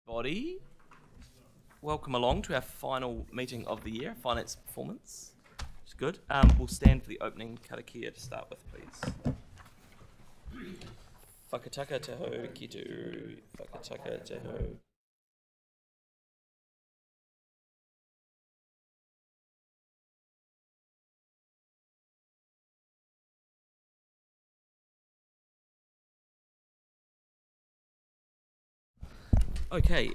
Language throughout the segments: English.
Body, welcome along to our final meeting of the year, finance performance. It's good. We'll stand for the opening karakia to start with, please. Whakataka te hau ki tu, whakataka te hau. Okay,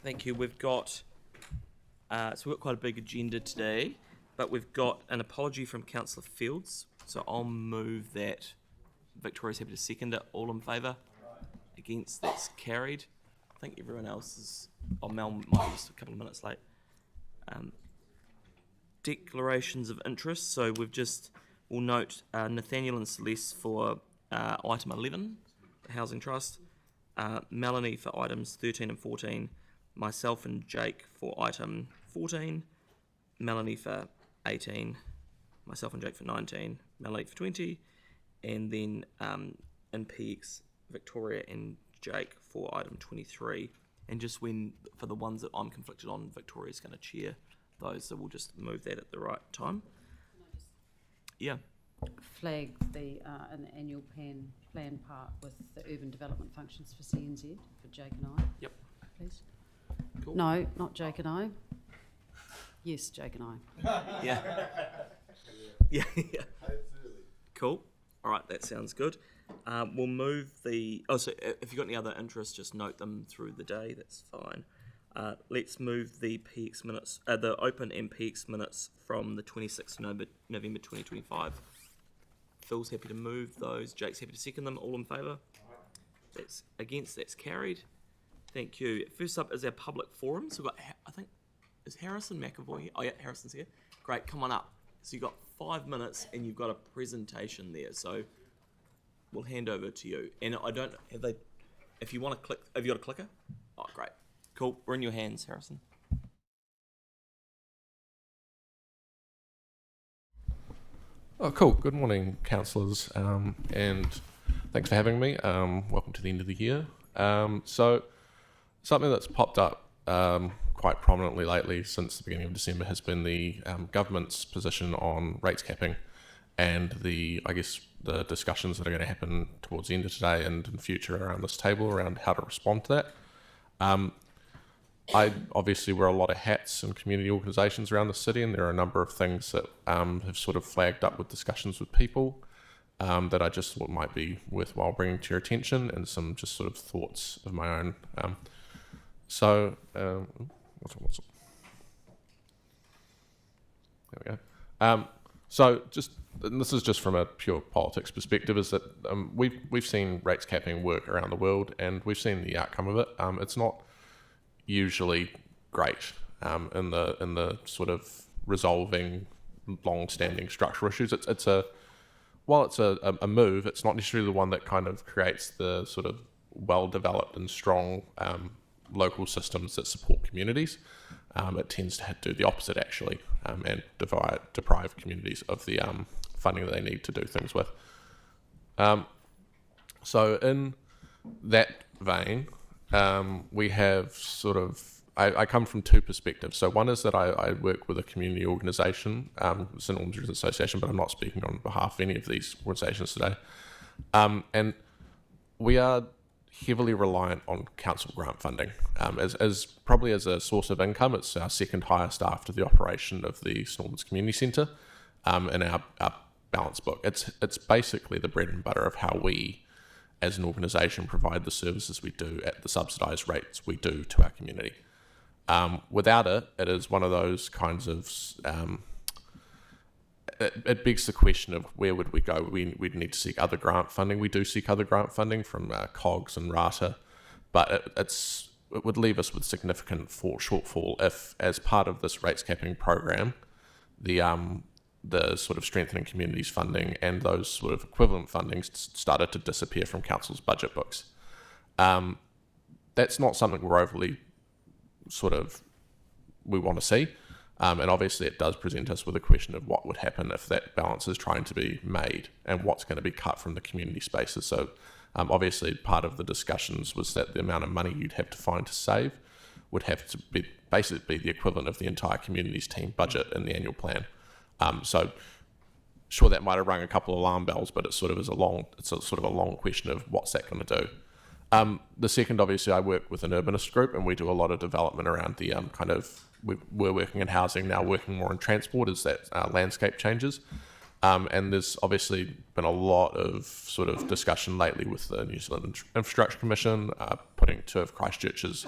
thank you. We've got quite a big agenda today, but we've got an apology from Councillor Fields. So I'll move that. Victoria's happy to second it. All in favour? Against? That's carried. I think everyone else is. Oh, Mel might be just a couple of minutes late. Declarations of interest. So we'll note Nathaniel and Celeste for item 11, the Housing Trust. Melanie for items 13 and 14, myself and Jake for item 14, Melanie for 18, myself and Jake for 19, Melanie for 20, and then in PX, Victoria and Jake for item 23. And just for the ones that I'm conflicted on, Victoria's going to chair those, so we'll just move that at the right time. Yeah. Flag the an annual plan part with the urban development functions for CNZ for Jake and I. Yep. Please. Cool. No, not Jake and I. Yes, Jake and I. Yeah. Yeah. Cool. All right, that sounds good. We'll move the. So if you've got any other interests, just note them through the day. That's fine. Let's move the PX minutes, the open and PX minutes from the 26th November 2025. Phil's happy to move those. Jake's happy to second them. All in favour? That's against. That's carried. Thank you. First up is our public forum. So we've got, I think, is Harrison McAvoy here? Oh yeah, Harrison's here. Great, come on up. So you've got 5 minutes and you've got a presentation there. So we'll hand over to you. And I don't, have they, if you want to click, have you got a clicker? Oh, great. Cool. We're in your hands, Harrison. Oh, cool. Good morning, councillors, and thanks for having me. Welcome to the end of the year. So, something that's popped up quite prominently lately since the beginning of December has been the government's position on rates capping and the discussions that are going to happen towards the end of today and in the future around this table around how to respond to that. I obviously wear a lot of hats in community organisations around the city, and there are a number of things that have sort of flagged up with discussions with people that I just thought might be worthwhile bringing to your attention, and some just sort of thoughts of my own. There we go. And this is just from a pure politics perspective, is that we've seen rates capping work around the world, and we've seen the outcome of it. It's not usually great in the sort of resolving long-standing structural issues. While it's a move, it's not necessarily the one that kind of creates the sort of well-developed and strong local systems that support communities. It tends to do the opposite actually, and deprive communities of the funding that they need to do things with. So in that vein, we have sort of, I come from two perspectives. So one is that I work with a community organisation, it's an Organisers Association, but I'm not speaking on behalf of any of these organisations today. And we are heavily reliant on council grant funding. As probably as a source of income, it's our second highest after the operation of the Snortons Community Centre in our balance book. It's basically the bread and butter of how we as an organisation provide the services we do at the subsidised rates we do to our community. Without it, it is one of those kinds of, it begs the question of where would we go? We'd need to seek other grant funding. We do seek other grant funding from COGS and RATA, but it would leave us with significant shortfall if, as part of this rates capping program, the sort of strengthening communities funding and those sort of equivalent fundings started to disappear from council's budget books. That's not something we're overly we want to see. And obviously it does present us with a question of what would happen if that balance is trying to be made and what's going to be cut from the community spaces. So Obviously, part of the discussions was that the amount of money you'd have to find to save would have to be basically be the equivalent of the entire community's team budget in the annual plan. So, sure, that might have rung a couple of alarm bells, but it's sort of a long question of what's that going to do. The second, obviously, I work with an urbanist group, and we do a lot of development around the we're working in housing now, working more in transport as that landscape changes. And there's obviously been a lot of sort of discussion lately with the New Zealand Infrastructure Commission putting two of Christchurch's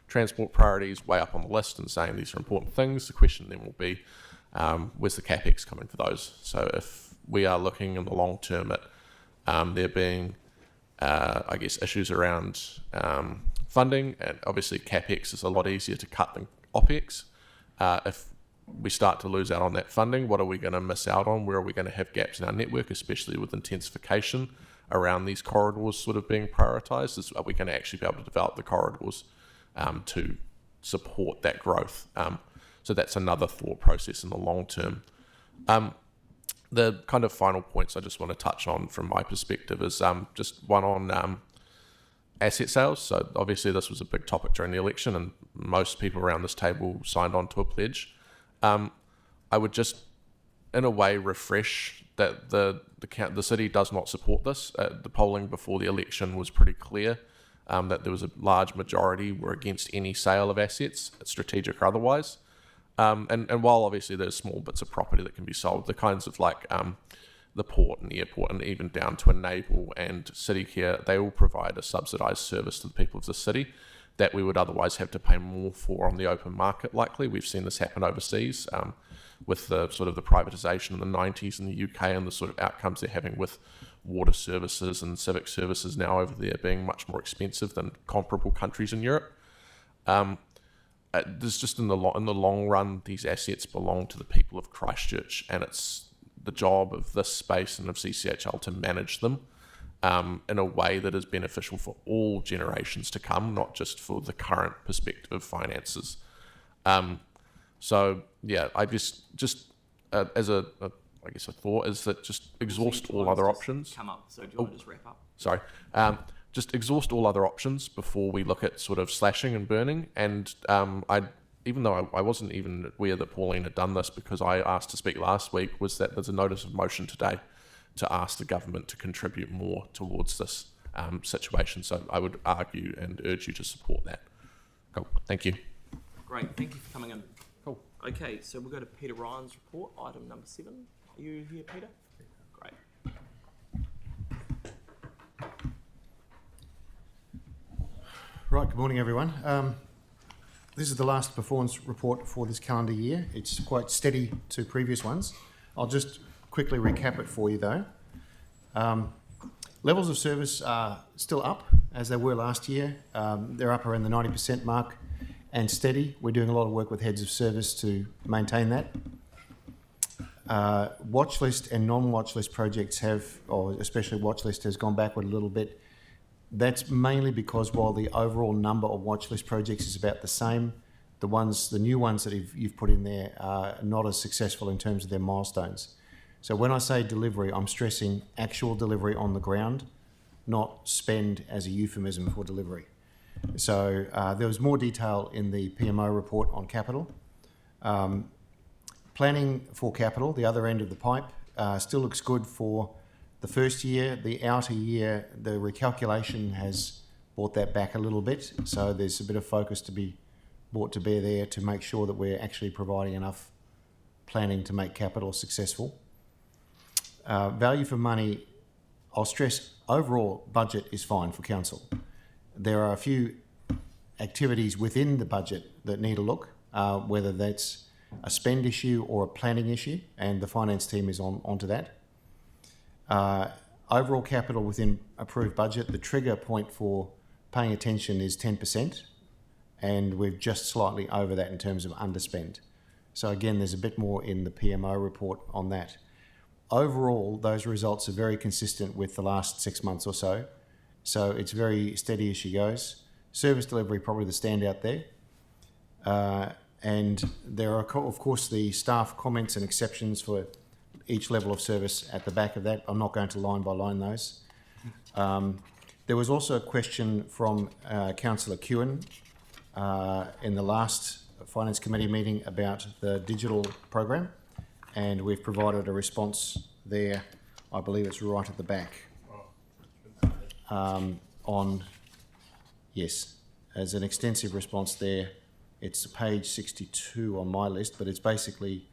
transport priorities way up on the list and saying these are important things. The question then will be, where's the CapEx coming for those? So if we are looking in the long term at there being, I guess, issues around funding, and obviously CapEx is a lot easier to cut than OpEx. If we start to lose out on that funding, what are we going to miss out on? Where are we going to have gaps in our network, especially with intensification around these corridors sort of being prioritised? Are we going to actually be able to develop the corridors to support that growth? So that's another thought process in the long term. The kind of final points I just want to touch on from my perspective is just one on asset sales. So obviously this was a big topic during the election, and most people around this table signed on to a pledge. I would just, in a way, refresh that the city does not support this. The polling before the election was pretty clear that there was a large majority were against any sale of assets, strategic or otherwise. And while obviously there's small bits of property that can be sold, the kinds of like the port and the airport and even down to Enable and City Care, they all provide a subsidised service to the people of the city that we would otherwise have to pay more for on the open market. Likely, we've seen this happen overseas with the sort of the privatisation in the 90s in the UK and the sort of outcomes they're having with water services and civic services now over there being much more expensive than comparable countries in Europe. There's just in the long run, these assets belong to the people of Christchurch, and it's the job of this space and of CCHL to manage them in a way that is beneficial for all generations to come, not just for the current perspective of finances. So yeah, I just as a thought is that just exhaust all other options. Come up. So do you want to just wrap up? Sorry. Just exhaust all other options before we look at sort of slashing and burning. And even though I wasn't even aware that Pauline had done this because I asked to speak last week, was that there's a notice of motion today to ask the government to contribute more towards this situation. So I would argue and urge you to support that. Cool. Thank you. Great. Thank you for coming in. Cool. Okay, so we'll go to Peter Ryan's report, item number 7. Are you here, Peter? Great. Right, good morning everyone. This is the last performance report for this calendar year. It's quite steady to previous ones. I'll just quickly recap it for you though. Levels of service are still up as they were last year. They're up around the 90% mark and steady. We're doing a lot of work with heads of service to maintain that. Watch list and non-watch list projects have, or especially watch list, has gone backward a little bit. That's mainly because while the overall number of watch list projects is about the same, the new ones that you've put in there are not as successful in terms of their milestones. So when I say delivery, I'm stressing actual delivery on the ground, not spend as a euphemism for delivery. So there was more detail in the PMO report on capital. Planning for capital, the other end of the pipe, still looks good for the first year. The outer year, the recalculation has brought that back a little bit. So there's a bit of focus to be brought to bear there to make sure that we're actually providing enough planning to make capital successful. Value for money, I'll stress, overall budget is fine for council. There are a few activities within the budget that need a look, whether that's a spend issue or a planning issue, and the finance team is onto that. Overall capital within approved budget, the trigger point for paying attention is 10%, and we're just slightly over that in terms of underspend. So again, there's a bit more in the PMO report on that. Overall, those results are very consistent with the last 6 months or so. So it's very steady as she goes. Service delivery, probably the standout there. And there are, of course, the staff comments and exceptions for each level of service at the back of that. I'm not going to line by line those. There was also a question from Councillor Kewen in the last Finance Committee meeting about the digital program, and we've provided a response there. I believe it's right at the back. Yes, as an extensive response there. It's page 62 on my list, but it's basically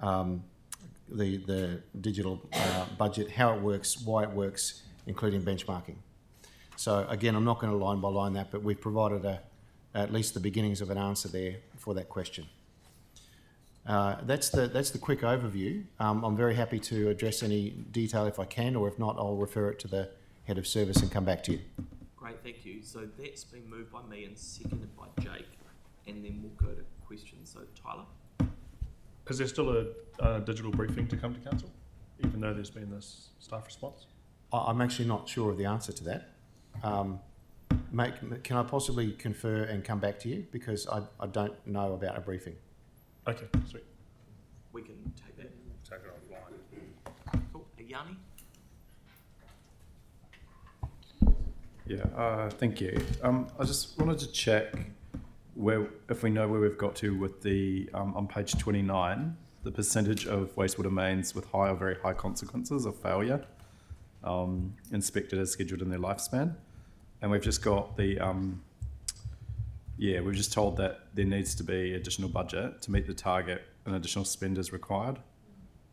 the digital budget, how it works, why it works, including benchmarking. So again, I'm not going to line by line that, but we've provided at least the beginnings of an answer there for that question. That's the quick overview. I'm very happy to address any detail if I can, or if not, I'll refer it to the head of service and come back to you. Great, thank you. So that's been moved by me and seconded by Jake, and then we'll go to questions. So Tyler. Is there still a digital briefing to come to council, even though there's been this staff response? I'm actually not sure of the answer to that. Can I possibly confer and come back to you, because I don't know about a briefing. Okay, sweet. We can take that. Take it offline. Cool. Yanni? Yeah, thank you. I just wanted to check if we know where we've got to with the, on page 29, the percentage of wastewater mains with high or very high consequences of failure inspected as scheduled in their lifespan. And we've just got the, we've just told that there needs to be additional budget to meet the target and additional spend is required.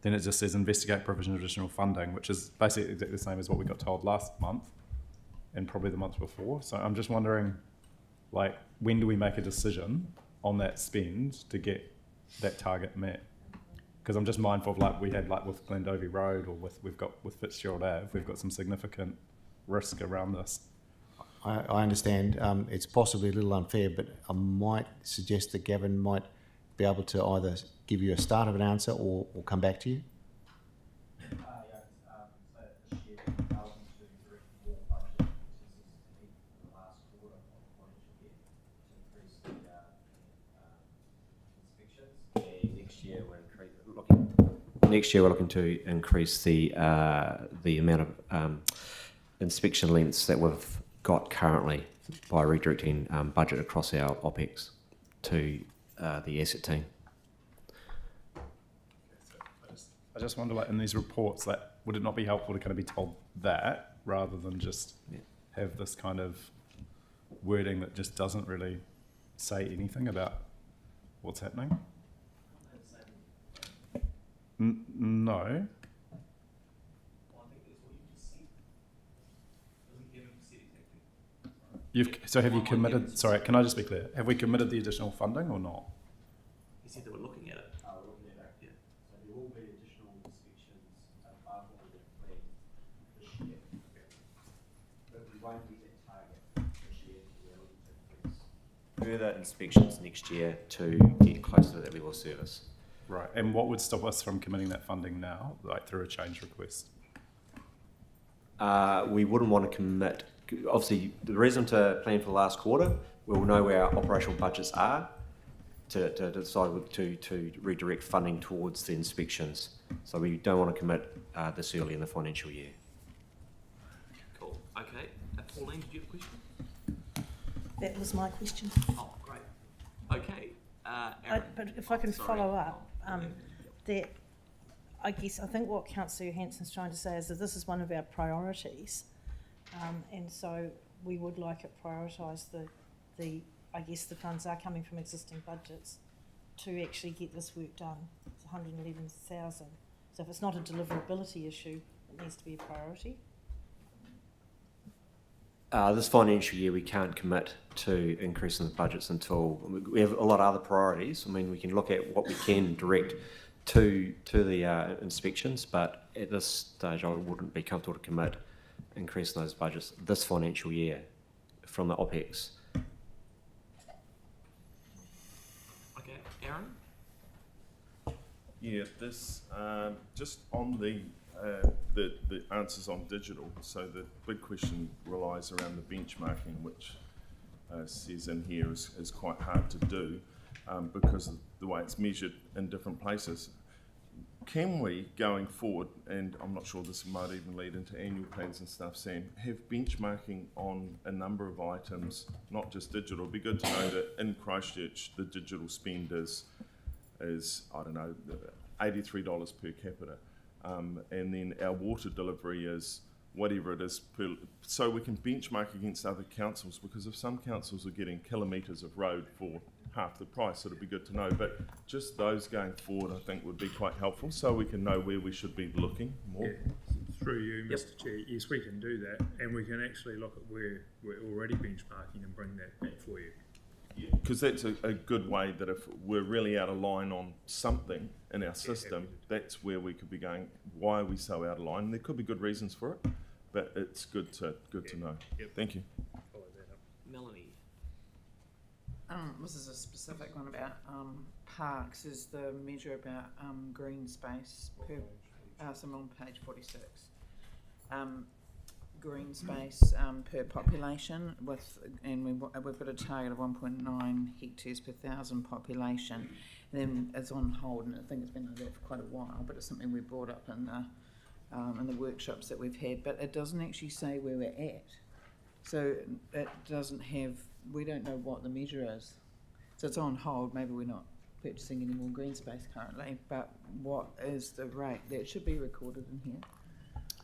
Then it just says investigate provision of additional funding, which is basically exactly the same as what we got told last month and probably the month before. So I'm just wondering, like, when do we make a decision on that spend to get that target met? Because I'm just mindful of, like, we had, like, with Glendowie Road, or with Fitzgerald Ave, we've got some significant risk around this. I understand. It's possibly a little unfair, but I might suggest that Gavin might be able to either give you a start of an answer or come back to you. Next year we're looking to increase the amount of inspection lengths that we've got currently by redirecting budget across our OPEX to the asset team. I just wonder, like, in these reports, like, would it not be helpful to kind of be told that rather than just have this kind of wording that just doesn't really say anything about what's happening? No. So have you committed? Sorry, can I just be clear? Have we committed the additional funding or not? He said they were looking at it. We're looking at it. Yeah. So there will be additional inspections above what we have planned this year. But we won't meet that target this year. We're looking to increase Further inspections next year to get closer to that level of service. Right. And what would stop us from committing that funding now, like through a change request? We wouldn't want to commit. Obviously, the reason to plan for the last quarter, we'll know where our operational budgets are to decide to redirect funding towards the inspections. So we don't want to commit this early in the financial year. Cool. Okay. Pauline, did you have a question? That was my question. Oh, great. Okay. Aaron. But if I can Sorry. follow up, that I think what Councillor Hanson's trying to say is that this is one of our priorities, and so we would like it prioritised. The funds are coming from existing budgets to actually get this work done. It's 111,000. So if it's not a deliverability issue, it needs to be a priority. This financial year, we can't commit to increasing the budgets until we have a lot of other priorities. I mean, we can look at what we can direct to the inspections, but at this stage, I wouldn't be comfortable to commit increasing those budgets this financial year from the OPEX. Okay. Aaron? Yeah, this just on the answers on digital. So the big question relies around the benchmarking, which says in here is quite hard to do because of the way it's measured in different places. can we, going forward, and I'm not sure this might even lead into annual plans and stuff, Sam, have benchmarking on a number of items, not just digital? It'd be good to know that in Christchurch, the digital spend is I don't know, $83 per capita. And then our water delivery is whatever it is per, so we can benchmark against other councils, because if some councils are getting kilometres of road for half the price, it'd be good to know. But just those going forward, I think, would be quite helpful, so we can know where we should be looking more. Yeah. Through you, Mr. Chair, yes, we can do that, and we can actually look at where we're already benchmarking and bring that back for you. Because that's a good way that if we're really out of line on something in our system, that's where we could be going, why are we so out of line? And there could be good reasons for it, but it's good to know. Yep. Thank you. Follow that up. Melanie. This is a specific one about parks, is the measure about green space per, so I'm on page 46. Green space per population, and we've got a target of 1.9 hectares per 1,000 population. And then it's on hold, and I think it's been like that for quite a while, but it's something we brought up in the workshops that we've had, but it doesn't actually say where we're at. So it doesn't have, we don't know what the measure is. So it's on hold. Maybe we're not purchasing any more green space currently, but what is the rate? That should be recorded in here.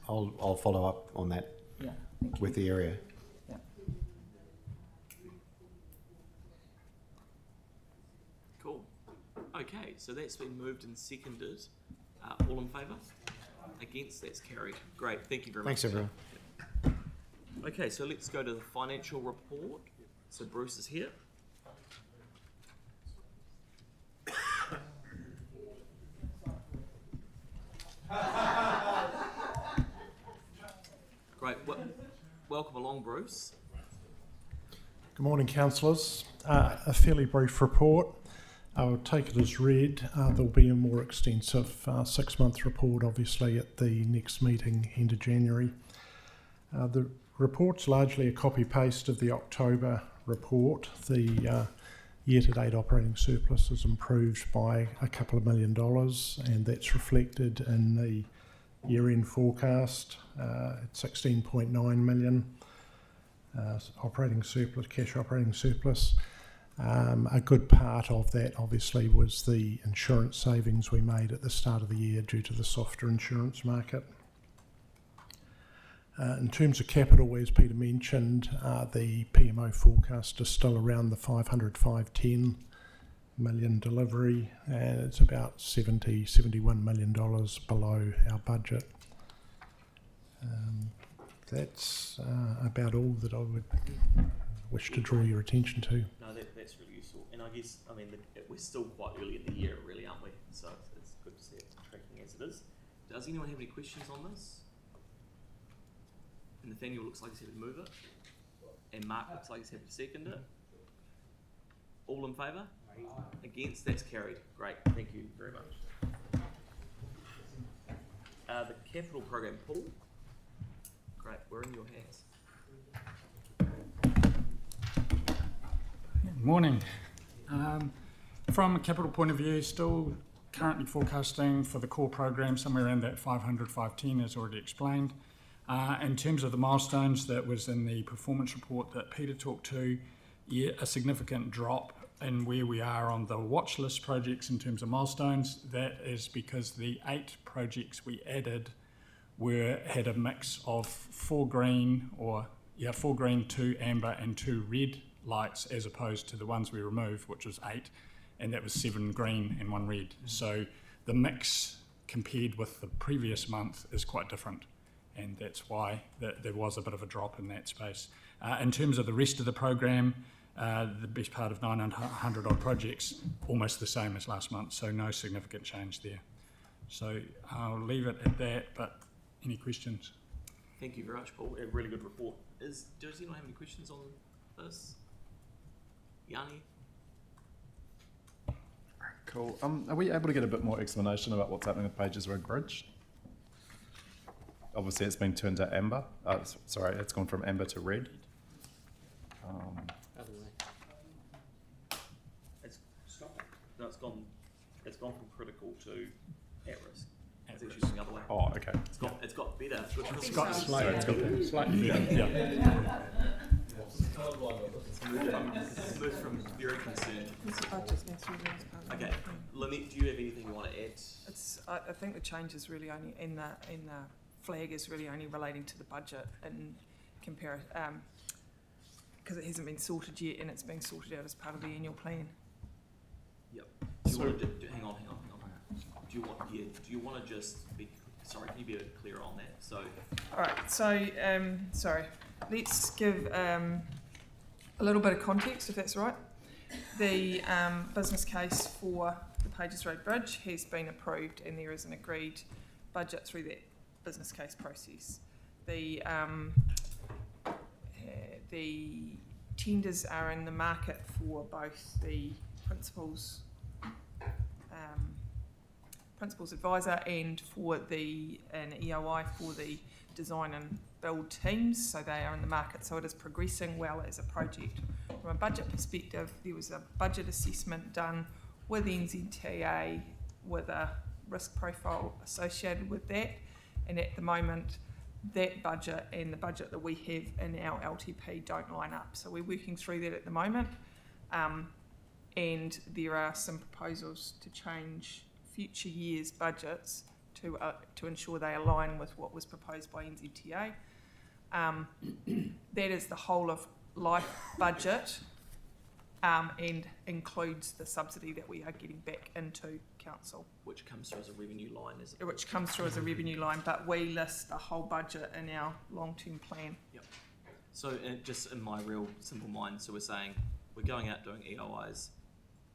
I'll follow up on that. Yeah, thank you. With the area. Yeah. Cool. Okay, so that's been moved and seconded. All in favour? Against? That's carried. Great, thank you very much. Thanks, everyone. Okay, so let's go to the financial report. So Bruce is here. Great. Welcome along, Bruce. Good morning, councillors. A fairly brief report. I will take it as read. There'll be a more extensive 6-month report, obviously, at the next meeting, end of January. The report's largely a copy-paste of the October report. The year-to-date operating surplus is improved by a couple of $1 million, and that's reflected in the year-end forecast at 16.9 million operating surplus, cash operating surplus. A good part of that obviously was the insurance savings we made at the start of the year due to the softer insurance market. In terms of capital, as Peter mentioned, the PMO forecast is still around the 510 million delivery, and it's about $71 million below our budget. That's about all that I would wish to draw your attention to. No, that's really useful. And I guess, I mean, we're still quite early in the year, really, aren't we? So it's good to see it tracking as it is. Does anyone have any questions on this? And Nathaniel looks like he's happy to move it. And Mark looks like he's happy to second it. All in favour? Against? That's carried. Great. Thank you very much. The capital program, Paul. Great. We're in your hands. Morning. From a capital point of view, still currently forecasting for the core program somewhere around that 500, 510 as already explained. In terms of the milestones that was in the performance report that Peter talked to, yeah, a significant drop in where we are on the watch list projects in terms of milestones. That is because the 8 projects we added had a mix of 4 green, 2 amber and 2 red lights, as opposed to the ones we removed, which was 8, and that was 7 green and 1 red. So the mix compared with the previous month is quite different, and that's why there was a bit of a drop in that space. In terms of the rest of the program, the best part of 900 odd projects, almost the same as last month, so no significant change there. So I'll leave it at that, but any questions? Thank you very much, Paul. A really good report. Does anyone have any questions on this? Yanni? Cool. Are we able to get a bit more explanation about what's happening with Pages Road Bridge? Obviously, it's been turned to amber. Sorry, it's gone from amber to red. It's gone from critical to at risk. It's actually the other way. Oh, okay. It's got better. It's got Sorry, it's got slightly better, yeah. It's moved from very concerned. Okay, Lynette, do you have anything you want to add? I think the change is really only in the flag is really only relating to the budget and compare because it hasn't been sorted yet and it's being sorted out as part of the annual plan. Yep. Do you want to hang on. Do you want to just be? Sorry, can you be a bit clearer on that? So. All right. So sorry. Let's give a little bit of context, if that's right. The business case for the Pages Road Bridge has been approved, and there is an agreed budget through that business case process. The tenders are in the market for both the principals advisor and for an EOI for the design and build teams, so they are in the market, so it is progressing well as a project. From a budget perspective, there was a budget assessment done with NZTA with a risk profile associated with that, and at the moment that budget and the budget that we have in our LTP don't line up, so we're working through that at the moment, and there are some proposals to change future years' budgets to ensure they align with what was proposed by NZTA. That is the whole of life budget and includes the subsidy that we are getting back into council. Which comes through as a revenue line, Which comes through as a revenue line, but we list the whole budget in our long-term plan. Yep. So just in my real simple mind, so we're saying we're going out doing EOIs,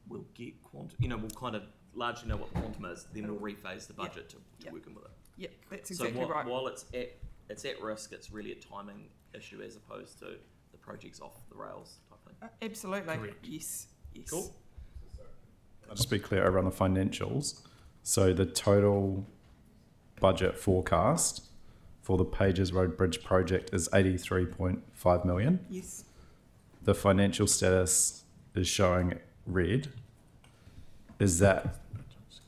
we'll get quantum, we'll kind of largely know what the quantum is, then we'll rephase the budget to working with it. Yep, that's exactly so right. While it's at risk, it's really a timing issue as opposed to the project's off the rails type thing. Absolutely. Correct. Yes. Cool. I'll just be clear around the financials. So the total budget forecast for the Pages Road Bridge project is 83.5 million. Yes. The financial status is showing red. Is that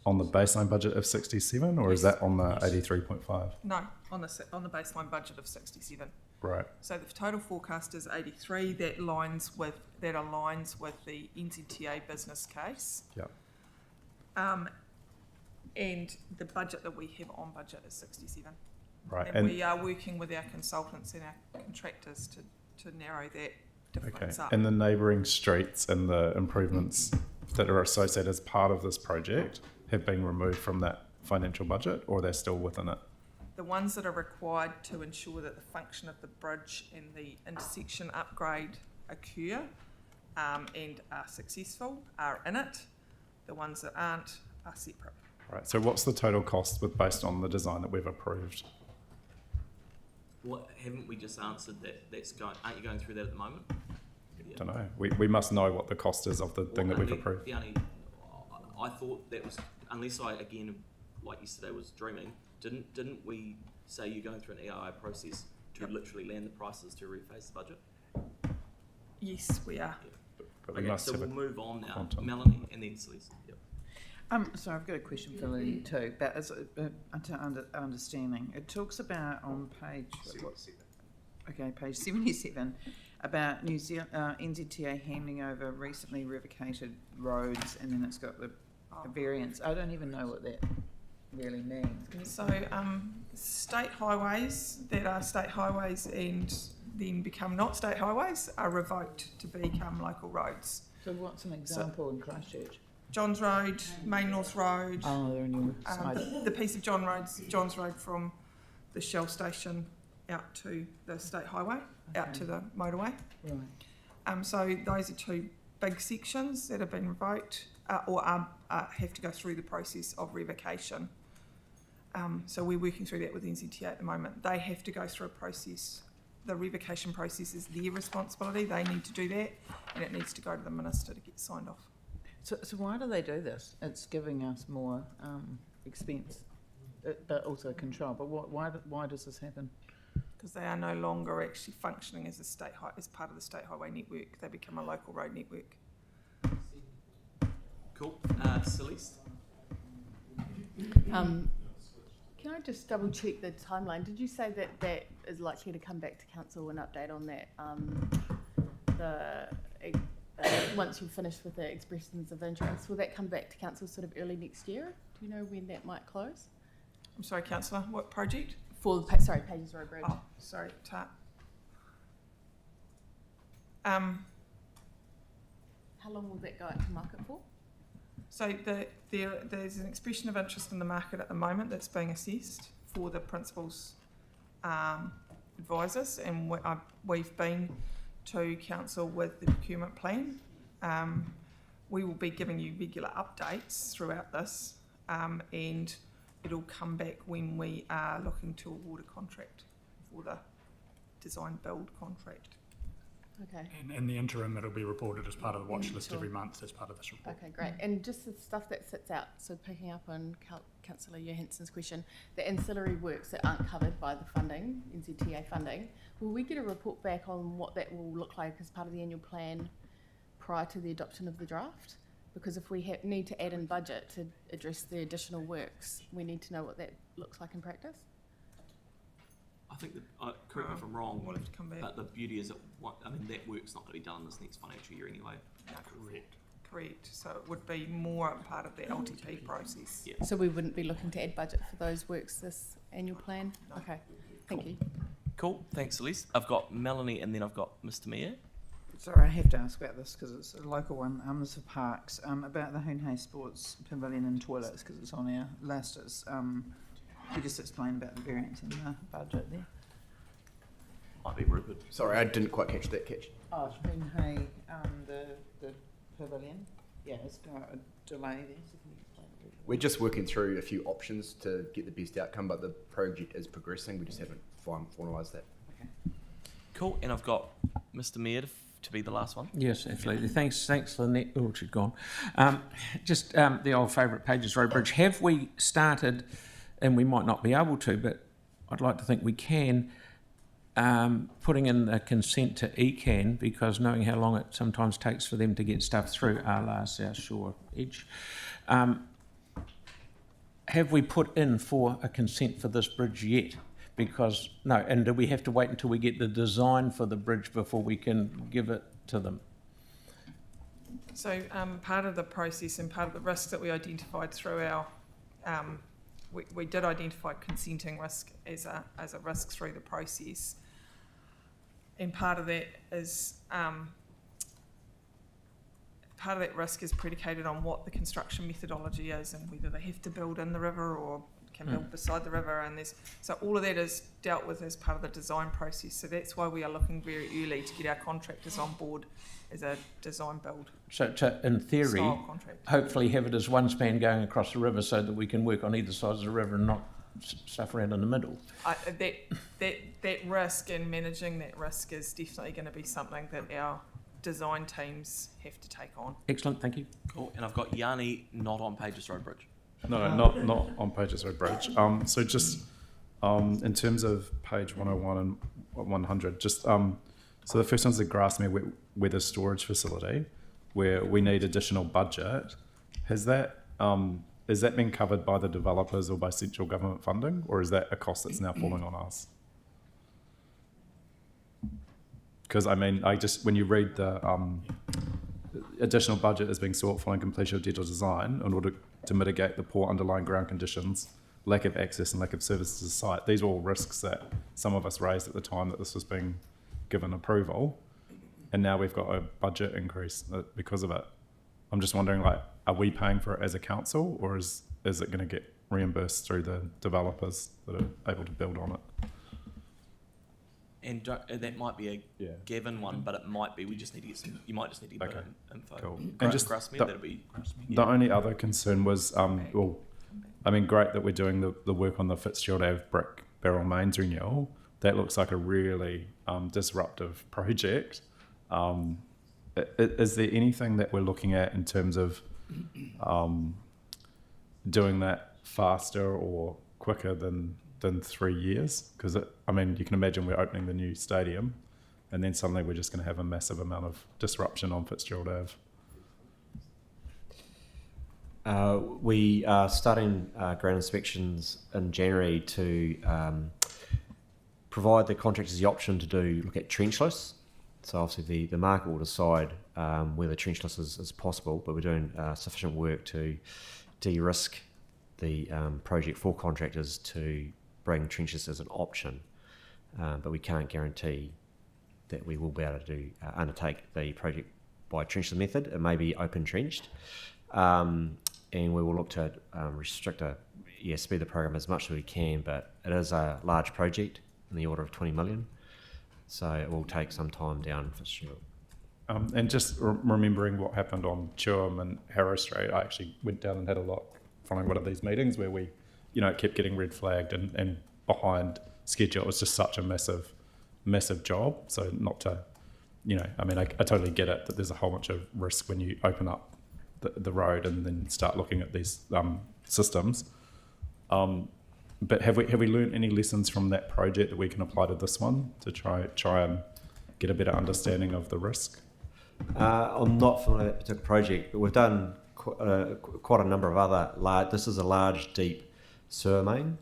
on the baseline budget of 67 or is that on the 83.5? No, on the baseline budget of 67. Right. So the total forecast is 83. That aligns with the NZTA business case. Yeah. And the budget that we have on budget is 67. Right. And we are working with our consultants and our contractors to narrow that difference up. And the neighbouring streets and the improvements that are associated as part of this project have been removed from that financial budget, or they're still within it? The ones that are required to ensure that the function of the bridge and the intersection upgrade occur and are successful are in it. The ones that aren't are separate. Right. So what's the total cost based on the design that we've approved? Well, haven't we just answered that? Aren't you going through that at the moment? I don't know. We must know what the cost is of the thing that we've approved. I thought that was, unless I, again, like yesterday was dreaming, didn't we say you're going through an EII process to literally land the prices to rephase the budget? Yes, we are. Yeah. But we Okay, must so have we'll a move on now. quantum. Melanie and then Celeste. Yep. So I've got a question for Lily too, but as understanding, it talks about on page 77, about New Zealand NZTA handing over recently revocated roads, and then it's got the variants. I don't even know what that really means. So state highways that are state highways and then become not state highways are revoked to become local roads. So what's an example in Christchurch? Johns Road, Main North Road. Oh, they're on your side. The piece of Johns Road from the Shell station out to the state highway, out to the motorway. Right. So those are two big sections that have been revoked or have to go through the process of revocation. So we're working through that with NZTA at the moment. They have to go through a process. The revocation process is their responsibility. They need to do that, and it needs to go to the minister to get signed off. So why do they do this? It's giving us more expense, but also control. But why does this happen? Because they are no longer actually functioning as as part of the state highway network. They become a local road network. Cool. Celeste? Can I just double check the timeline? Did you say that that is likely to come back to council, an update on that? Once you've finished with the expressions of interest, will that come back to council sort of early next year? Do you know when that might close? I'm sorry, councillor, what project? For the Pages Road Bridge. Oh, sorry, How long will that go out to market for? So there's an expression of interest in the market at the moment that's being assessed for the principal's advisors, and we've been to council with the procurement plan. We will be giving you regular updates throughout this, and it'll come back when we are looking to award a contract for the design build contract. Okay. And in the interim, it'll be reported as part of the watch list every month as part of this report. Okay, great. And just the stuff that sits out, so picking up on Councillor Johansson's question, the ancillary works that aren't covered by the funding, NZTA funding, will we get a report back on what that will look like as part of the annual plan prior to the adoption of the draft? Because if we need to add in budget to address the additional works, we need to know what that looks like in practice. I think that, correct me if I'm wrong, We'll have to come back. but the beauty is that, that work's not going to be done this next financial year anyway. Correct. So it would be more part of the LTP process. Yeah. So we wouldn't be looking to add budget for those works this annual plan? No. Okay, thank you. Cool, thanks Elise. I've got Melanie and then I've got Mr Mayor. Sorry, I have to ask about this because it's a local one. This is for parks. About the Hoonhay Sports Pavilion and toilets, because it's on our list. It's you just explain about the variance in the budget there. Might be Rupert. Sorry, I didn't quite catch that catch. Oh, Hoonhay, the pavilion. Yeah, it's got a delay there. So can you explain it? We're just working through a few options to get the best outcome, but the project is progressing. We just haven't finalised that. Okay. Cool, and I've got Mr Mayor to be the last one. Yes, absolutely. Thanks, Lynette. Oh, she's gone. Just the old favourite Pages Road Bridge. Have we started, and we might not be able to, but I'd like to think we can, putting in the consent to ECAN, because knowing how long it sometimes takes for them to get stuff through, a la South Shore Edge. Have we put in for a consent for this bridge yet? Because, no, and do we have to wait until we get the design for the bridge before we can give it to them? So part of the process and part of the risk that we identified through our, we did identify consenting risk as a risk through the process. And part of that is, part of that risk is predicated on what the construction methodology is and whether they have to build in the river or can build beside the river, and so all of that is dealt with as part of the design process. So that's why we are looking very early to get our contractors on board as a design build. So in theory, hopefully have it as one span going across the river so that we can work on either side of the river and not stuff around in the middle. That risk and managing that risk is definitely going to be something that our design teams have to take on. Excellent, thank you. Cool, and I've got Yanni not on Pages Road Bridge. No, not on Pages Road Bridge. So just in terms of page 101 and 100, just so the first one's the Grassmere weather storage facility, where we need additional budget. Has that is that being covered by the developers or by central government funding, or is that a cost that's now falling on us? Because when you read the additional budget is being sought following completion of digital design in order to mitigate the poor underlying ground conditions, lack of access and lack of services to the site. These are all risks that some of us raised at the time that this was being given approval, and now we've got a budget increase because of it. I'm just wondering, are we paying for it as a council, or is it going to get reimbursed through the developers that are able to build on it? And that might be a given one, but it might be, you might just need to get a bit of info. Cool. And just that'll be the only other concern was, great that we're doing the work on the Fitzgerald Ave brick barrel mains renewal. That looks like a really disruptive project. Is there anything that we're looking at in terms of doing that faster or quicker than 3 years? Because you can imagine we're opening the new stadium and then suddenly we're just going to have a massive amount of disruption on Fitzgerald Ave. We are starting ground inspections in January to provide the contractors the option to look at trenchless. So obviously the market will decide whether trenchless is possible, but we're doing sufficient work to de-risk the project for contractors to bring trenchless as an option. But we can't guarantee that we will be able to undertake the project by trenchless method. It may be open trenched, and we will look to speed the program as much as we can. But it is a large project in the order of 20 million, so it will take some time down for sure. And just remembering what happened on Chewham and Harrow Street, I actually went down and had a look following one of these meetings where we, it kept getting red flagged and behind schedule. It was just such a massive job. So not to, I totally get it that there's a whole bunch of risk when you open up the road and then start looking at these systems. But have we learned any lessons from that project that we can apply to this one to try and get a better understanding of the risk? I'm not familiar with that particular project, but we've done quite a number of other large. This is a large, deep sewer main,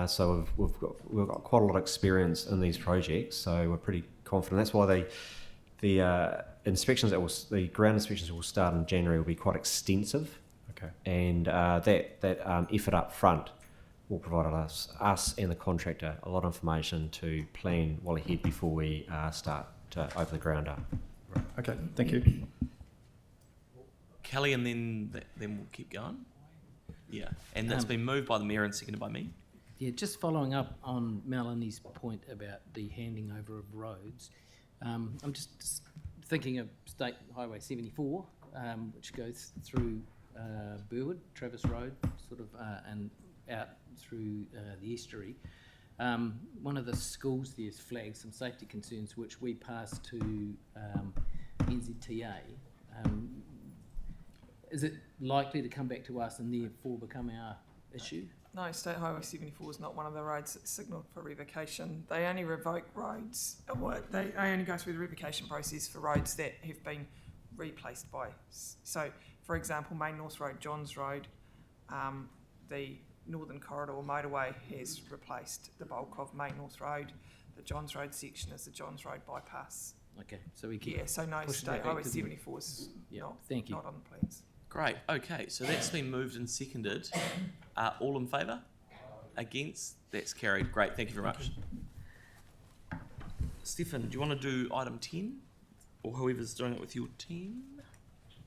so we've got quite a lot of experience in these projects. So we're pretty confident. That's why the inspections the ground inspections that will start in January will be quite extensive. Okay. And that effort up front will provide us and the contractor a lot of information to plan well ahead before we start to open the ground up. Right. Okay. Thank you. Kelly, and then we'll keep going. Yeah, and that's been moved by the Mayor and seconded by me. Yeah, just following up on Melanie's point about the handing over of roads, I'm just thinking of State Highway 74, which goes through Burwood, Travis Road, and out through the estuary. One of the schools there's flagged some safety concerns, which we passed to NZTA. Is it likely to come back to us and therefore become our issue? No, State Highway 74 is not one of the roads that's signalled for revocation. They only revoke roads, they only go through the revocation process for roads that have been replaced by. So, for example, Main North Road, Johns Road, the Northern Corridor motorway has replaced the bulk of Main North Road. The Johns Road section is the Johns Road bypass. Okay, so we keep so no, State Highway 74 is not on the plans. Great, okay, so that's been moved and seconded. All in favour? Against? That's carried. Great, thank you very much. Stefan, do you want to do item 10? Or whoever's doing it with your team?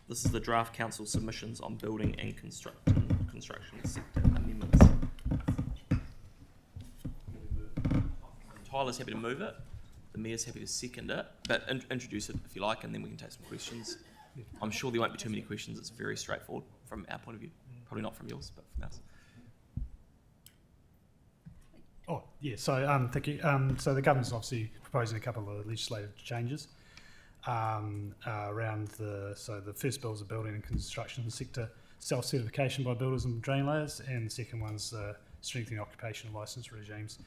This is the draft council submissions on building and construction sector amendments. Tyler's happy to move it. The Mayor's happy to second it, but introduce it if you like, and then we can take some questions. I'm sure there won't be too many questions. It's very straightforward from our point of view. Probably not from yours, but from ours. Oh, yeah, so thank you. So the government's obviously proposing a couple of legislative changes around the first bill is the building and construction sector self-certification by builders and drain layers, and the second one's strengthening occupational licence regimes.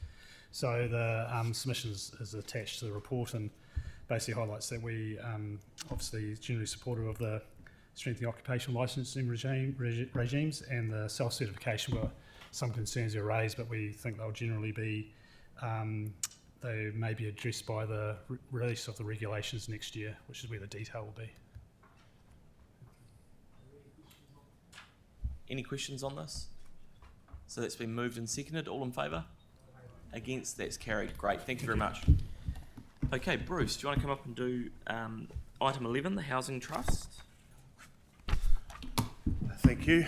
So the submission is attached to the report and basically highlights that we obviously generally supportive of the strengthening occupational licensing regimes and the self-certification. Where some concerns are raised, but we think they'll generally be they may be addressed by the release of the regulations next year, which is where the detail will be. Any questions on this? So that's been moved and seconded. All in favour? Against? That's carried. Great. Thank you very much. Okay, Bruce, do you want to come up and do item 11, the Housing Trust? Thank you.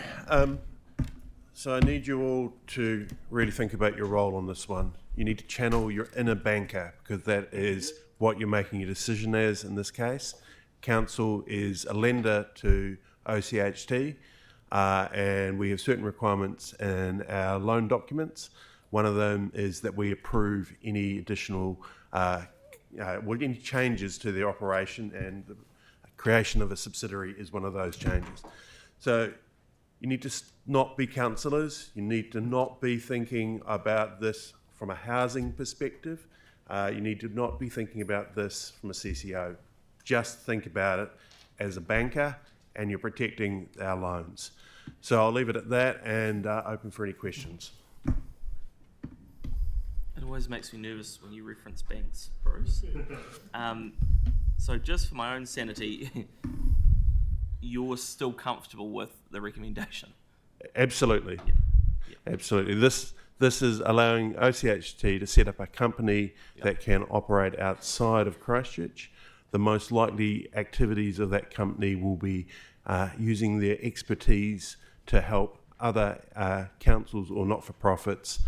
So I need you all to really think about your role on this one. You need to channel your inner banker, because that is what you're making your decision as in this case. Council is a lender to OCHT, and we have certain requirements in our loan documents. One of them is that we approve any additional any changes to the operation, and the creation of a subsidiary is one of those changes. So you need to not be councillors. You need to not be thinking about this from a housing perspective. You need to not be thinking about this from a CCO. Just think about it as a banker, and you're protecting our loans. So I'll leave it at that and open for any questions. It always makes me nervous when you reference banks, Bruce. So just for my own sanity, you're still comfortable with the recommendation? Absolutely. Yep. Yep. Absolutely. This is allowing OCHT to set up a company that can operate outside of Christchurch. The most likely activities of that company will be using their expertise to help other councils or not-for-profits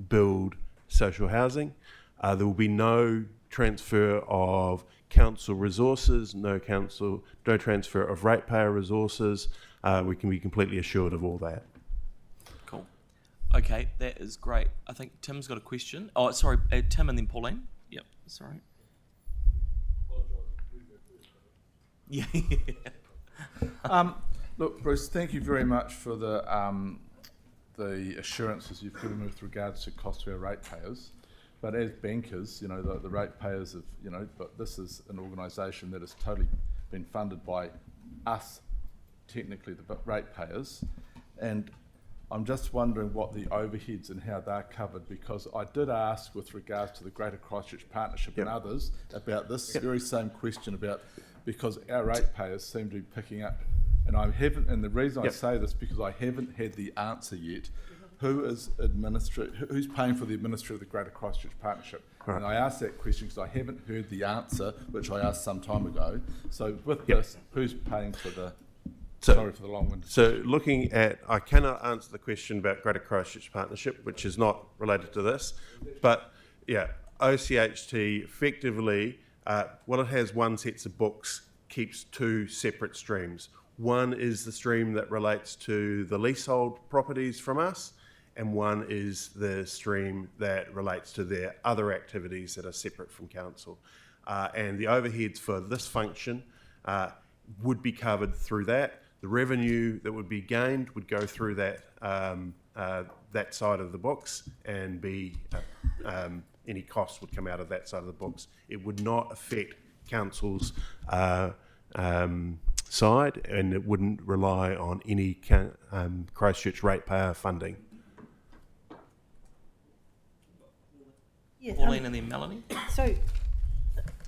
build social housing. There will be no transfer of council resources, no transfer of ratepayer resources. We can be completely assured of all that. Cool. Okay, that is great. I think Tim's got a question. Oh, sorry, Tim and then Pauline. Yep, sorry. Yeah. Look, Bruce, thank you very much for the assurances you've given with regards to cost to our ratepayers. But as bankers, you know, the ratepayers have, you know, but this is an organisation that has totally been funded by us, technically the ratepayers, and I'm just wondering what the overheads and how they're covered, because I did ask with regards to the Greater Christchurch Partnership and others about this very same question about, because our ratepayers seem to be picking up, and I haven't, and the reason I say this because I haven't had the answer yet. Who's paying for the administrator of the Greater Christchurch Partnership? Right. And I asked that question because I haven't heard the answer, which I asked some time ago. So with this, who's paying for the? Sorry for the long-winded. So looking at, I cannot answer the question about Greater Christchurch Partnership, which is not related to this, but yeah, OCHT effectively, well, it has one set of books, keeps two separate streams. One is the stream that relates to the leasehold properties from us, and one is the stream that relates to their other activities that are separate from council. And the overheads for this function would be covered through that. The revenue that would be gained would go through that that side of the books, and be any costs would come out of that side of the books. It would not affect council's side, and it wouldn't rely on any Christchurch ratepayer funding. Yeah, Pauline and then Melanie. So,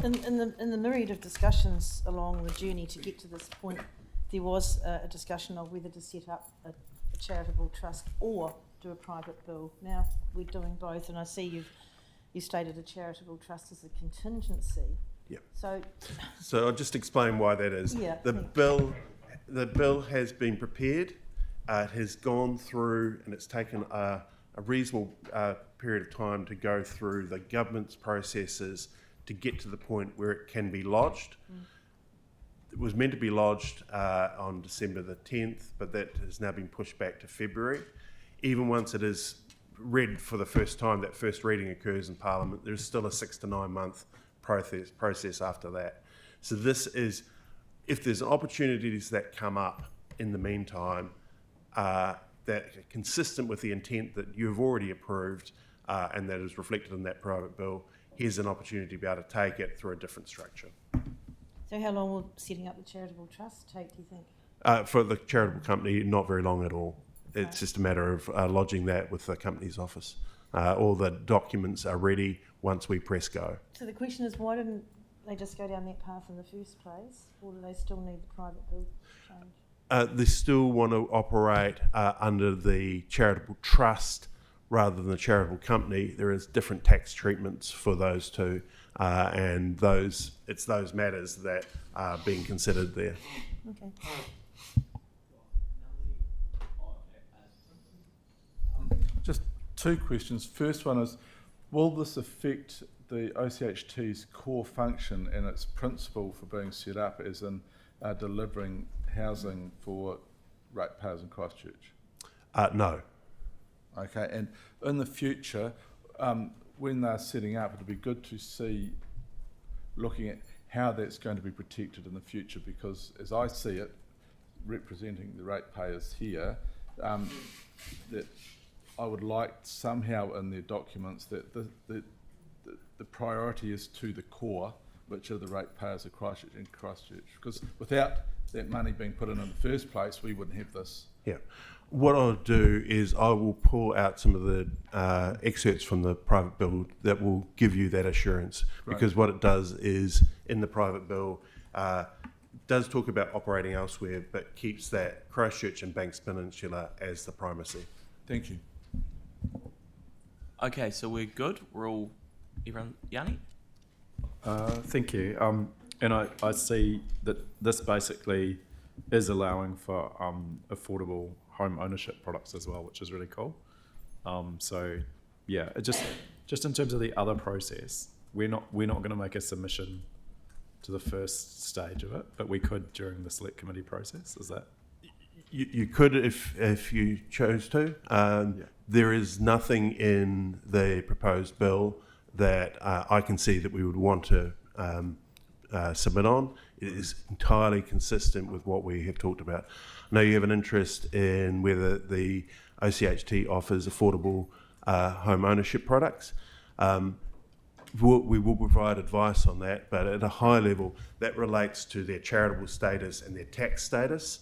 in the myriad of discussions along the journey to get to this point, there was a discussion of whether to set up a charitable trust or do a private bill. Now we're doing both, and I see you stated a charitable trust as a contingency. Yep. So I'll just explain why that is. Yeah, the bill has been prepared. It has gone through, and it's taken a reasonable period of time to go through the government's processes to get to the point where it can be lodged. It was meant to be lodged on December the 10th, but that has now been pushed back to February. Even once it is read for the first time, that first reading occurs in Parliament, there's still a 6 to 9 month process after that. So this is, if there's opportunities that come up in the meantime that are consistent with the intent that you've already approved and that is reflected in that private bill, here's an opportunity to be able to take it through a different structure. how long will setting up the charitable trust take, do you think? For the charitable company, not very long at all. It's just a matter of lodging that with the company's office. All the documents are ready once we press go. So the question is, why didn't they just go down that path in the first place, or do they still need the private bill change? They still want to operate under the charitable trust rather than the charitable company. There is different tax treatments for those two, and it's those matters that are being considered there. Okay. Just two questions. First one is, will this affect the OCHT's core function and its principle for being set up as in delivering housing for ratepayers in Christchurch? No. Okay, and in the future, when they're setting up, it'll be good to see, looking at how that's going to be protected in the future, because as I see it, representing the ratepayers here, that I would like somehow in their documents that the priority is to the core, which are the ratepayers of Christchurch and Christchurch, because without that money being put in the first place, we wouldn't have this Yeah. What I'll do is I will pull out some of the excerpts from the private bill that will give you that assurance. Right. Because what it does is, in the private bill, does talk about operating elsewhere, but keeps that Christchurch and Banks Peninsula as the primacy. Thank you. Okay, so we're good. We're all everyone. Yanni? Thank you. And I see that this basically is allowing for affordable home ownership products as well, which is really cool. So yeah, it just in terms of the other process, we're not going to make a submission to the first stage of it, but we could during the select committee process. Is that? You could if you chose to. There is nothing in the proposed bill that I can see that we would want to submit on. It is entirely consistent with what we have talked about. I know you have an interest in whether the OCHT offers affordable home ownership products. We will provide advice on that, but at a high level, that relates to their charitable status and their tax status.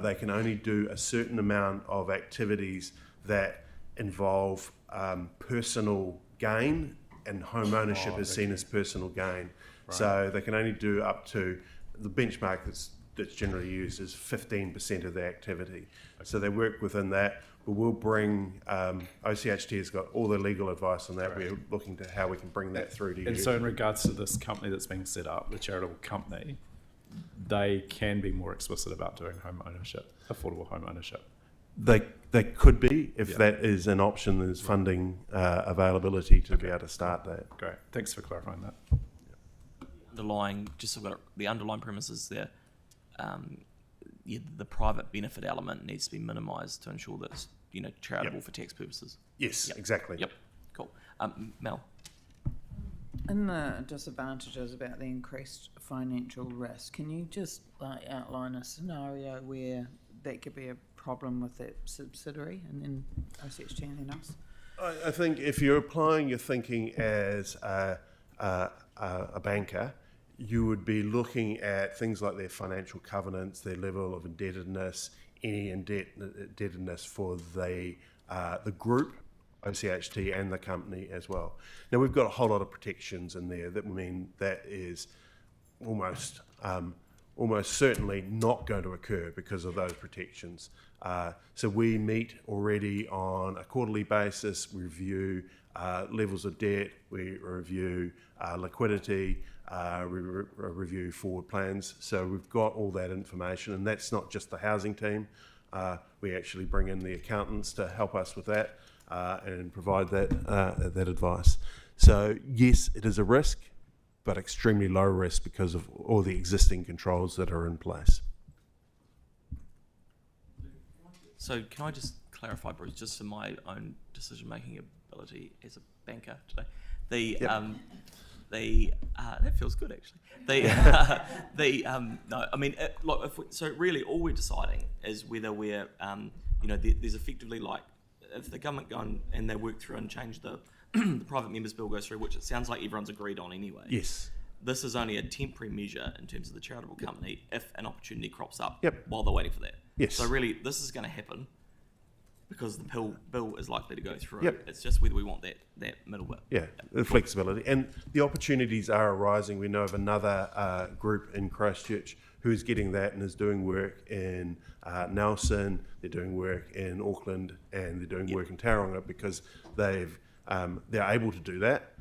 They can only do a certain amount of activities that involve personal gain, and home ownership is seen as personal gain. Right. So they can only do up to, the benchmark that's generally used is 15% of the activity. Okay. So they work within that. But we'll bring, OCHT has got all the legal advice on that. Right. We're looking to how we can bring that through to you. And so in regards to this company that's being set up, the charitable company, they can be more explicit about doing home ownership, affordable home ownership. They could be, if that is an option, there's funding availability to be able to start that. Great, thanks for clarifying that. Underlying, just so I've got the underlying premises there, the private benefit element needs to be minimised to ensure that it's charitable for tax purposes. Yes, Yep. exactly. Yep, cool. Mel? In the disadvantages about the increased financial risk, can you just outline a scenario where that could be a problem with that subsidiary and then OCHT and then us? I think if you're applying your thinking as a banker, you would be looking at things like their financial covenants, their level of indebtedness, any indebtedness for the group, OCHT, and the company as well. Now, we've got a whole lot of protections in there that mean that is almost certainly not going to occur because of those protections. So we meet already on a quarterly basis, we review levels of debt, we review liquidity, we review forward plans. So we've got all that information, and that's not just the housing team. We actually bring in the accountants to help us with that and provide that advice. So yes, it is a risk, but extremely low risk because of all the existing controls that are in place. So can I just clarify, Bruce, just for my own decision-making ability as a banker today, that feels good actually. No, I mean, look, so really all we're deciding is whether we're, there's effectively like, if the government go and they work through and change the private members bill goes through, which it sounds like everyone's agreed on anyway. Yes. This is only a temporary measure in terms of the charitable company if an opportunity crops up while they're waiting for that. Yes. So really, this is going to happen because the bill is likely to go through. Yep. It's just whether we want that middle bit. Yeah, the flexibility. And the opportunities are arising. We know of another group in Christchurch who is getting that and is doing work in Nelson, they're doing work in Auckland, and they're doing work in Tauranga because they're able to do that.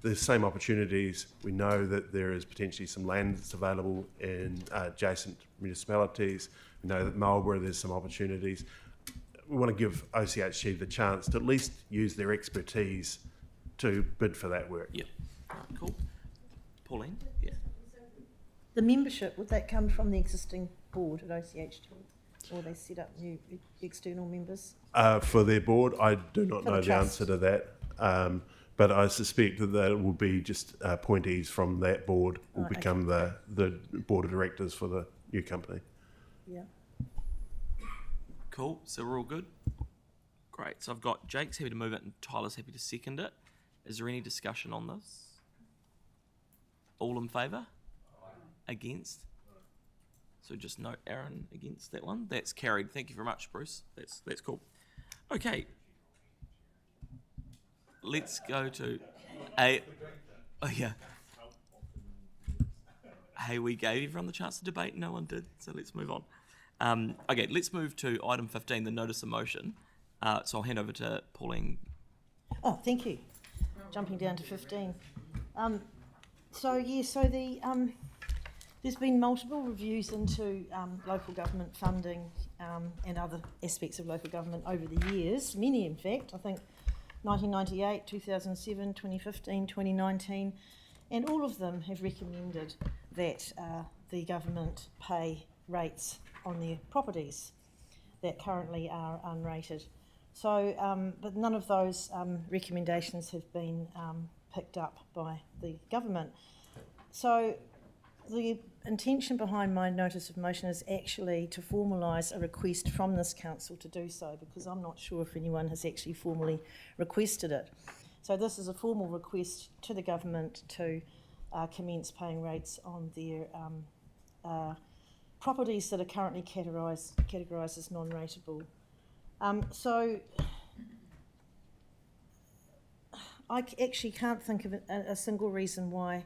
The same opportunities. We know that there is potentially some land that's available in adjacent municipalities. We know that Marlborough, there's some opportunities. We want to give OCHT the chance to at least use their expertise to bid for that work. Yeah, cool. Pauline? Yeah. The membership, would that come from the existing board at OCHT? Or they set up new external members? For their board, I do not know the trust. answer to that. But I suspect that it will be just appointees from that board will become the board of directors for the new company. Yeah. Cool. So we're all good? Great. So I've got Jake's happy to move it and Tyler's happy to second it. Is there any discussion on this? All in favour? Against? So just note Aaron against that one. That's carried. Thank you very much, Bruce. That's cool. Okay. Let's go to a. Oh yeah. Hey, we gave everyone the chance to debate. No one did. So let's move on. Okay, let's move to item 15, the notice of motion. So I'll hand over to Pauline. Oh, thank you. Jumping down to 15. There's been multiple reviews into local government funding and other aspects of local government over the years, many in fact, I think 1998, 2007, 2015, 2019, and all of them have recommended that the government pay rates on their properties that currently are unrated. So, but none of those recommendations have been picked up by the government. So the intention behind my notice of motion is actually to formalise a request from this council to do so, because I'm not sure if anyone has actually formally requested it. So this is a formal request to the government to commence paying rates on their properties that are currently categorised as non-rateable. So I actually can't think of a single reason why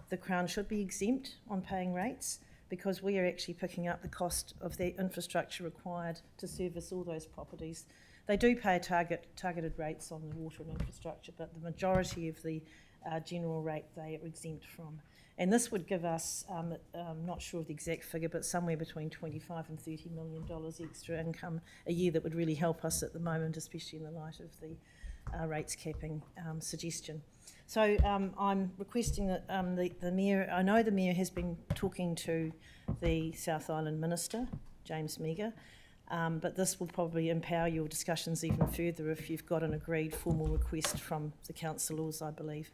the Crown should be exempt on paying rates, because we are actually picking up the cost of the infrastructure required to service all those properties. They do pay targeted rates on the water and infrastructure, but the majority of the general rate they are exempt from. And this would give us, I'm not sure of the exact figure, but somewhere between $25 and $30 million extra income a year that would really help us at the moment, especially in the light of the rates capping suggestion. So I'm requesting that the Mayor, I know the Mayor has been talking to the South Island Minister, James Meagher, but this will probably empower your discussions even further if you've got an agreed formal request from the councillors, I believe.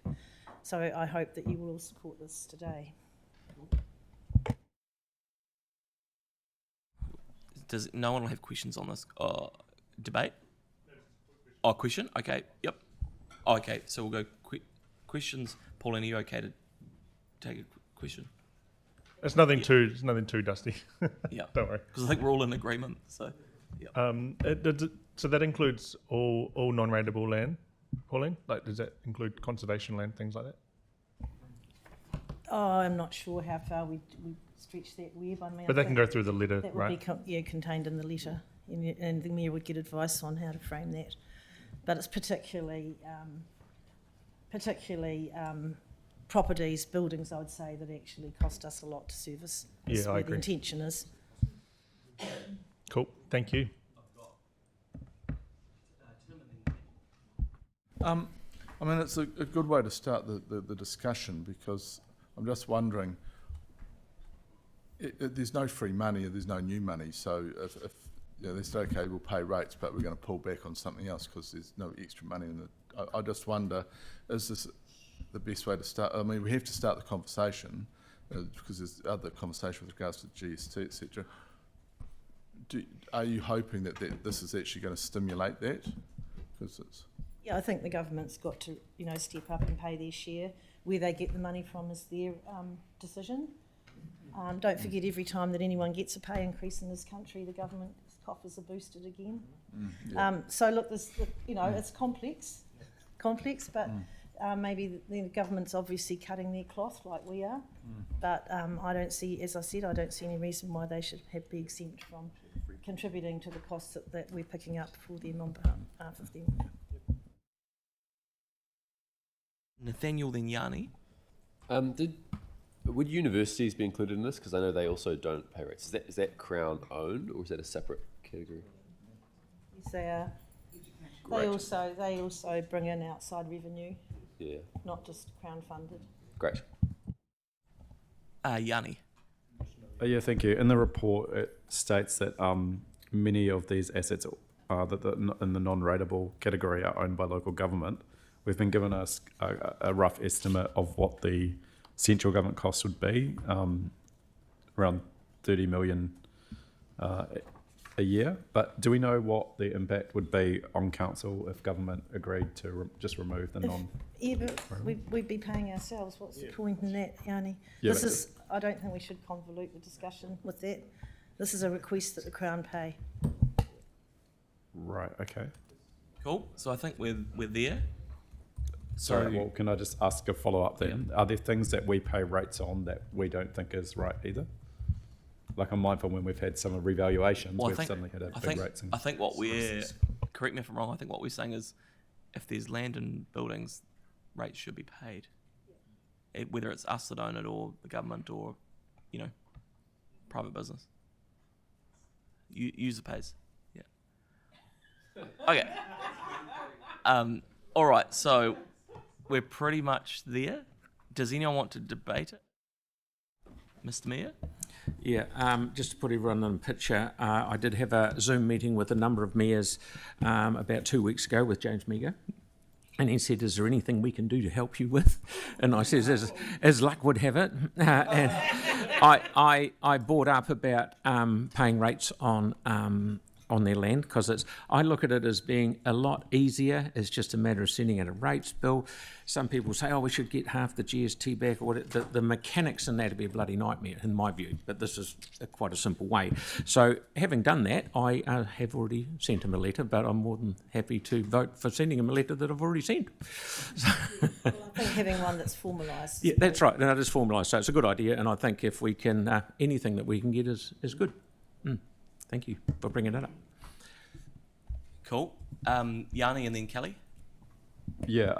So I hope that you will all support this today. Does no one have questions on this debate? Oh, question? Okay, yep. Oh, okay, so we'll go questions. Pauline, are you okay to take a question? It's nothing too dusty. Yeah. Don't worry. Because I think we're all in agreement. So, yeah. So that includes all non-rateable land, Pauline? Like, does that include conservation land, things like that? Oh, I'm not sure how far we stretch that web. I mean, but they can go through the letter, that right? Would be contained in the letter, and the Mayor would get advice on how to frame that. But it's particularly properties, buildings, I would say, that actually cost us a lot to service. Yeah, I agree. The intention is. Cool, thank you. I mean, it's a good way to start the discussion, because I'm just wondering, there's no free money, there's no new money, so if you know, they say, okay, we'll pay rates, but we're going to pull back on something else because there's no extra money in it. I just wonder, is this the best way to start? I mean, we have to start the conversation because there's other conversation with regards to GST, etc. Are you hoping that this is actually going to stimulate that? Because it's... Yeah, I think the government's got to, step up and pay their share. Where they get the money from is their decision. Don't forget, every time that anyone gets a pay increase in this country, the government's coffers are boosted again. So look, it's complex, but maybe the government's obviously cutting their cloth like we are. But I don't see, as I said, I don't see any reason why they should be exempt from contributing to the costs that we're picking up for them on behalf of them. Nathaniel, then Yanni. Would universities be included in this? Because I know they also don't pay rates. Is that Crown owned, or is that a separate category? Yes, they are. They also bring in outside revenue. Yeah. Not just Crown funded. Great. Yanni. Yeah, thank you. In the report, it states that many of these assets in the non-rateable category are owned by local government. We've been given us a rough estimate of what the central government costs would be, around 30 million a year, but do we know what the impact would be on council if government agreed to just remove the non? Yeah, but we'd be paying ourselves. What's the point in that, Yanni? Yeah, I don't think we should convolute the discussion with that. This is a request that the Crown pay. Right, okay. Cool. So I think we're there. Sorry, well, can I just ask a follow-up then? Are there things that we pay rates on that we don't think is right either? Like I'm mindful when we've had some revaluations, we've suddenly had a big rates increase. I think what we're, correct me if I'm wrong, I think what we're saying is if there's land and buildings, rates should be paid. Whether it's us that own it or the government or, you know, private business. User pays. Yeah. Okay. All right, so we're pretty much there. Does anyone want to debate it? Mr. Mayor? Yeah, just to put everyone in a picture, I did have a Zoom meeting with a number of mayors about 2 weeks ago with James Meager. And he said, is there anything we can do to help you with? And I said, as luck would have it. And I brought up about paying rates on their land, because I look at it as being a lot easier. It's just a matter of sending out a rates bill. Some people say, oh, we should get half the GST back, or the mechanics in that would be a bloody nightmare in my view, but this is quite a simple way. So having done that, I have already sent him a letter, but I'm more than happy to vote for sending him a letter that I've already sent. Well, I think having one that's formalised. Yeah, that's right, and it is formalised, so it's a good idea, and I think if we can, anything that we can get is good. Thank you for bringing that up. Cool. Yanni and then Kelly. Yeah,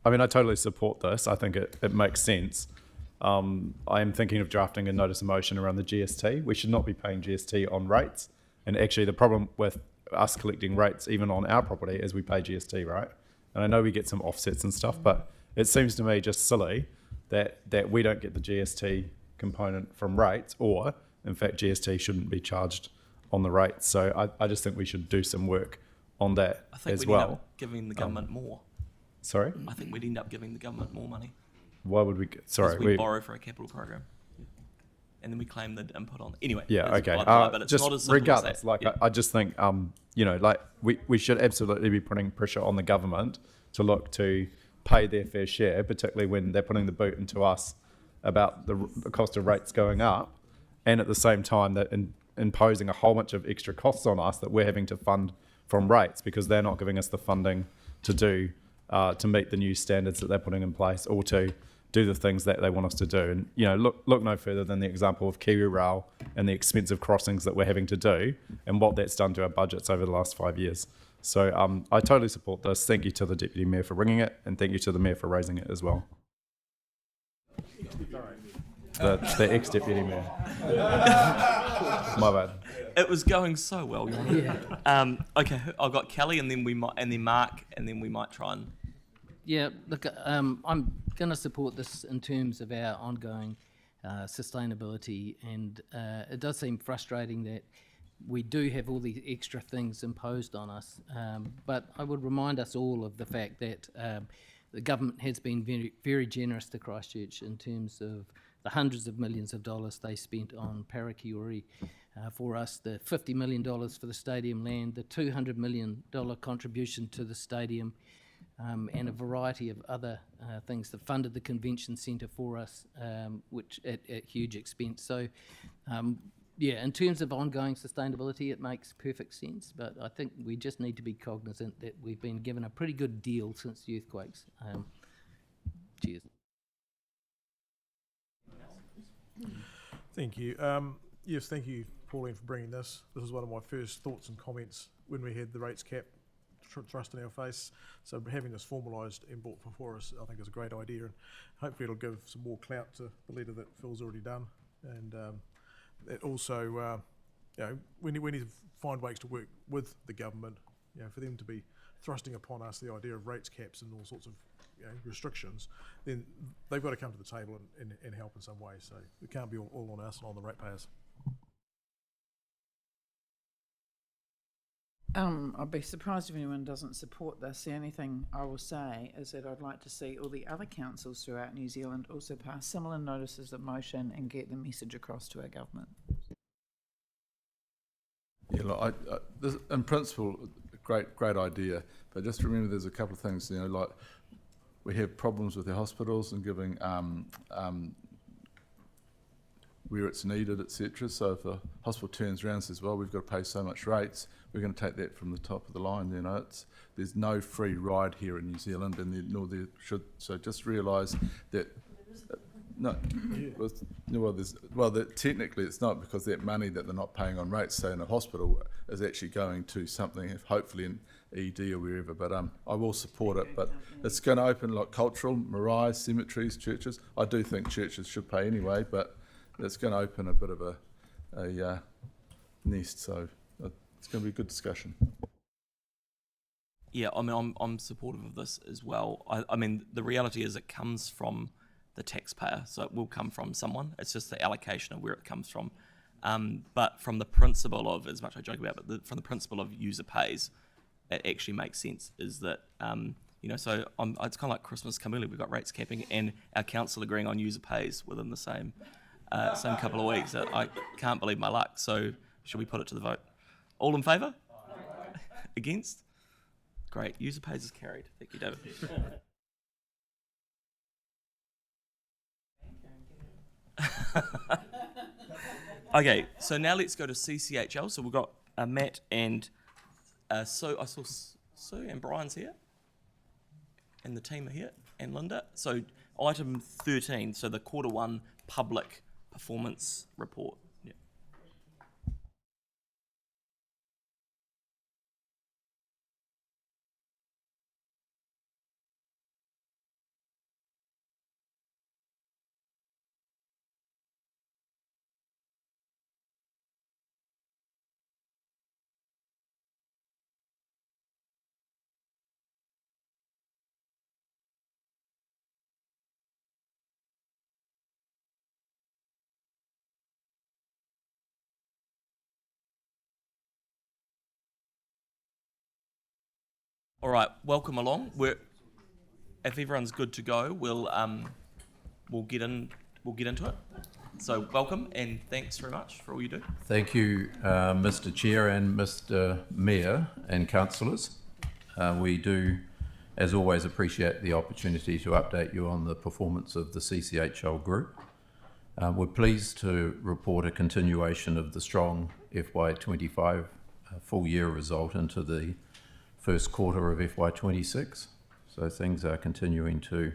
I mean, I totally support this. I think it makes sense. I am thinking of drafting a notice of motion around the GST. We should not be paying GST on rates. And actually the problem with us collecting rates, even on our property, is we pay GST, right? And I know we get some offsets and stuff, but it seems to me just silly that we don't get the GST component from rates, or in fact, GST shouldn't be charged on the rates. So I just think we should do some work on that I think as we'd well. end up giving the government more. Sorry? I think we'd end up giving the government more money. Why would we get, sorry. We borrow for a capital program. And then we claim the input on. Anyway. Yeah, okay. But it's just not as simple regardless, as that. like Yeah. I just think, you know, like we should absolutely be putting pressure on the government to look to pay their fair share, particularly when they're putting the boot into us about the cost of rates going up, and at the same time that imposing a whole bunch of extra costs on us that we're having to fund from rates, because they're not giving us the funding to do to meet the new standards that they're putting in place, or to do the things that they want us to do. And you know, look no further than the example of Kiwi Rail and the expensive crossings that we're having to do, and what that's done to our budgets over the last 5 years. So I totally support this. Thank you to the Deputy Mayor for bringing it, and thank you to the Mayor for raising it as well. The ex-Deputy Mayor. My bad. It was going so well. Okay, I've got Kelly, and then Mark, and then we might try and. Yeah, look, I'm going to support this in terms of our ongoing sustainability, and it does seem frustrating that we do have all these extra things imposed on us, but I would remind us all of the fact that the government has been very, very generous to Christchurch in terms of the hundreds of millions of dollars they spent on Parakiori for us, the $50 million for the stadium land, the $200 million contribution to the stadium, and a variety of other things that funded the convention centre for us, which at huge expense. So, yeah, in terms of ongoing sustainability, it makes perfect sense, but I think we just need to be cognizant that we've been given a pretty good deal since the earthquakes. Cheers. Thank you. Yes, thank you, Pauline, for bringing this. This is one of my first thoughts and comments when we had the rates cap thrust in our face. So having this formalised and brought before us, I think is a great idea, and hopefully it'll give some more clout to the letter that Phil's already done. And it also, you know, we need to find ways to work with the government, you know, for them to be thrusting upon us the idea of rates caps and all sorts of, you know, restrictions, then they've got to come to the table and help in some way. So it can't be all on us and on the ratepayers. I'd be surprised if anyone doesn't support this. The only thing I will say is that I'd like to see all the other councils throughout New Zealand also pass similar notices of motion and get the message across to our government. Yeah, look, this, in principle, great idea, but just remember there's a couple of things, you know, like we have problems with the hospitals and giving where it's needed, etc. So if a hospital turns around and says, well, we've got to pay so much rates, we're going to take that from the top of the line. You know, there's no free ride here in New Zealand, and nor there should. So just realise that. No, technically it's not, because that money that they're not paying on rates, say in a hospital, is actually going to something, hopefully in ED or wherever. But I will support it. But it's going to open like cultural, marae, cemeteries, churches. I do think churches should pay anyway, but it's going to open a bit of a nest. So it's going to be a good discussion. Yeah, I mean, I'm supportive of this as well. I mean, the reality is it comes from the taxpayer, so it will come from someone. It's just the allocation of where it comes from. But from the principle of, as much I joke about, but from the principle of user pays, it actually makes sense. Is that you know, so it's kind of like Christmas come early. We've got rates capping and our council agreeing on user pays within the same couple of weeks. I can't believe my luck. So should we put it to the vote? All in favour? Against? Great. User pays is carried. Thank you, David. Okay, so now let's go to CCHL. So we've got Matt and Sue. I saw Sue and Brian's here, and the team are here, and Linda. So item 13, so the Q1 public performance report. Yeah. All right, welcome along. If everyone's good to go, we'll get into it. So welcome and thanks very much for all you do. Thank you, Mr. Chair and Mr. Mayor and councillors. We do, as always, appreciate the opportunity to update you on the performance of the CCHL group. We're pleased to report a continuation of the strong FY25 full year result into the first quarter of FY26. So things are continuing to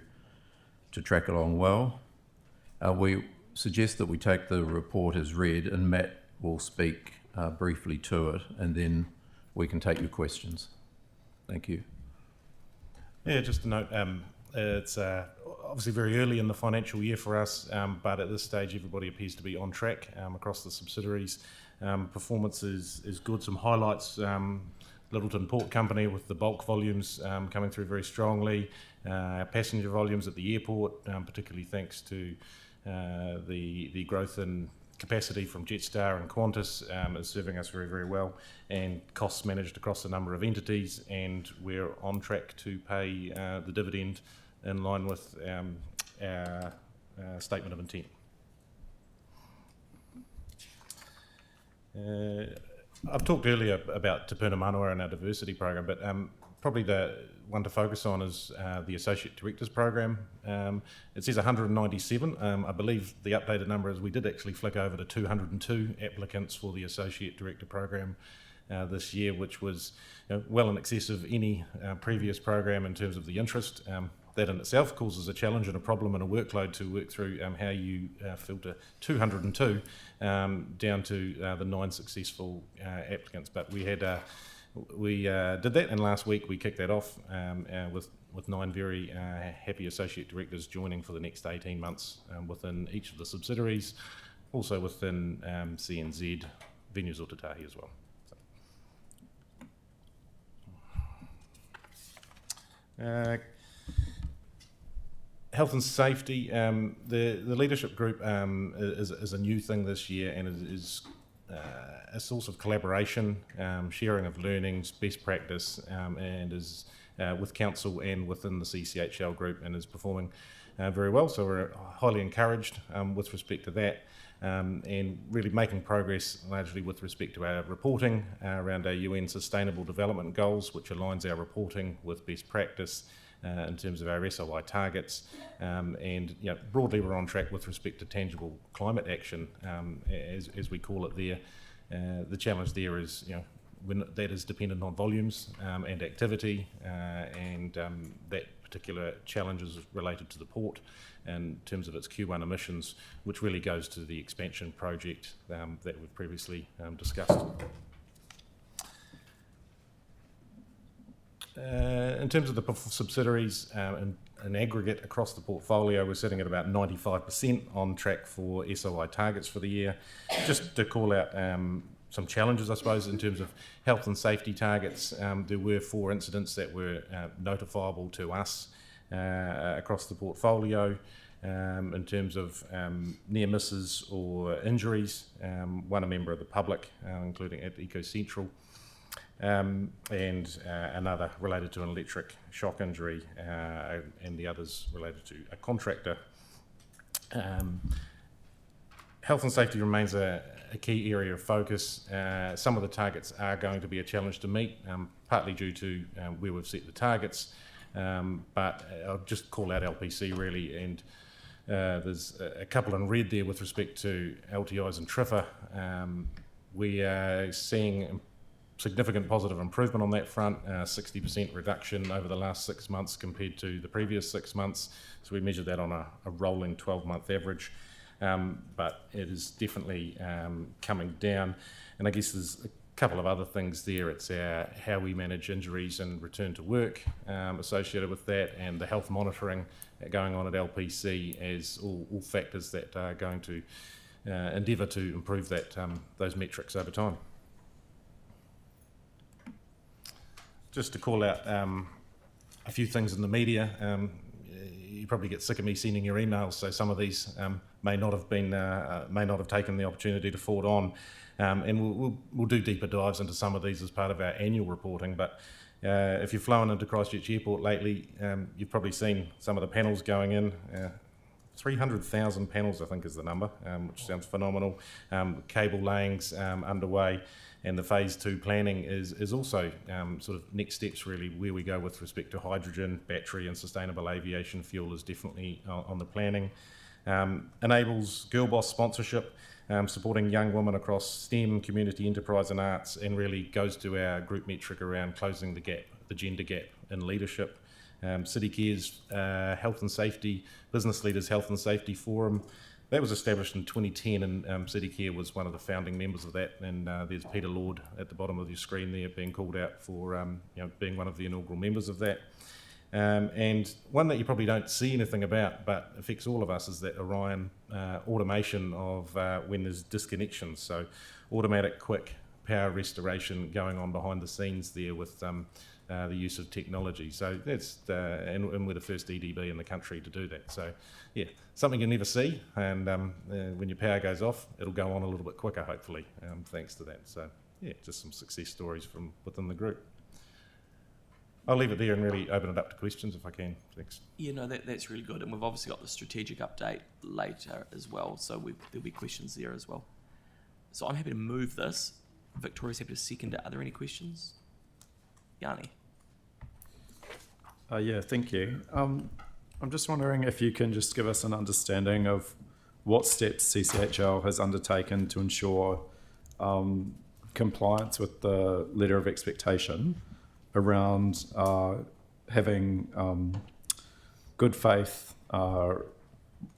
track along well. We suggest that we take the report as read, and Matt will speak briefly to it, and then we can take your questions. Thank you. Yeah, just a note, it's obviously very early in the financial year for us, but at this stage everybody appears to be on track across the subsidiaries. Performance is good. Some highlights, Littleton Port Company with the bulk volumes coming through very strongly. Passenger volumes at the airport, particularly thanks to the growth in capacity from Jetstar and Qantas, is serving us very, very well. And costs managed across a number of entities, and we're on track to pay the dividend in line with our statement of intent. I've talked earlier about Te Puna Manawa and our diversity program, but probably the one to focus on is the Associate Directors program. It says 197. I believe the updated number is we did actually flick over to 202 applicants for the Associate Director program this year, which was well in excess of any previous program in terms of the interest. That in itself causes a challenge and a problem and a workload to work through how you filter 202 down to the 9 successful applicants. But we did that, and last week we kicked that off with 9 very happy associate directors joining for the next 18 months within each of the subsidiaries, also within CNZ, Venues Otatahi as well. Health and safety, the leadership group is a new thing this year, and is a source of collaboration, sharing of learnings, best practice, and is with council and within the CCHL group, and is performing very well, so we're highly encouraged with respect to that. And really making progress largely with respect to our reporting around our UN Sustainable Development Goals, which aligns our reporting with best practice in terms of our SOI targets. And broadly we're on track with respect to tangible climate action, as we call it there. The challenge there is, when that is dependent on volumes and activity, and that particular challenge is related to the port in terms of its Q1 emissions, which really goes to the expansion project that we've previously discussed. In terms of the subsidiaries in aggregate across the portfolio, we're sitting at about 95% on track for SOI targets for the year. Just to call out some challenges, I suppose, in terms of health and safety targets. There were 4 incidents that were notifiable to us across the portfolio in terms of near misses or injuries. One a member of the public, including at Eco Central, and another related to an electric shock injury, and the others related to a contractor. Health and safety remains a key area of focus. Some of the targets are going to be a challenge to meet, partly due to where we've set the targets, but I'll just call out LPC really, and there's a couple in red there with respect to LTIs and TRIFR. We are seeing significant positive improvement on that front, 60% reduction over the last 6 months compared to the previous 6 months. So we measured that on a rolling 12-month average. But it is definitely coming down. And I guess there's a couple of other things there. It's how we manage injuries and return to work associated with that, and the health monitoring going on at LPC as all factors that are going to endeavour to improve that those metrics over time. Just to call out a few things in the media. You probably get sick of me sending your emails, so some of these may not have taken the opportunity to forward on, and we'll do deeper dives into some of these as part of our annual reporting. But if you've flown into Christchurch Airport lately, you've probably seen some of the panels going in. 300,000 panels, I think, is the number, which sounds phenomenal. Cable laying's underway, and the phase 2 planning is also sort of next steps really, where we go with respect to hydrogen, battery and sustainable aviation fuel is definitely on the planning. Enables Girl Boss sponsorship, supporting young women across STEM, community, enterprise and arts, and really goes to our group metric around closing the gap, the gender gap in leadership. City Care's Health and Safety, Business Leaders Health and Safety Forum, that was established in 2010, and City Care was one of the founding members of that, and there's Peter Lord at the bottom of your screen there being called out for being one of the inaugural members of that. And one that you probably don't see anything about but affects all of us is that Orion automation of when there's disconnections, so automatic quick power restoration going on behind the scenes there with the use of technology. So that's and we're the first EDB in the country to do that. So yeah, something you never see, and when your power goes off, it'll go on a little bit quicker, hopefully, thanks to that. So yeah, just some success stories from within the group. I'll leave it there and really open it up to questions if I can. Thanks. Yeah, no, that's really good. And we've obviously got the strategic update later as well, so there'll be questions there as well. So I'm happy to move this. Victoria's happy to second it. Are there any questions? Yanni. Yeah, thank you. I'm just wondering if you can just give us an understanding of what steps CCHL has undertaken to ensure compliance with the letter of expectation around having good faith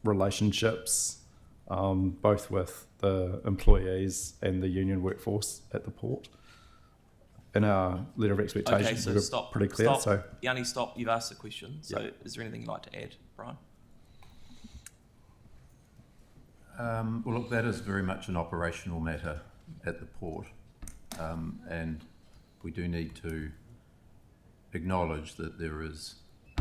relationships both with the employees and the union workforce at the port. In our letter of expectation, okay, so stop, pretty clear. Stop. So, Yanni, stop. You've asked the question. So, yeah. Is there anything you'd like to add, Brian? Well, look, that is very much an operational matter at the port, and we do need to acknowledge that there is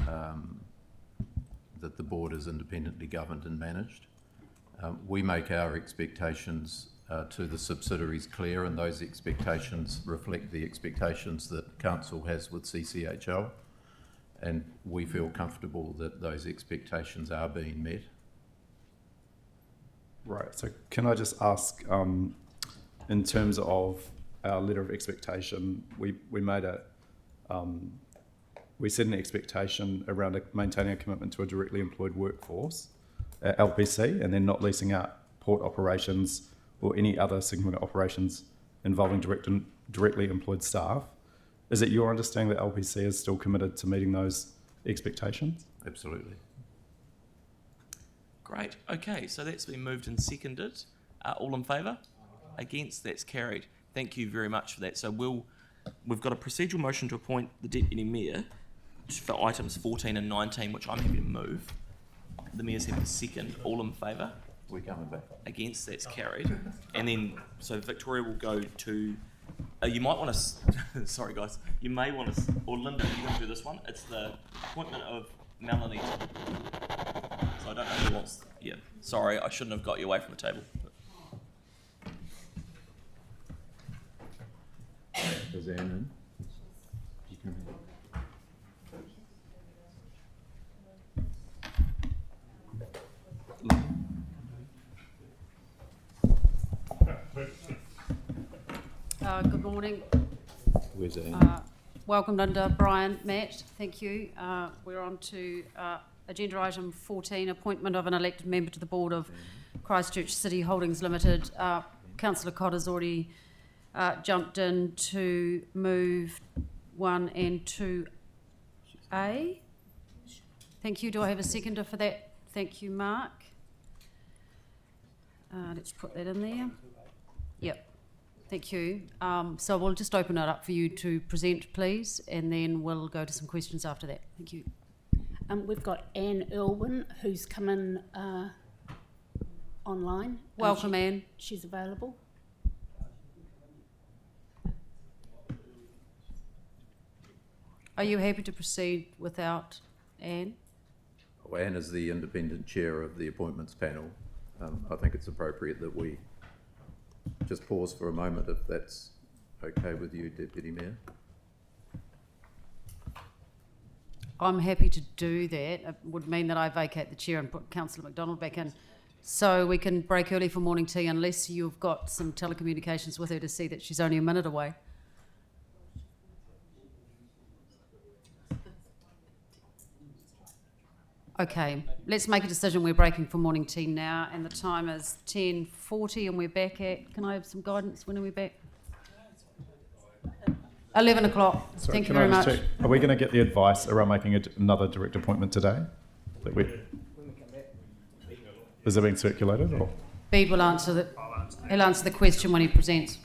that the board is independently governed and managed. We make our expectations to the subsidiaries clear, and those expectations reflect the expectations that Council has with CCHL. and we feel comfortable that those expectations are being met. Right. So can I just ask, in terms of our letter of expectation, we made a we set an expectation around maintaining a commitment to a directly employed workforce at LPC, and then not leasing out port operations or any other significant operations involving directly employed staff. Is it your understanding that LPC is still committed to meeting those expectations? Absolutely. Great. Okay, so that's been moved and seconded. All in favour? Against? That's carried. Thank you very much for that. So we've got a procedural motion to appoint the Deputy Mayor for items 14 and 19, which I'm happy to move. The Mayor's happy to second. All in favour? We're coming back. Against? That's carried. And then, so Victoria will go to... you might want to... sorry, guys. You may want to... Or Linda, you want to do this one? It's the appointment of Melanie. So I don't know who wants... Yeah. Sorry, I shouldn't have got you away from the table. Is Anne in? You can... Good morning. Where's Anne? Welcome, Linda, Brian, Matt. Thank you. We're on to agenda item 14, appointment of an elected member to the board of Christchurch City Holdings Limited. Councillor Cotter's already jumped in to move 1 and 2A. Thank you. Do I have a seconder for that? Thank you, Mark. Let's put that in there. Yep. Thank you. So we'll just open it up for you to present, please, and then we'll go to some questions after that. Thank you. We've got Anne Irwin, who's come in online. Welcome, Anne. She's available. Are you happy to proceed without Anne? Well, Anne is the independent chair of the appointments panel. I think it's appropriate that we just pause for a moment, if that's okay with you, Deputy Mayor. I'm happy to do that. It would mean that I vacate the chair and put Councillor McDonald back in. So we can break early for morning tea unless you've got some telecommunications with her to see that she's only a minute away. Okay, let's make a decision. We're breaking for morning tea now, and the time is 10:40, and we're back at... Can I have some guidance? When are we back? 11 o'clock. Sorry, Thank you very much. Check, are we going to get the advice around making another direct appointment today? Is it being circulated? Or? Bede will answer he'll answer the question when he presents.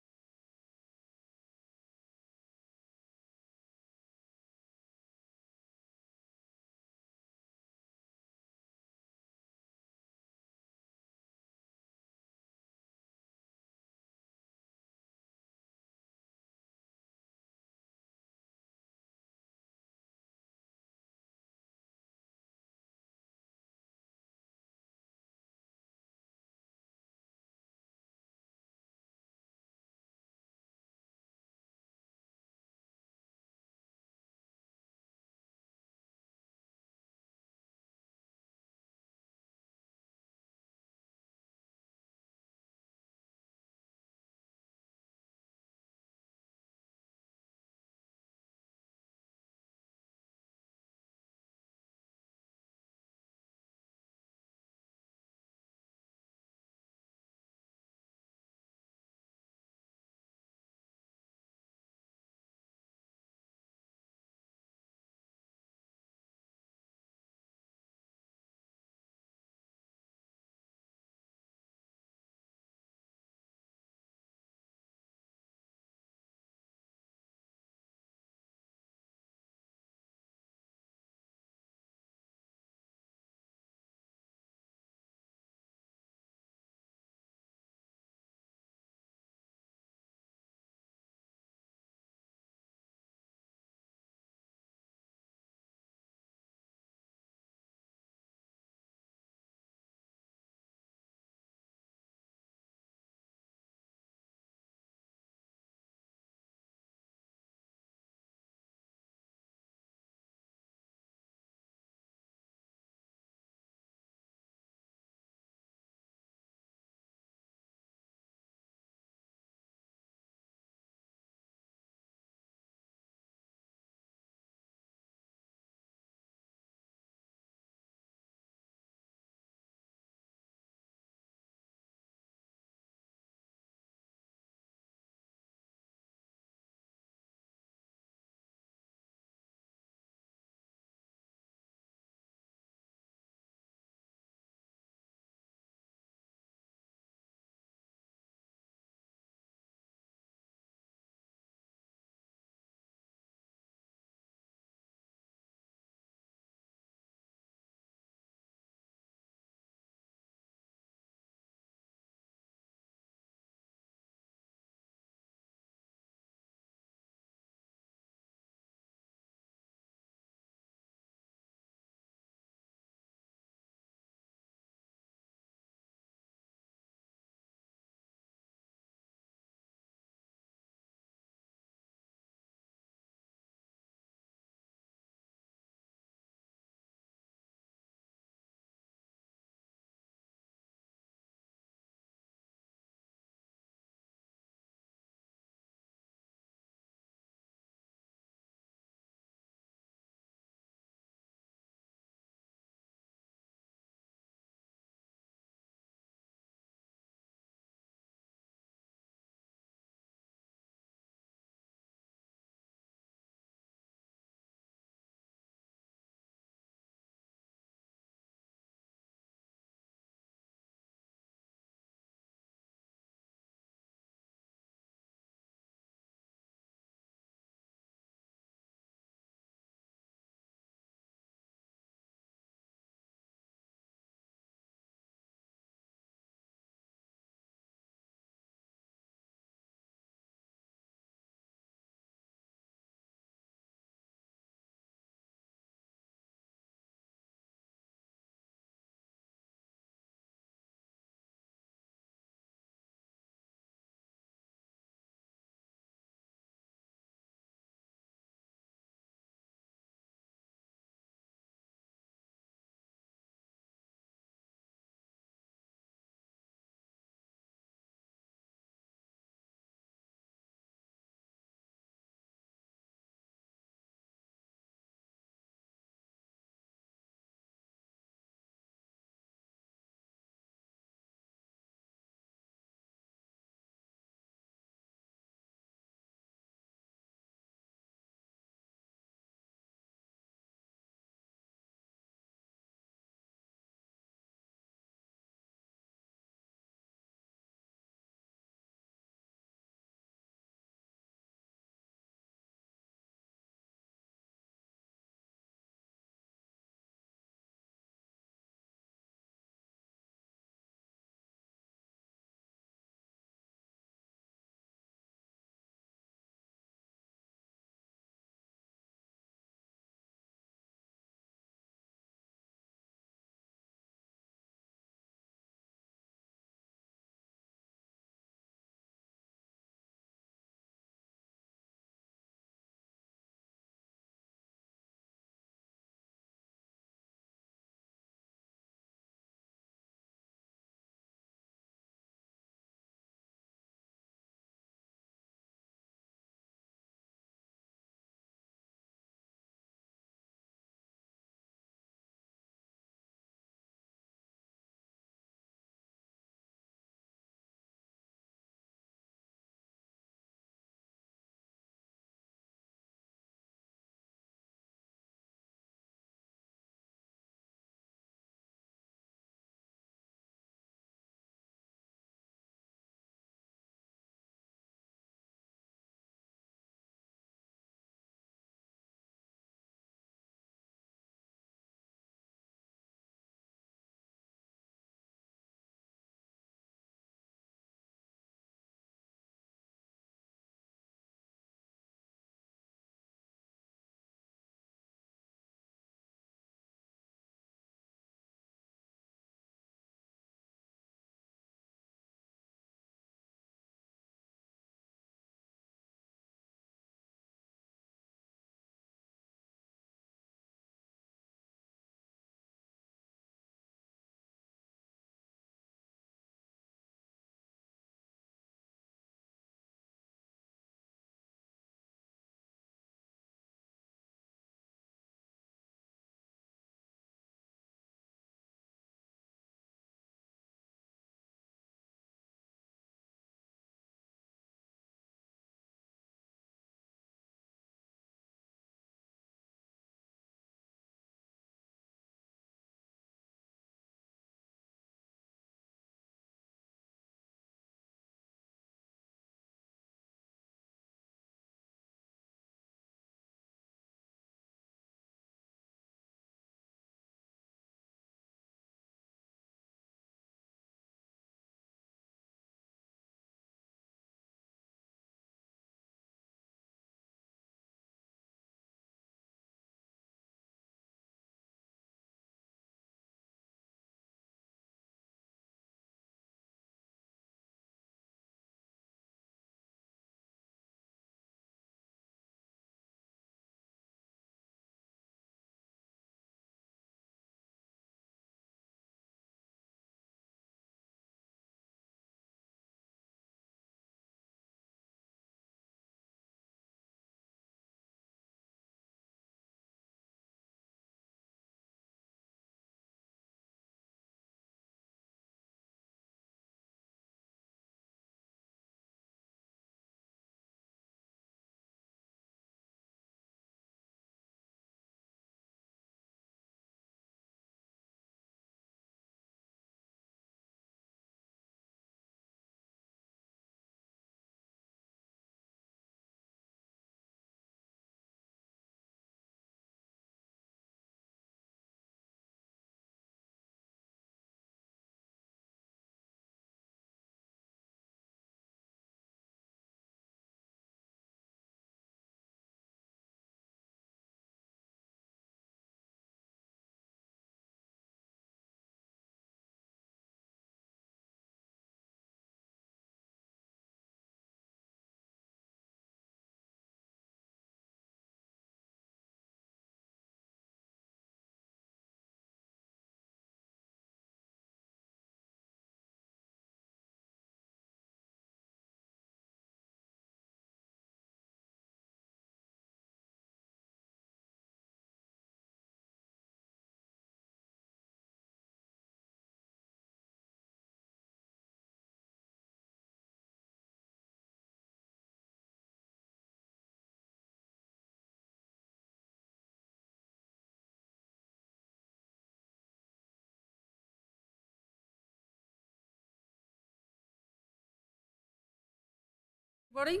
Everybody?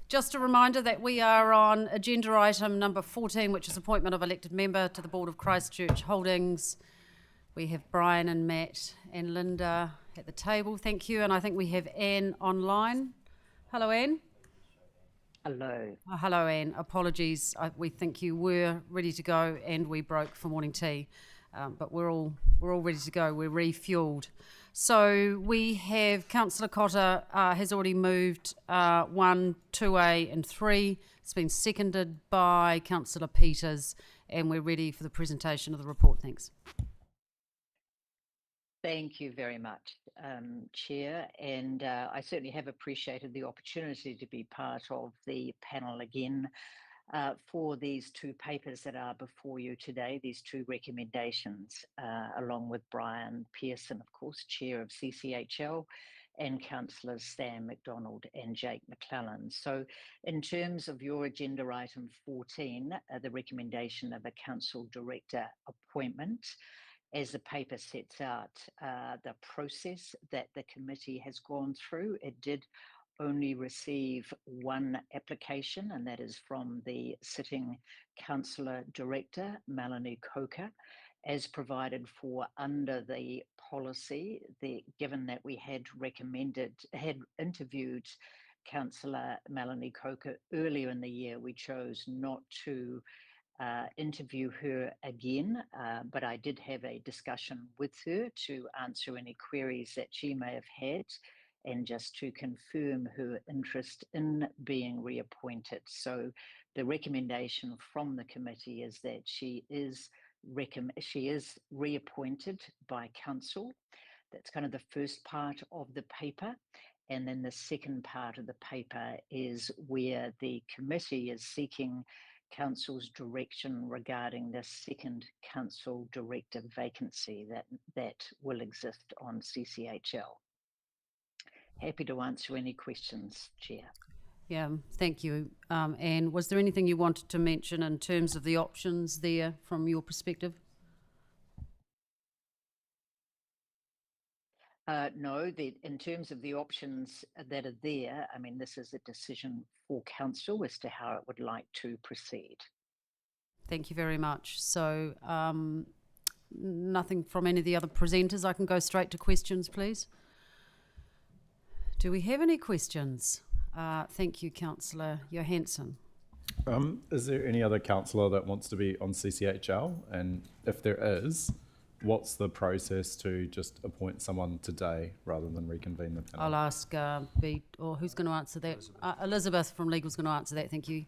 Just a reminder that we are on agenda item number 14, which is appointment of elected member to the Board of Christchurch Holdings. We have Brian and Matt and Linda at the table. Thank you. And I think we have Anne online. Hello, Anne. Hello. Oh, hello, Anne. Apologies. We think you were ready to go and we broke for morning tea. But we're all ready to go. We're refueled. So we have Councillor Cotter has already moved 1, 2A and 3. It's been seconded by Councillor Peters, and we're ready for the presentation of the report. Thanks. Thank you very much, Chair, and I certainly have appreciated the opportunity to be part of the panel again for these two papers that are before you today, these two recommendations, along with Brian Pearson, of course, Chair of CCHL, and Councillors Sam McDonald and Jake McClellan. So in terms of your agenda item 14, the recommendation of a council director appointment, as the paper sets out the process that the committee has gone through, it did only receive one application, and that is from the sitting councillor director, Melanie Coker, as provided for under the policy. Given that we had interviewed Councillor Melanie Coker earlier in the year, we chose not to interview her again, but I did have a discussion with her to answer any queries that she may have had and just to confirm her interest in being reappointed. So the recommendation from the committee is that she is reappointed by council. That's kind of the first part of the paper. And then the second part of the paper is where the committee is seeking council's direction regarding the second council director vacancy that will exist on CCHL. Happy to answer any questions, Chair. Yeah, thank you. And was there anything you wanted to mention in terms of the options there from your perspective? No, in terms of the options that are there, I mean, this is a decision for council as to how it would like to proceed. Thank you very much. So nothing from any of the other presenters. I can go straight to questions, please. Do we have any questions? Thank you, Councillor Johansson. Is there any other councillor that wants to be on CCHL? And if there is, what's the process to just appoint someone today rather than reconvene the panel? I'll ask who's going to answer that? Elizabeth from Legal is going to answer that. Thank you.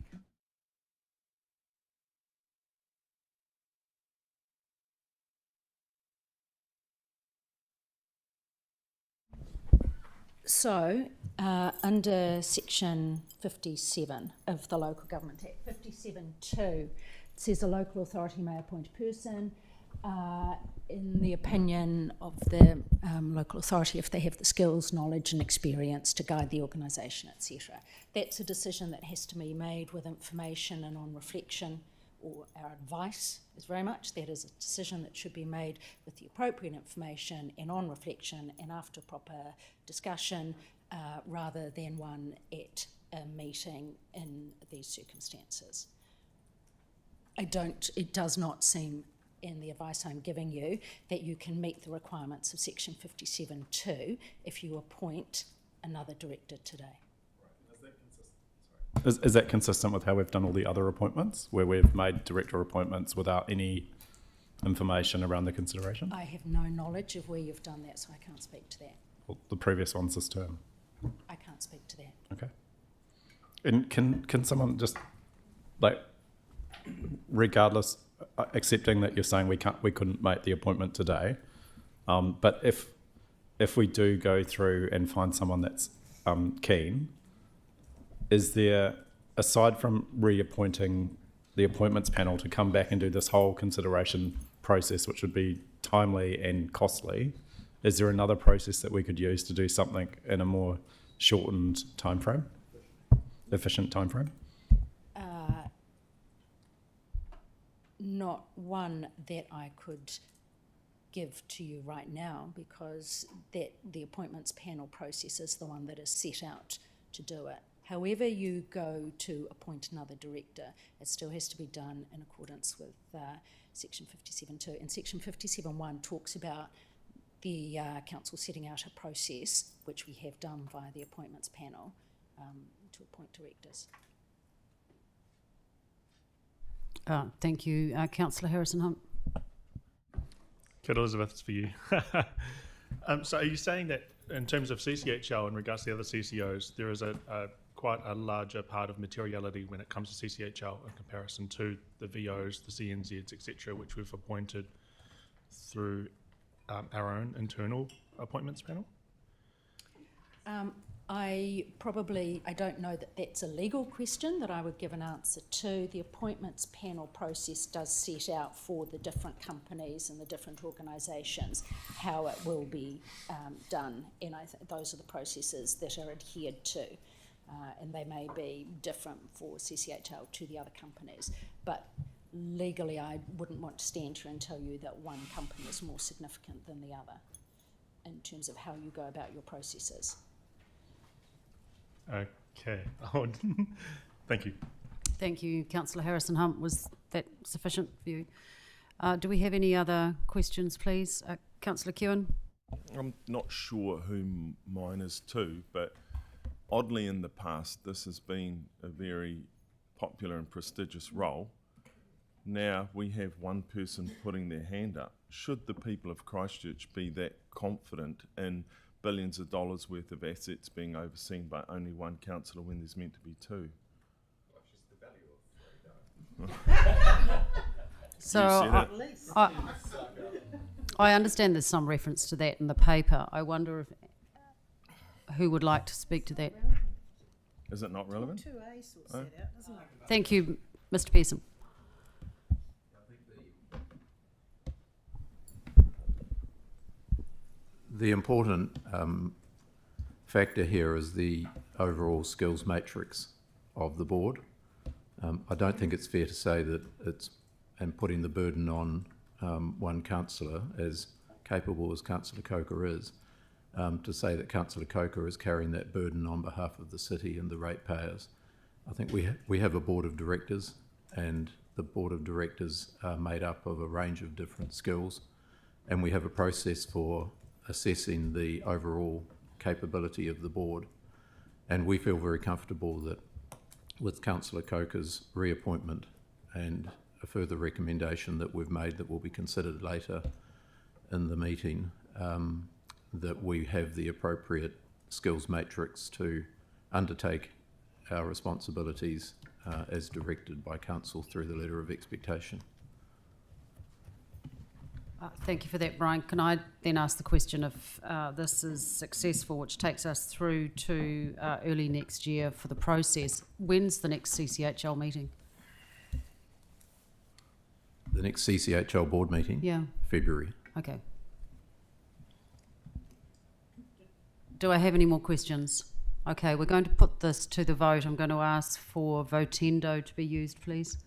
So, under section 57 of the Local Government Act, 57.2, it says a local authority may appoint a person in the opinion of the local authority if they have the skills, knowledge and experience to guide the organisation, etc. That's a decision that has to be made with information and on reflection, or our advice is very much that is a decision that should be made with the appropriate information and on reflection and after proper discussion, rather than one at a meeting in these circumstances. It does not seem, in the advice I'm giving you, that you can meet the requirements of section 57.2 if you appoint another director today. Is that consistent with how we've done all the other appointments, where we've made director appointments without any information around the consideration? I have no knowledge of where you've done that, so I can't speak to that. Well, the previous one's this term. I can't speak to that. Okay. And can someone just, like, regardless, accepting that you're saying we couldn't make the appointment today, but if we do go through and find someone that's keen, is there, aside from reappointing the appointments panel to come back and do this whole consideration process, which would be timely and costly, is there another process that we could use to do something in a more shortened timeframe, efficient timeframe? Not one that I could give to you right now, because that the appointments panel process is the one that is set out to do it. However you go to appoint another director, it still has to be done in accordance with Section 57.2. And Section 57.1 talks about the council setting out a process, which we have done via the appointments panel, to appoint directors. Thank you. Councillor Harrison-Hunt. Kid Elizabeth, it's for you. So are you saying that in terms of CCHL, in regards to the other CCOs, there is a quite a larger part of materiality when it comes to CCHL in comparison to the VOs, the CNZs, etc., which we've appointed through our own internal appointments panel? I don't know that that's a legal question that I would give an answer to. The appointments panel process does set out for the different companies and the different organisations how it will be done, and I think those are the processes that are adhered to, and they may be different for CCHL to the other companies, but legally I wouldn't want to stand here and tell you that one company is more significant than the other in terms of how you go about your processes. Okay. Thank you. Thank you, Councillor Harrison-Hunt. Was that sufficient for you? Do we have any other questions, please? Councillor Kewen? I'm not sure who mine is to, but oddly in the past, this has been a very popular and prestigious role. Now we have one person putting their hand up. Should the people of Christchurch be that confident in billions of dollars worth of assets being overseen by only one councillor when there's meant to be two? So I understand there's some reference to that in the paper. I wonder if who would like to speak to that. Is it not relevant? Thank you, Mr. Pearson. The important factor here is the overall skills matrix of the board. I don't think it's fair to say that and putting the burden on one councillor, as capable as Councillor Coker is, to say that Councillor Coker is carrying that burden on behalf of the city and the ratepayers. I think we have a board of directors, and the board of directors are made up of a range of different skills, and we have a process for assessing the overall capability of the board, and we feel very comfortable that with Councillor Coker's reappointment and a further recommendation that we've made that will be considered later in the meeting, that we have the appropriate skills matrix to undertake our responsibilities as directed by Council through the letter of expectation. Thank you for that, Brian. Can I then ask the question if this is successful, which takes us through to early next year for the process? When's the next CCHL meeting? The next CCHL board meeting? Yeah. February. Okay. Do I have any more questions? Okay, we're going to put this to the vote. I'm going to ask for votendo to be used, please.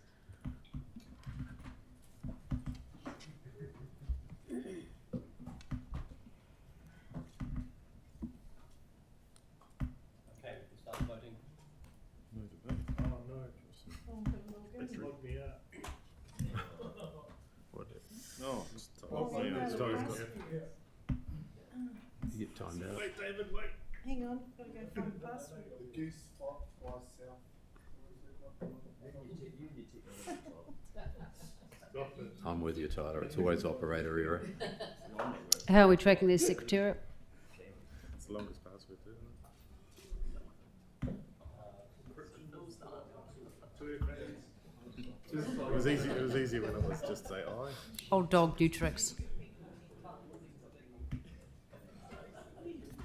You get timed out. Wait, David, wait. Hang on, gotta go find the password. The goose flies south. I'm with you, Tyler. It's always operator error. How are we tracking this, Secretariat? It's the longest password, isn't it? It was easy. It was easy when it was just say I. Old dog, new tricks.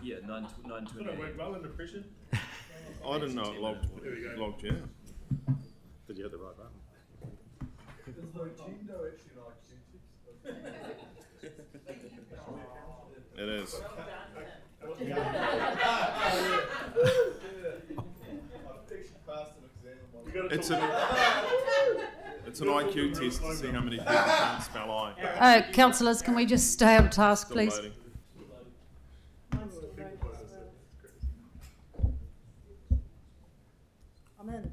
Yeah, 9:28. Did it work well under pressure? I didn't know it logged you out. Did you hit the right button? It is. It's an IQ test to see how many people can't spell I. Councillors, can we just stay on task, Still please? loading. I'm in.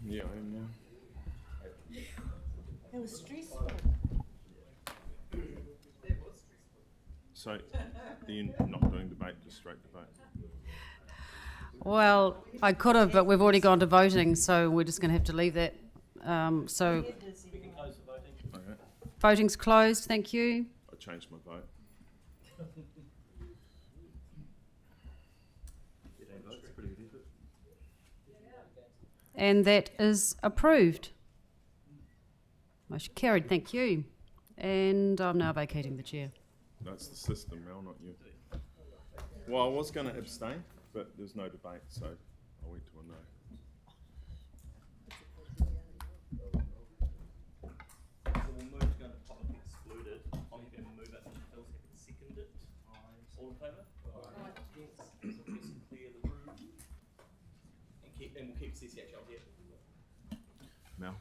Yeah, I am now. It was stressful. So, are you not doing debate, just straight debate? Well, I could have, but we've already gone to voting, so we're just going to have to leave that. So, Okay. voting's closed. Thank you. I changed my vote. And that is approved. Motion carried. Thank you. And I'm now vacating the chair. That's the system, Mel, not you. Well, I was going to abstain, but there's no debate, so I went to a no. So we'll move to go to public excluded. I'm going to move it and Phil's going to second it. All in favour? Yes. So just clear the room. And we'll keep CCHL here. Mel?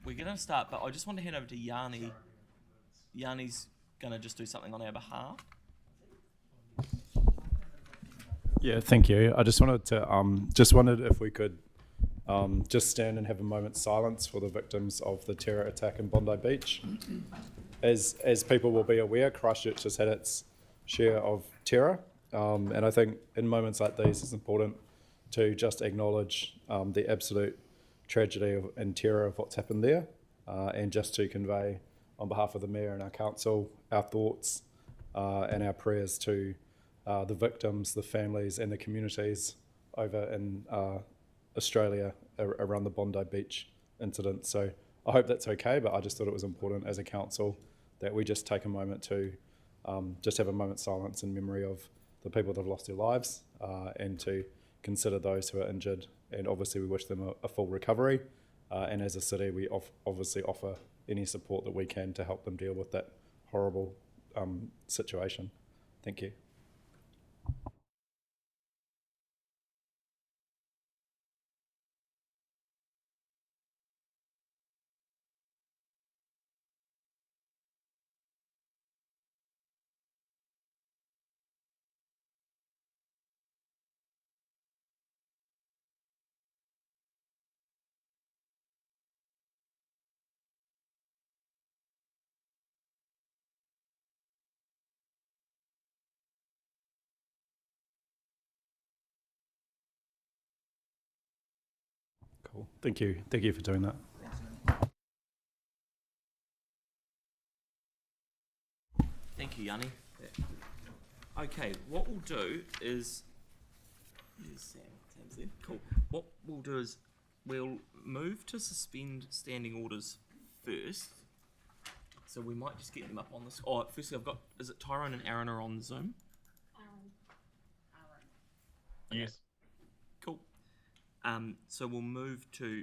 we're gonna start, but I just want to hand over to Yanni. Yanni's gonna just do something on our behalf. Yeah, thank you. I just wanted to just wondered if we could just stand and have a moment's silence for the victims of the terror attack in Bondi Beach. As people will be aware, Christchurch has had its share of terror, and I think in moments like these it's important to just acknowledge the absolute tragedy and terror of what's happened there, and just to convey on behalf of the Mayor and our council our thoughts and our prayers to the victims, the families and the communities over in Australia around the Bondi Beach incident. So I hope that's okay, but I just thought it was important as a council that we just take a moment to just have a moment's silence in memory of the people that have lost their lives, and to consider those who are injured. And obviously we wish them a full recovery, and as a city we obviously offer any support that we can to help them deal with that horrible situation. Thank you. Cool. Thank you. Thank you for doing that. Thank you, Yanni. Okay, what we'll do is... Sam's there. Cool. What we'll do is we'll move to suspend standing orders first. So we might just get them up on this. Oh, firstly I've got... Is it Tyrone and Aaron are on Zoom? Yes. Cool. So we'll move to...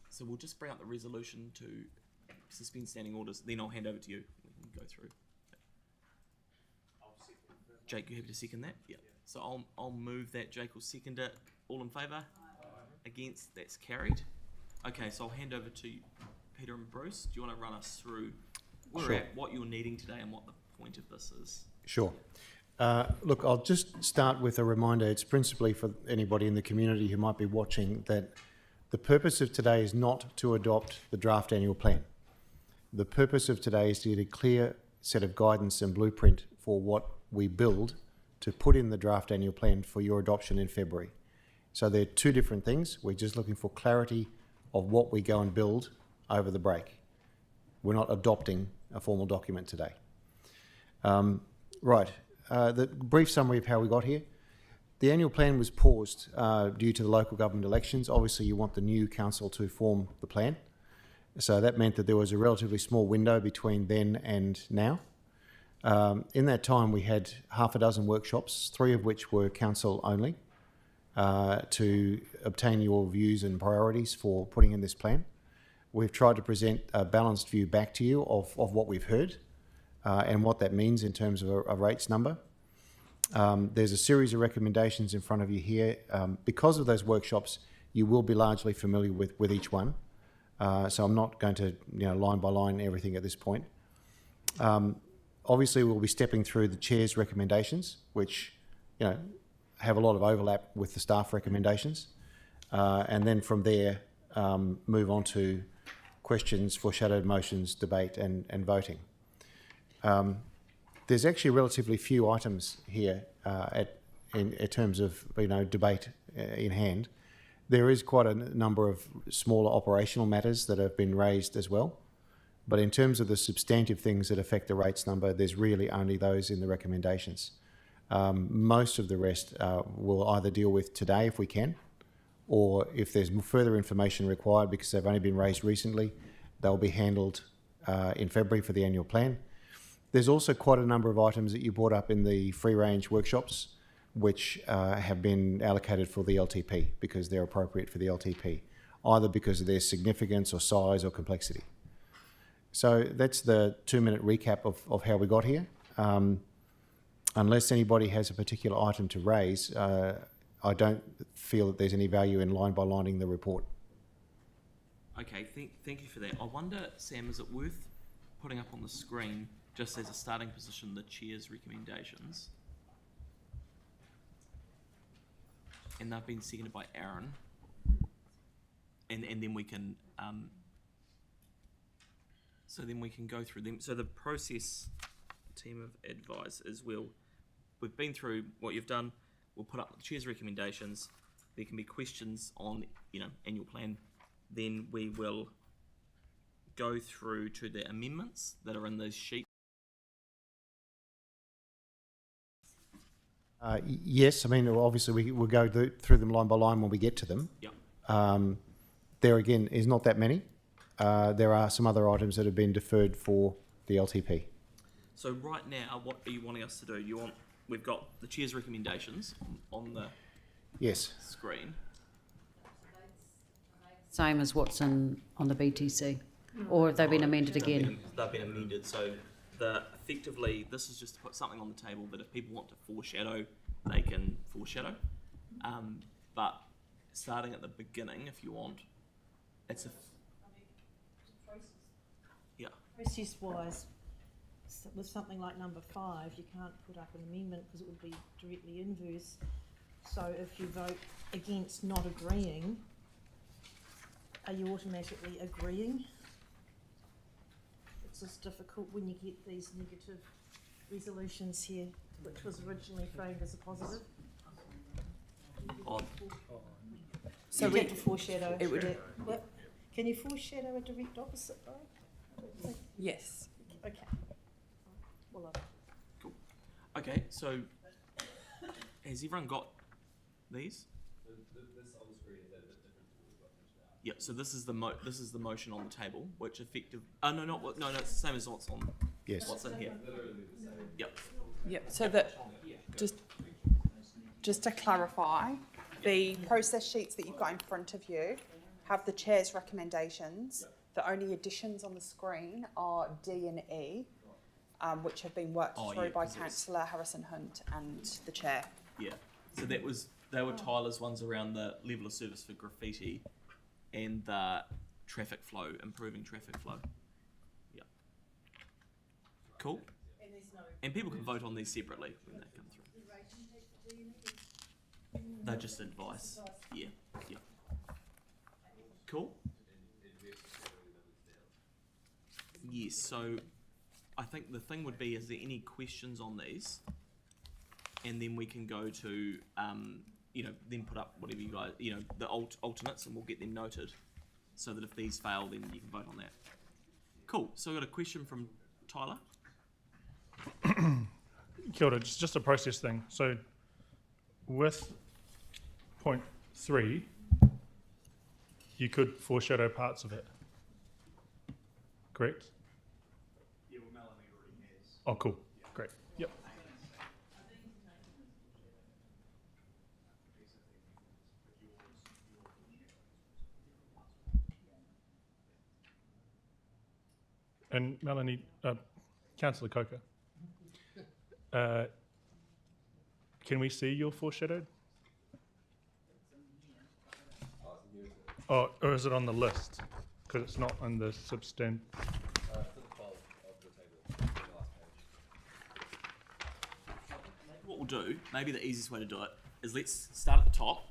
So we'll just bring up the resolution to suspend standing orders, then I'll hand over to you. We can go through. Jake, you happy to second that? Yeah. So I'll move that. Jake will second it. All in favour? Against? That's carried. Okay, so I'll hand over to Peter and Bruce. Do you want to run us through where we're at, what you're needing today, and what the point of this is? Sure. Look, I'll just start with a reminder. It's principally for anybody in the community who might be watching that the purpose of today is not to adopt the draft annual plan. The purpose of today is to get a clear set of guidance and blueprint for what we build to put in the draft annual plan for your adoption in February. So they're two different things. We're just looking for clarity of what we go and build over the break. We're not adopting a formal document today. Right. The brief summary of how we got here. The annual plan was paused due to the local government elections. Obviously, you want the new council to form the plan. So that meant that there was a relatively small window between then and now. In that time, we had half a dozen workshops, 3 of which were council only, to obtain your views and priorities for putting in this plan. We've tried to present a balanced view back to you of what we've heard and what that means in terms of a rates number. There's a series of recommendations in front of you here. Because of those workshops, you will be largely familiar with each one. So I'm not going to, line by line everything at this point. Obviously, we'll be stepping through the chair's recommendations, which, have a lot of overlap with the staff recommendations. And then from there, move on to questions, foreshadowed motions, debate and voting. There's actually relatively few items here in terms of debate in hand. There is quite a number of smaller operational matters that have been raised as well. But in terms of the substantive things that affect the rates number, there's really only those in the recommendations. Most of the rest we'll either deal with today if we can, or if there's further information required because they've only been raised recently, they'll be handled in February for the annual plan. There's also quite a number of items that you brought up in the free range workshops which have been allocated for the LTP because they're appropriate for the LTP, either because of their significance or size or complexity. So that's the 2-minute recap of how we got here. Unless anybody has a particular item to raise, I don't feel that there's any value in line by lining the report. Okay, thank you for that. I wonder, Sam, is it worth putting up on the screen, just as a starting position, the chair's recommendations? And they've been seconded by Aaron. And then we can so then we can go through them. So the process, team of advisors, we've been through what you've done. We'll put up the chair's recommendations. There can be questions on annual plan. Then we will go through to the amendments that are in those sheets. Yes, I mean, obviously we'll go through them line by line when we get to them. Yep. There again is not that many. There are some other items that have been deferred for the LTP. So right now, what are you wanting us to do? We've got the chair's recommendations on the screen. Same as what's on the BTC, or have they been amended again? They've been amended. So effectively, this is just to put something on the table that if people want to foreshadow, they can foreshadow. But starting at the beginning, if you want, it's Process-wise, with something like number 5, you can't put up an amendment because it would be directly inverse. So if you vote against not agreeing, are you automatically agreeing? It's just difficult when you get these negative resolutions here, which was originally framed as a positive. So you have to foreshadow. It would. What? Can you foreshadow a direct opposite though? Yes. Okay. Well, cool. Okay, so has everyone got these? This on the screen is a bit different to what we've got printed out. Yeah. So this is the motion on the table, which it's the same as what's on. Yes. What's in here? Yep. Yep. So that just to clarify, the process sheets that you've got in front of you have the chair's recommendations. The only additions on the screen are D and E, which have been worked through by Councillor Harrison Hunt and the chair. Yeah. So they were Tyler's ones around the level of service for graffiti and the traffic flow, improving traffic flow. Yeah. Cool. And people can vote on these separately when they come through. They're just advice. Yeah. Yeah. Cool. Yes, so I think the thing would be, is there any questions on these? And then we can go to, then put up whatever you guys, the alternates, and we'll get them noted so that if these fail, then you can vote on that. Cool, so I've got a question from Tyler. Kia ora, just a process thing. So with point 3, you could foreshadow parts of it, correct? Yeah, well, Melanie already has. Oh, cool. Yeah. Great. Yep. And Melanie, Councillor Coker, can we see your foreshadowed? Oh, or is it on the list? Because it's not on the substant. What we'll do, maybe the easiest way to do it, is let's start at the top.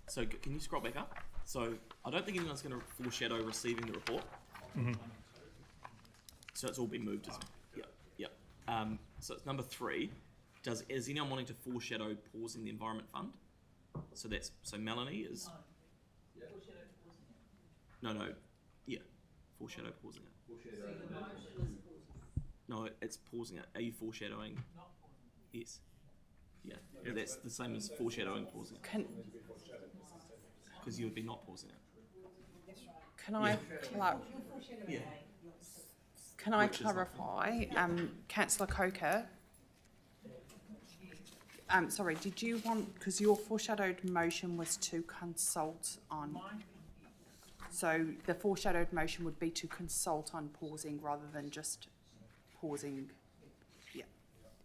So can you scroll back up? So I don't think anyone's going to foreshadow receiving the report. Mm-hmm. So it's all been moved, isn't it? Yep. So it's number 3. Is anyone wanting to foreshadow pausing the Environment Fund? So Melanie is. No. Yeah. Foreshadow pausing it. No, it's pausing it. Are you foreshadowing? Yes. Yeah. That's the same as foreshadowing pausing it. Because you would be not pausing it. Can I Can I clarify, Councillor Coker? Sorry, did you want, because your foreshadowed motion was to consult on. So the foreshadowed motion would be to consult on pausing rather than just pausing. Yeah.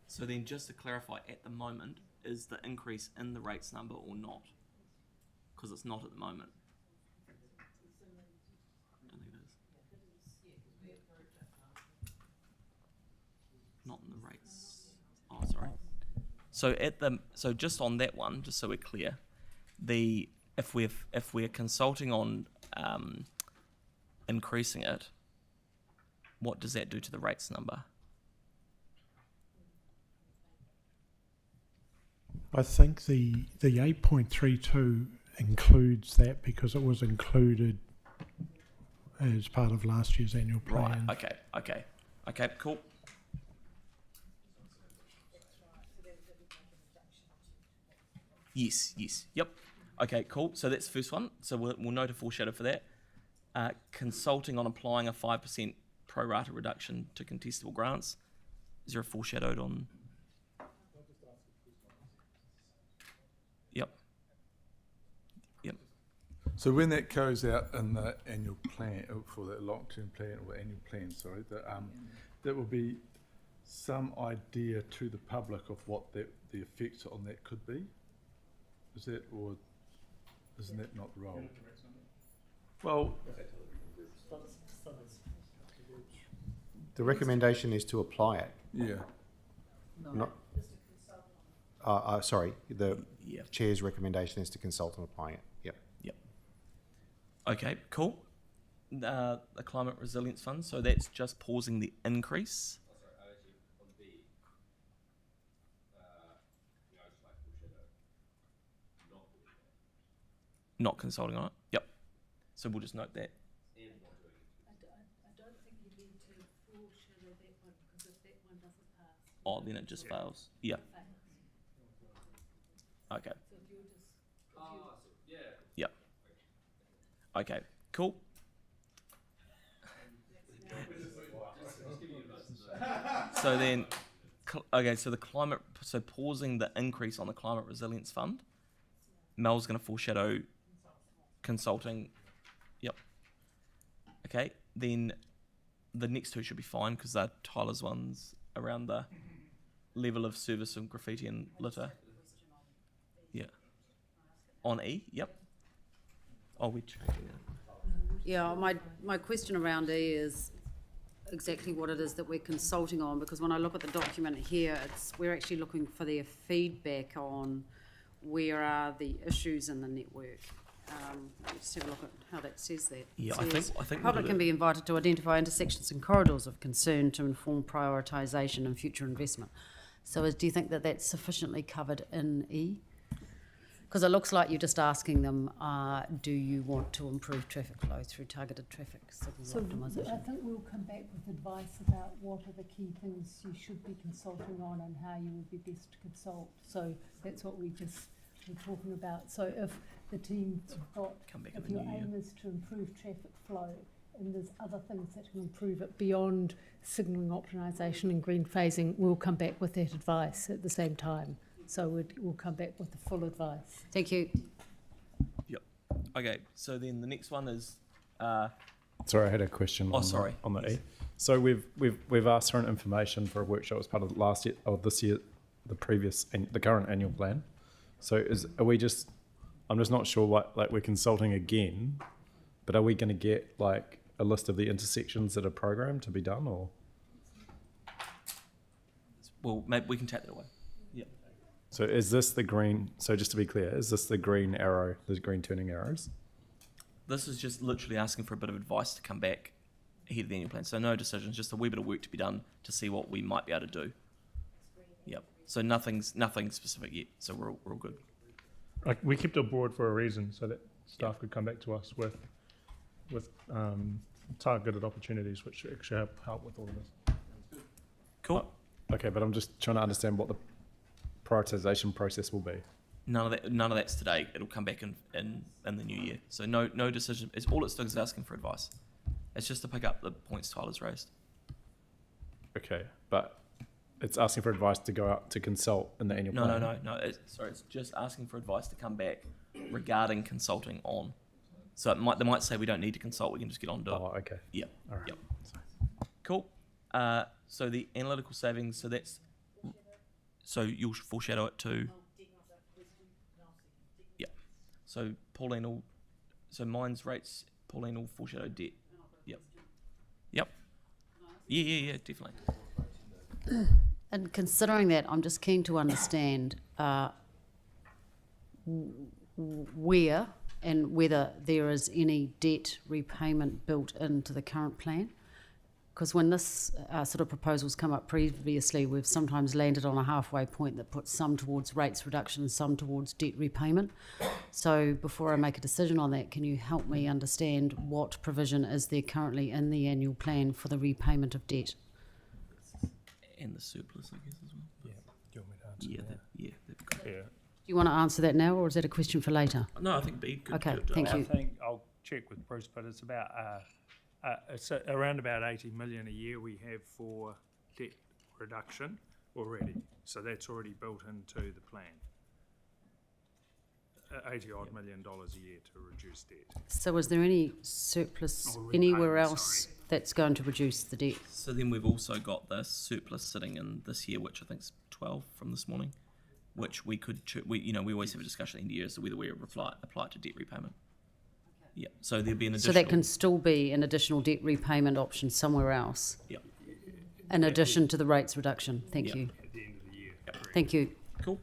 So then, just to clarify, at the moment, is the increase in the rates number or not? Because it's not at the moment. I don't think it is. Not in the rates. Oh, sorry. So just on that one, just so we're clear, if we're consulting on increasing it, what does that do to the rates number? I think the 8.32 includes that because it was included as part of last year's annual plan. Right. Okay. Cool. Yes. Yep. Okay. Cool. So that's the first one. So we'll note a foreshadow for that. Consulting on applying a 5% pro rata reduction to contestable grants. Is there a foreshadowed on? Yep. So when that goes out in the annual plan, for the long-term plan or annual plan, sorry, that will be some idea to the public of what the effects on that could be. Is that, or isn't that not the role? Well, the recommendation is to apply it. Yeah. Not. Sorry. The chair's recommendation is to consult on applying it. Yep. Okay. Cool. The climate resilience fund. So that's just pausing the increase. Not consulting on it. Yep. So we'll just note that. I don't think you need to foreshadow that one because if that one doesn't pass. Oh, then it just fails. Yeah. Okay. So if you're just. Yep. Okay. Cool. So then, so the climate. So pausing the increase on the climate resilience fund. Mel's going to foreshadow consulting. Yep. Okay. Then the next two should be fine because they're Tyler's ones around the level of service of graffiti and litter. Yeah. On E. Yep. Oh, we're changing it. Yeah, my question around E is exactly what it is that we're consulting on, because when I look at the document here, we're actually looking for their feedback on where are the issues in the network. Let's have a look at how that says that. Yeah, I think the public can be invited to identify intersections and corridors of concern to inform prioritisation and future investment. So do you think that that's sufficiently covered in E? Because it looks like you're just asking them, do you want to improve traffic flow through targeted traffic signal optimisation? I think we'll come back with advice about what are the key things you should be consulting on and how you would be best to consult. So that's what we just were talking about. So if the team's got, if your aim is to improve traffic flow and there's other things that can improve it beyond signalling optimisation and green phasing, we'll come back with that advice at the same time. So we'll come back with the full advice. Thank you. Yep. Okay, so then the next one is... Sorry, I had a question on the E. So we've asked for an information for a workshop as part of last year, or this year, the current annual plan. So I'm just not sure what, like, we're consulting again, but are we going to get like a list of the intersections that are programmed to be done, or? Well, maybe we can take that away. Yep. So is this the green, so just to be clear, is this the green arrow, the green turning arrows? This is just literally asking for a bit of advice to come back ahead of the annual plan. So no decisions, just a wee bit of work to be done to see what we might be able to do. Yep. So nothing specific yet. So we're all good. We kept it broad for a reason, so that staff could come back to us with targeted opportunities, which actually help with all of this. Cool. Okay, but I'm just trying to understand what the prioritisation process will be. None of that's today. It'll come back in the new year. So no decision. It's all it's doing is asking for advice. It's just to pick up the points Tyler's raised. Okay, but it's asking for advice to go out to consult in the annual plan. No. It's just asking for advice to come back regarding consulting on. So they might say we don't need to consult. We can just get on to it. Oh, okay. Yep. All right. Yep. Cool. So the analytical savings. So you'll foreshadow it to. So Pauline will, so mine's rates, Pauline will foreshadow debt. Yep. Yep. Yeah, definitely. And considering that, I'm just keen to understand where and whether there is any debt repayment built into the current plan. Because when this sort of proposal's come up previously, we've sometimes landed on a halfway point that puts some towards rates reduction and some towards debt repayment. So before I make a decision on that, can you help me understand what provision is there currently in the annual plan for the repayment of debt? And the surplus, I guess, as well. Yeah. Do you want me to answer that? Yeah. Do you want to answer that now, or is that a question for later? No, I think B could. Okay, could, thank you. I think I'll check with Bruce, but it's about it's around about 80 million a year we have for debt reduction already. So that's already built into the plan. 80 odd million dollars a year to reduce debt. So is there any surplus Or anywhere repayment, else sorry. that's going to reduce the debt? So then we've also got the surplus sitting in this year, which I think is 12 from this morning, which we could, we always have a discussion at the end of the year as to whether we apply it to debt repayment. Yeah, so there'd be an additional. So that can still be an additional debt repayment option somewhere else? Yep. In addition to the rates reduction? Thank you. At the end of the year. Thank you. Cool.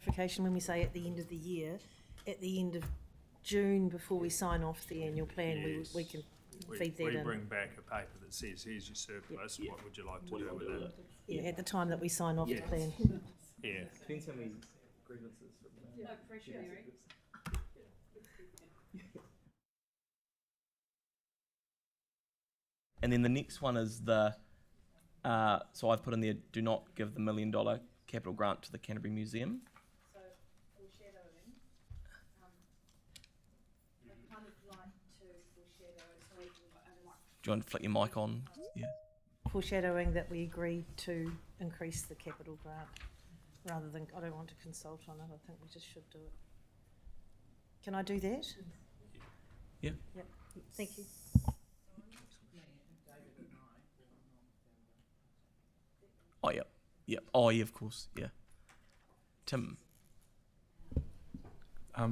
Clarification, when we say at the end of the year, at the end of June, before we sign off the annual plan, Yes. we can feed that We in. bring back a paper that says, here's your surplus, what would you like to do with it? Yeah, at the time that we sign off the Yes. plan. Yeah. Depends how many grievances. No pressure, Mary. And then the next one is the, so I've put in there, do not give the $1 million capital grant to the Canterbury Museum. So, foreshadowing, I'd kind of like to foreshadow, Do you want to flick your mic on? Yeah. foreshadowing that we agreed to increase the capital grant, rather than, I don't want to consult on it, I think we just should do it. Can I do that? Yeah. Yep, thank you. Oh, yeah. Yeah. Oh, yeah, of course. Yeah. Tim.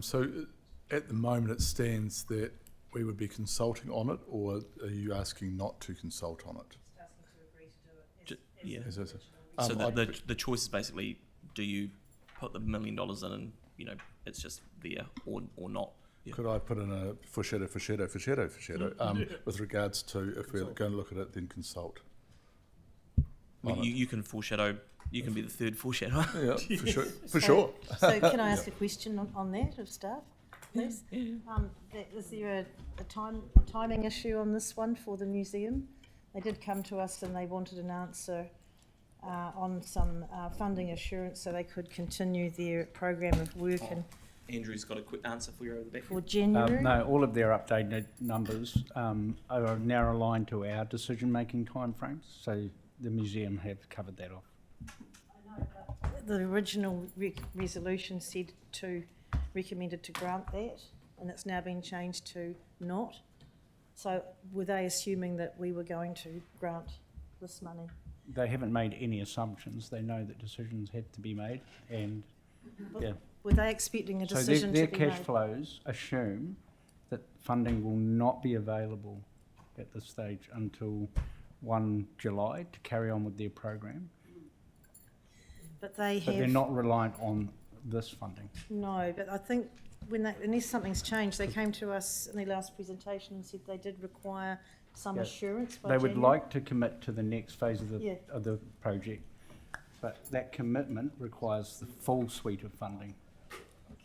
So at the moment it stands that we would be consulting on it, or are you asking not to consult on it? Yeah. Is this So the choice is basically, do you put the $1 million in and, it's just there or not? Yeah. Could I put in a foreshadow with regards to if we're going to look at it, then consult? Well, you can foreshadow. You can be the third foreshadow. Yeah, for sure. So can I ask a question on that of staff, please? Is there a timing issue on this one for the museum? They did come to us and they wanted an answer on some funding assurance so they could continue their program of work Andrew's got a quick answer for you over the back. for January. No, all of their updated numbers are now aligned to our decision-making timeframes, so the museum have covered that off. The original resolution said recommended to grant that, and it's now been changed to not. So were they assuming that we were going to grant this money? They haven't made any assumptions. They know that decisions had to be made, and yeah. Were they expecting a So decision their to be cash made? flows assume that funding will not be available at this stage until 1 July to carry on with their program. But they But have. they're not reliant on this funding. No, but I think unless something's changed, they came to us in their last presentation and said they did require some Yeah. assurance by They would January. like to commit to the next phase of the project, but that commitment requires the full suite of funding,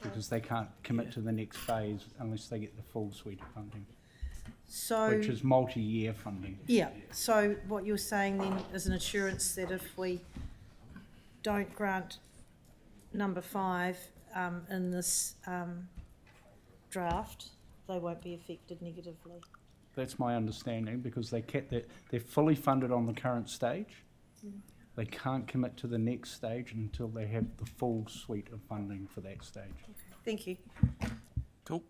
because they can't commit to the next phase unless they get the full suite of funding, So. which is multi-year funding. Yeah, so what you're saying then is an assurance that if we don't grant number 5 in this draft, they won't be affected negatively. That's my understanding, because they're fully funded on the current stage. They can't commit to the next stage until they have the full suite of funding for that stage. Thank you. Cool.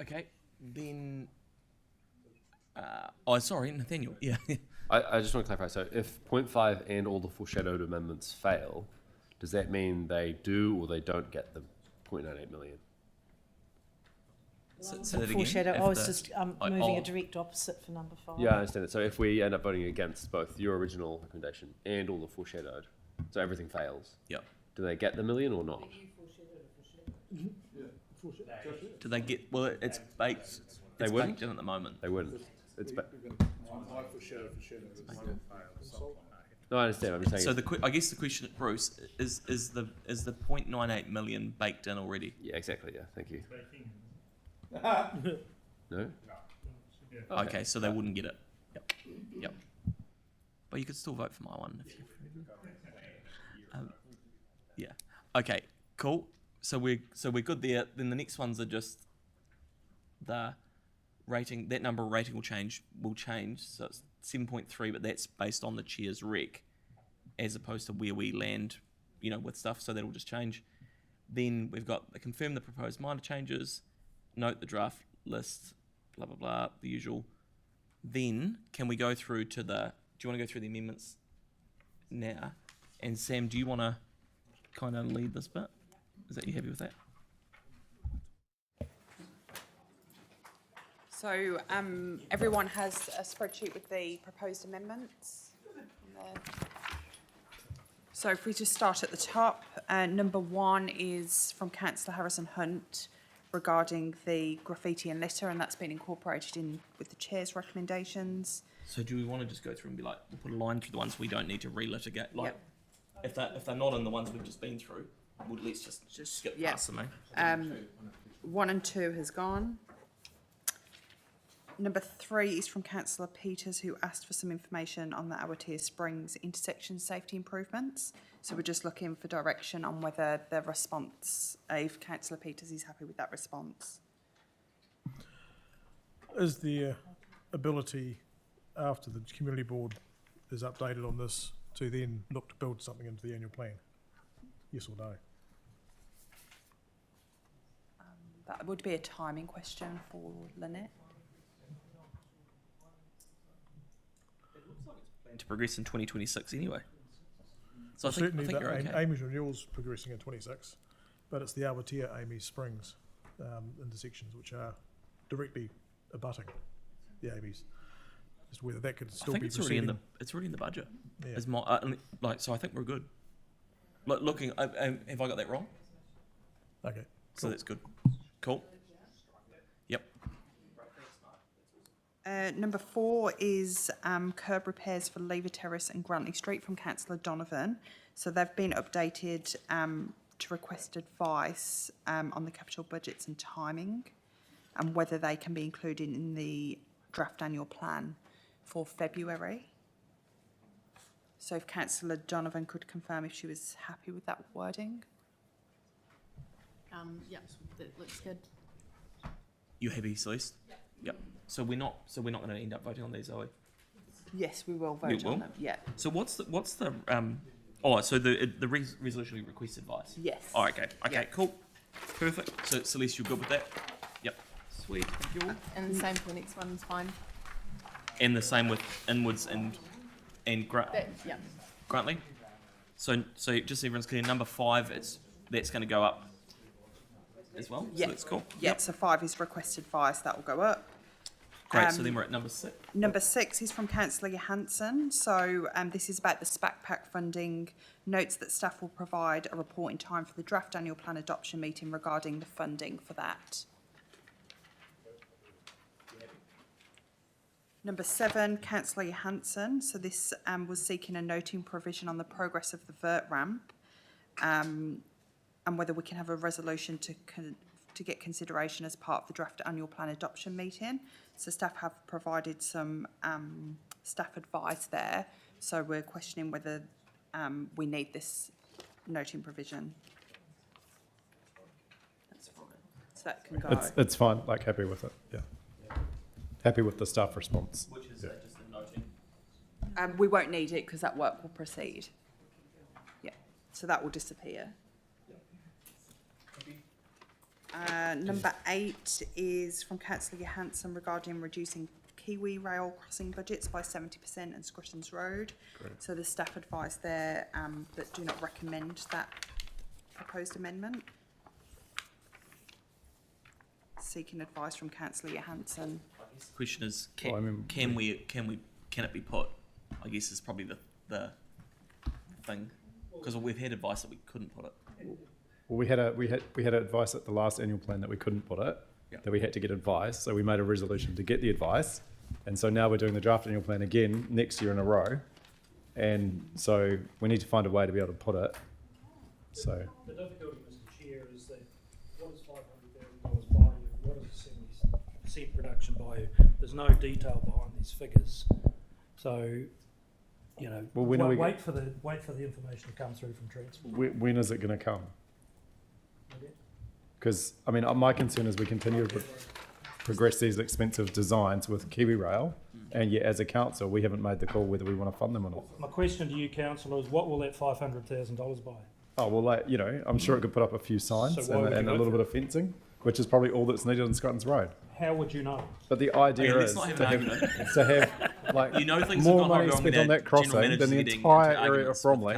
Okay. Then. Sorry, Nathaniel. Yeah. I just want to clarify. So if 0.5 and all the foreshadowed amendments fail, does that mean they do or they don't get the 0.98 million? Say that again. Foreshadow. If I was the- just like, moving oh, a direct opposite for number 5. Yeah, I understand it. So if we end up voting against both your original recommendation and all the foreshadowed, so everything fails. Yep. Do they get the million or not? Do they get? Well, it's baked. They It's wouldn't? baked in at the moment. They wouldn't. It's No, I understand. I'm just saying. So I guess the question, Bruce, is the 0.98 million baked in already? Yeah, exactly. Yeah, thank you. No. Okay, so they wouldn't get it. Yep. Yep. But you could still vote for my one if you. Yeah. Okay. Cool. So we're good there. Then the next ones are just the rating. That number rating will change. So it's 7.3, but that's based on the chair's rec, as opposed to where we land, with stuff. So that'll just change. Then we've got confirm the proposed minor changes, note the draft list, blah blah blah, the usual. Then can we go through to the? Do you want to go through the amendments now? And Sam, do you want to kind of lead this bit? Is that you happy with that? So everyone has a spreadsheet with the proposed amendments on there. So if we just start at the top, number 1 is from Councillor Harrison Hunt regarding the graffiti and litter, and that's been incorporated in with the chair's recommendations. So do we want to just go through and be like, we'll put a line through the ones we don't need to relitigate? Like, Yep. if they're not in the ones we've just been through, well, let's just skip Yep. past them, eh? 1 and 2 has gone. Number 3 is from Councillor Peters, who asked for some information on the Awatea Springs intersection safety improvements. So we're just looking for direction on whether the response, if Councillor Peters is happy with that response. Is there ability, after the community board is updated on this, to then look to build something into the annual plan? Yes or no? That would be a timing question for Lynette. To progress in 2026 anyway. So I think Certainly, you're okay. Amy's renewal's progressing in 26, but it's the Awatea Amy Springs intersections which are directly abutting the Amy's. Just whether that could still I think be it's already proceeding. it's already in the budget. Yeah. Is my so I think we're good. Looking, have I got that wrong? Okay. So Cool. that's good. Cool. Yep. Number 4 is curb repairs for Lever Terrace and Grantley Street from Councillor Donovan. So they've been updated to request advice on the capital budgets and timing, and whether they can be included in the draft annual plan for February. So if Councillor Donovan could confirm if she was happy with that wording. Yeah, that looks good. You happy, Celeste? Yep. So we're not going to end up voting on these, are we? Yes, we will vote We will? on them. Yeah. So what's the so the resolution requests advice? Yes. Oh, okay. Okay, Yeah. cool. Perfect. So Celeste, you're good with that? Yep. Sweet. Thank you all. And the same for the next one's fine. And the same with Inwards and Yeah. Grantley. So just so everyone's clear, number 5, that's going to go up as well. Yeah. So that's cool. Yeah, so 5 is requested advice, that will go up. Great. So then we're at number 6. Number 6 is from Councillor Johansson. So this is about the SPAC Pack funding. Notes that staff will provide a report in time for the draft annual plan adoption meeting regarding the funding for that. Number 7, Councillor Johansson. So this was seeking a noting provision on the progress of the vert ramp, and whether we can have a resolution to get consideration as part of the draft annual plan adoption meeting. So staff have provided some staff advice there. So we're questioning whether we need this noting provision. That's fine. So that can go. It's fine. Like happy with it. Yeah. Happy with the staff response. Which is Yeah. just a noting. We won't need it because that work will proceed. Yeah. So that will disappear. Number 8 is from Councillor Johansson regarding reducing Kiwi Rail crossing budgets by 70% in Scruttons Road. Great. So the staff advised there that do not recommend that proposed amendment. Seeking advice from Councillor Johansson. The question is, can, Well, I mean, can it be put? I guess is probably the thing, because we've had advice that we couldn't put it. Well, we had advice at the last annual plan that we couldn't put it, that we had to get advice. So we made a resolution to get the advice, and so now we're doing the draft annual plan again next year in a row, and so we need to find a way to be able to put it. So the difficulty, Mr. Chair, is that what is $500,000 by you? What is a 70% reduction by you? There's no detail behind these figures, so. You know, well, when wait for the information to come through from Transport. when is it going to come? Because I mean, my concern is we continue to progress these expensive designs with Kiwi Rail, and yet as a council, we haven't made the call whether we want to fund them or not. My question to you, councillor, is what will that $500,000 buy? Oh well, like, you know, I'm sure it could put up a few signs So and a little bit of fencing, which is probably all that's needed on Scruttons Road. How would you know? But the idea is to have like more money spent on that crossing than the entire area of Bromley.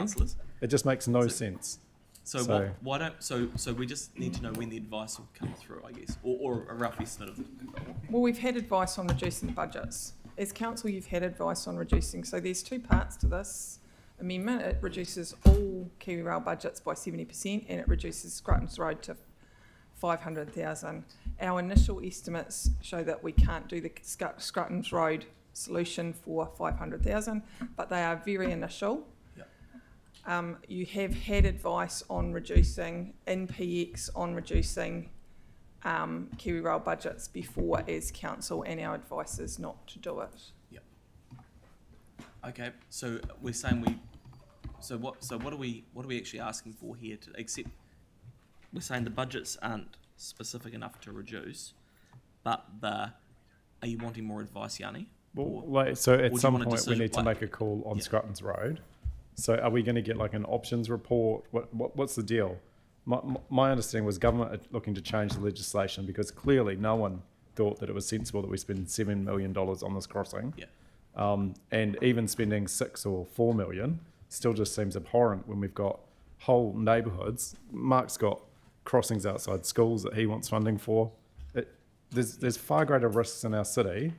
It just makes no sense. So why don't so we just need to know when the advice will come through, I guess, or a rough estimate of it. Well, we've had advice on reducing the budgets. As council, you've had advice on reducing. So there's two parts to this amendment. It reduces all Kiwi Rail budgets by 70%, and it reduces Scruttons Road to 500,000. Our initial estimates show that we can't do the Scruttons Road solution for 500,000, but they are very initial. Yep. You have had advice on reducing in PX on reducing Kiwi Rail budgets before as council, and our advice is not to do it. Yep. Okay, so we're saying what are we actually asking for here to accept? We're saying the budgets aren't specific enough to reduce, but are you wanting more advice, Yanni? Well, so at some point we need to make a call on Scruttons Road. So are we going to get like an options report? What's the deal? My understanding was government are looking to change the legislation because clearly no one thought that it was sensible that we spend $7 million on this crossing. Yeah. And even spending 6 or 4 million still just seems abhorrent when we've got whole neighbourhoods. Mark's got crossings outside schools that he wants funding for. There's far greater risks in our city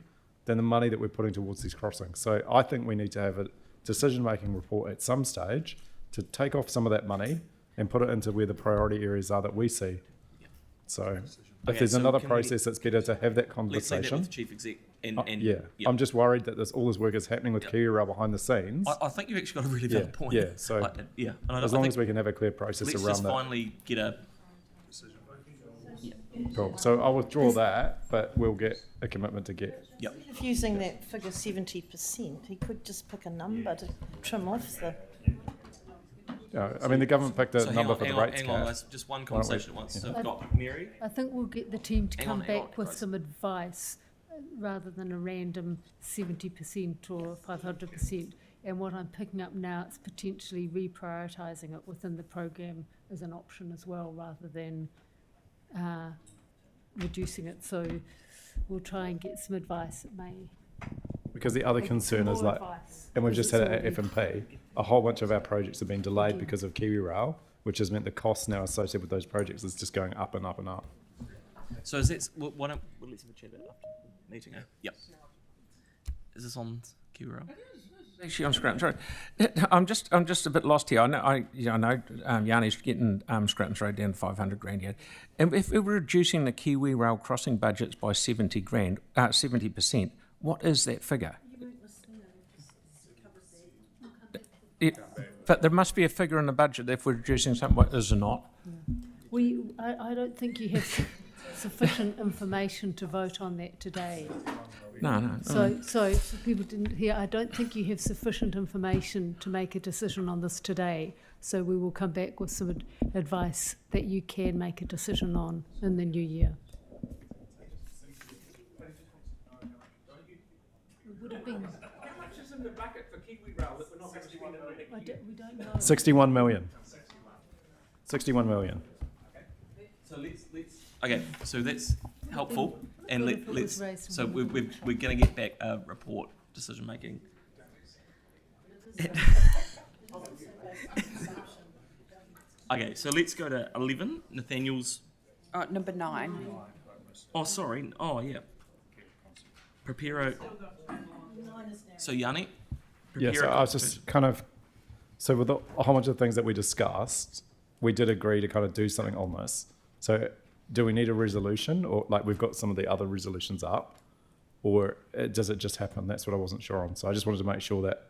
than the money that we're putting towards these crossings. So I think we need to have a decision-making report at some stage to take off some of that money and put it into where the priority areas are that we see. Yeah. So if there's another process, it's better to have that conversation. Let's leave that with Chief Exec. I'm just worried that all this work is happening with Kiwi Rail behind the scenes. I think you've actually got a really valid point. Yeah, so as long as we can have a clear process around that. Let's just finally get a... Cool. So I'll withdraw that, but we'll get a commitment to get... Yep. Instead of using that figure 70%, he could just pick a number to trim off the... I mean, the government picked a number for the rates cap. Just one conversation at once. So I've got Mary. I think we'll get the team to come back with some advice rather than a random 70% or 500%. And what I'm picking up now, it's potentially reprioritising it within the program as an option as well, rather than reducing it. So we'll try and get some advice. It may. Because the other concern is like, and we've just had it at F&P, a whole bunch of our projects have been delayed because of Kiwi Rail, which has meant the costs now associated with those projects is just going up and up and up. So is that, why don't, let's have a chat about after the meeting, eh? Yep. Is this on Kiwi Rail? Actually on Scruttons Road. I'm just a bit lost here. I know Yanni's getting Scruttons Road down to 500 grand yet. And if we're reducing the Kiwi Rail crossing budgets by 70%, what is that figure? But there must be a figure in the budget if we're reducing something, is it not? I don't think you have sufficient information to vote on that today. No. So for people didn't hear, I don't think you have sufficient information to make a decision on this today. So we will come back with some advice that you can make a decision on in the new year. It would have been. How much is in the bucket for Kiwi Rail that we're not going to spend in the next year? We don't know. 61 million. 61 million. Okay. So let's Okay, so that's helpful, and Good if it was let's. raised So from we're going to get back a report decision making. Okay, so let's go to 11. Nathaniel's. Number 9. Oh, sorry. Oh, yeah. Preparo. So Yanni. Yeah, so I was just kind of, so with a whole bunch of things that we discussed, we did agree to kind of do something on this. So do we need a resolution, or like we've got some of the other resolutions up, or does it just happen? That's what I wasn't sure on. So I just wanted to make sure that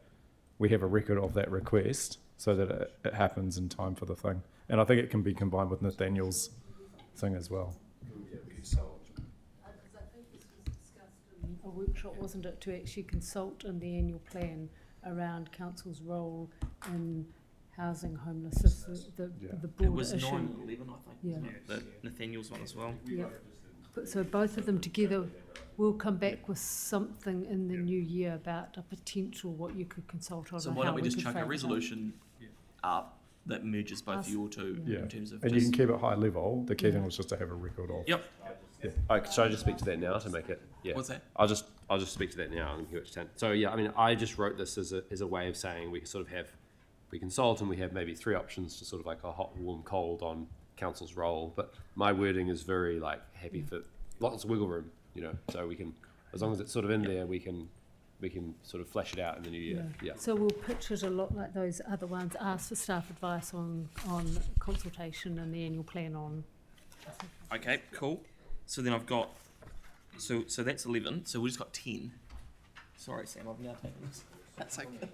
we have a record of that request so that it happens in time for the thing. And I think it can be combined with Nathaniel's thing as well. A workshop, wasn't it, to actually consult in the annual plan around council's role in housing homelessness, the It broader was issue. 9 and 11, I think. Yeah. Wasn't it? The Nathaniel's one as well. Yeah. So both of them together, we'll come back with something in the new year about a potential what you could consult on. So and why how don't we just could chunk a frame it up. resolution up that merges both Us- your two Yeah, in terms of. and you just- can keep it high level. The key thing was just to have a record of. Yep. Oh, should I just speak to that now to make it? Yeah. What's that? I'll just speak to that now and hear what you say. So yeah, I mean, I just wrote this as a way of saying we sort of have, we consult and we have maybe 3 options to sort of like a hot, warm, cold on council's role. But my wording is very like happy for lots of wiggle room, you know. So we can, as long as it's sort of in there, we can sort of flesh it out in the new year. Yeah. So we'll pitch it a lot like those other ones, ask for staff advice on consultation and the annual plan on. Okay, cool. So then I've got, so that's 11. So we just got 10. Sorry, Sam, I've now taken this. That's okay.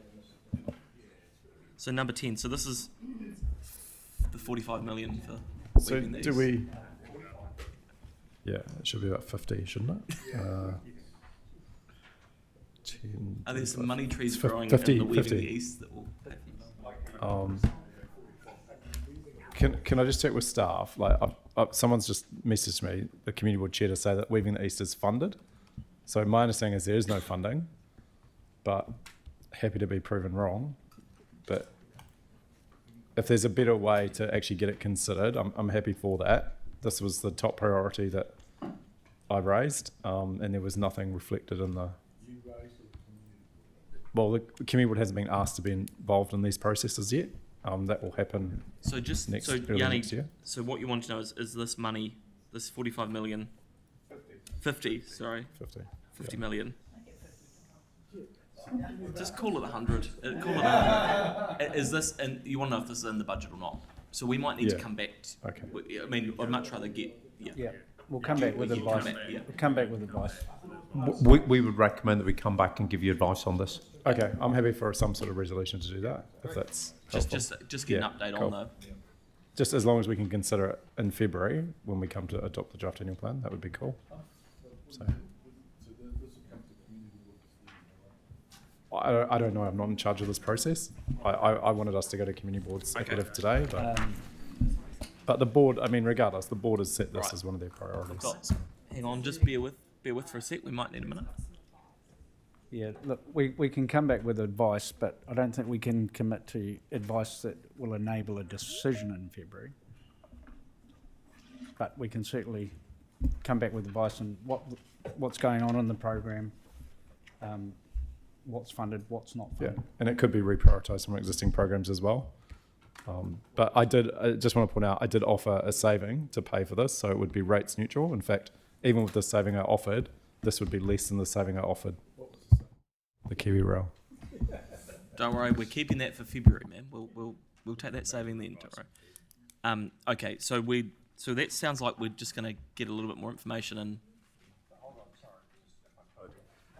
So number 10. So this is the 45 million for. So weaving these. do we? Yeah, it should be about 50, shouldn't it? 10, Are there some money trees it's fif- growing 50, in the weaving 50. the east that will? Can I just check with staff? Like, someone's just messaged me, the community board chair, to say that Weaving the East is funded. So my understanding is there is no funding, but happy to be proven wrong. But if there's a better way to actually get it considered, I'm happy for that. This was the top priority that I raised, and there was nothing reflected in the. Well, the community board hasn't been asked to be involved in these processes yet. That will happen. So just next, so early Yanni, next year. so what you want to know is this money, this 45 million, 50, sorry, 50 million. Just call it 100. Call it 100. Is this, and you want to know if this is in the budget or not? So we might need to come back. I mean, I'd much rather get. Yeah, we'll come back with advice. We'll come back with advice. We would recommend that we come back and give you advice on this. Okay, I'm happy for some sort of resolution to do that, if that's helpful. Just get an update on the. Just as long as we can consider it in February when we come to adopt the draft annual plan, that would be cool. So. I don't know. I'm not in charge of this process. I wanted us to go to community boards ahead of today, but the board. I mean, regardless, the board has set this as one of their priorities. Hang on, just bear with for a sec. We might need a minute. Yeah, look, we can come back with advice, but I don't think we can commit to advice that will enable a decision in February. But we can certainly come back with advice on what's going on in the program, what's funded, what's not funded. Yeah, and it could be reprioritised from existing programs as well. But I just want to point out, I did offer a saving to pay for this, so it would be rates neutral. In fact, even with the saving I offered, this would be less than the saving I offered. The Kiwi Rail. Don't worry, we're keeping that for February, man. We'll take that saving then. Don't worry. Okay, so that sounds like we're just going to get a little bit more information and.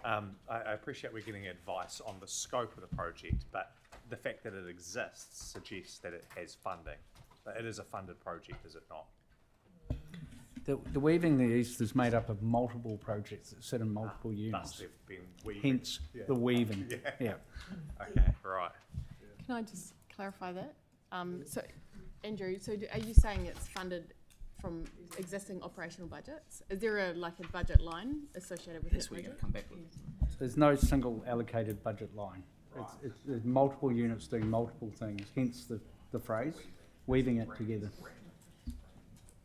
I appreciate we're getting advice on the scope of the project, but the fact that it exists suggests that it has funding. It is a funded project, is it not? The Weaving the East is made up of multiple projects that sit in multiple units. Thus they've been weaving. Hence the weaving. Yeah. Okay, right. Can I just clarify that? So, Andrew, are you saying it's funded from existing operational budgets? Is there a budget line associated with That's that where you're project? going to come back with. There's no single allocated budget line. There's multiple units doing multiple things, hence the phrase, weaving it together.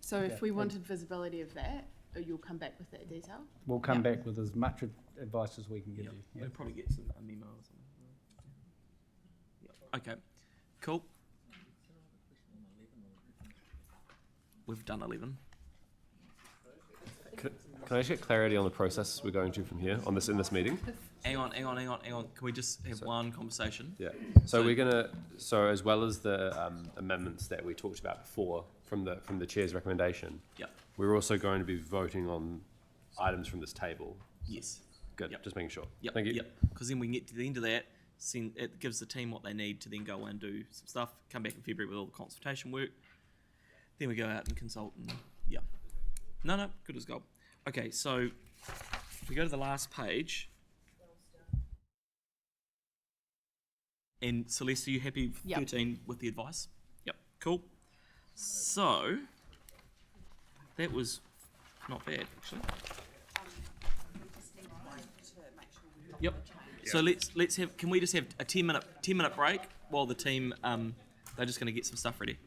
So if we wanted visibility of that, you'll come back with that detail? We'll come back with as much advice as we can give you. We'll probably get some memo or something. Okay, cool. We've done 11. Can I just get clarity on the process we're going to from here on this in this meeting? Hang on. Can we just have one conversation? Yeah. So we're gonna. So as well as the amendments that we talked about before from the chair's recommendation. Yep. We're also going to be voting on items from this table. Yes. Good. Yep. Just making sure. Yep. Thank you. Yep. Because then we can get to the end of that. It gives the team what they need to then go and do some stuff. Come back in February with all the consultation work. Then we go out and consult and yeah. No, good as gold. Okay, so if we go to the last page. And Celeste, are you happy with Yep. 13 with the advice? Yep, cool. So that was not bad actually. Yep. So let's have. Can we just have a 10-minute break while the team they're just going to get some stuff ready.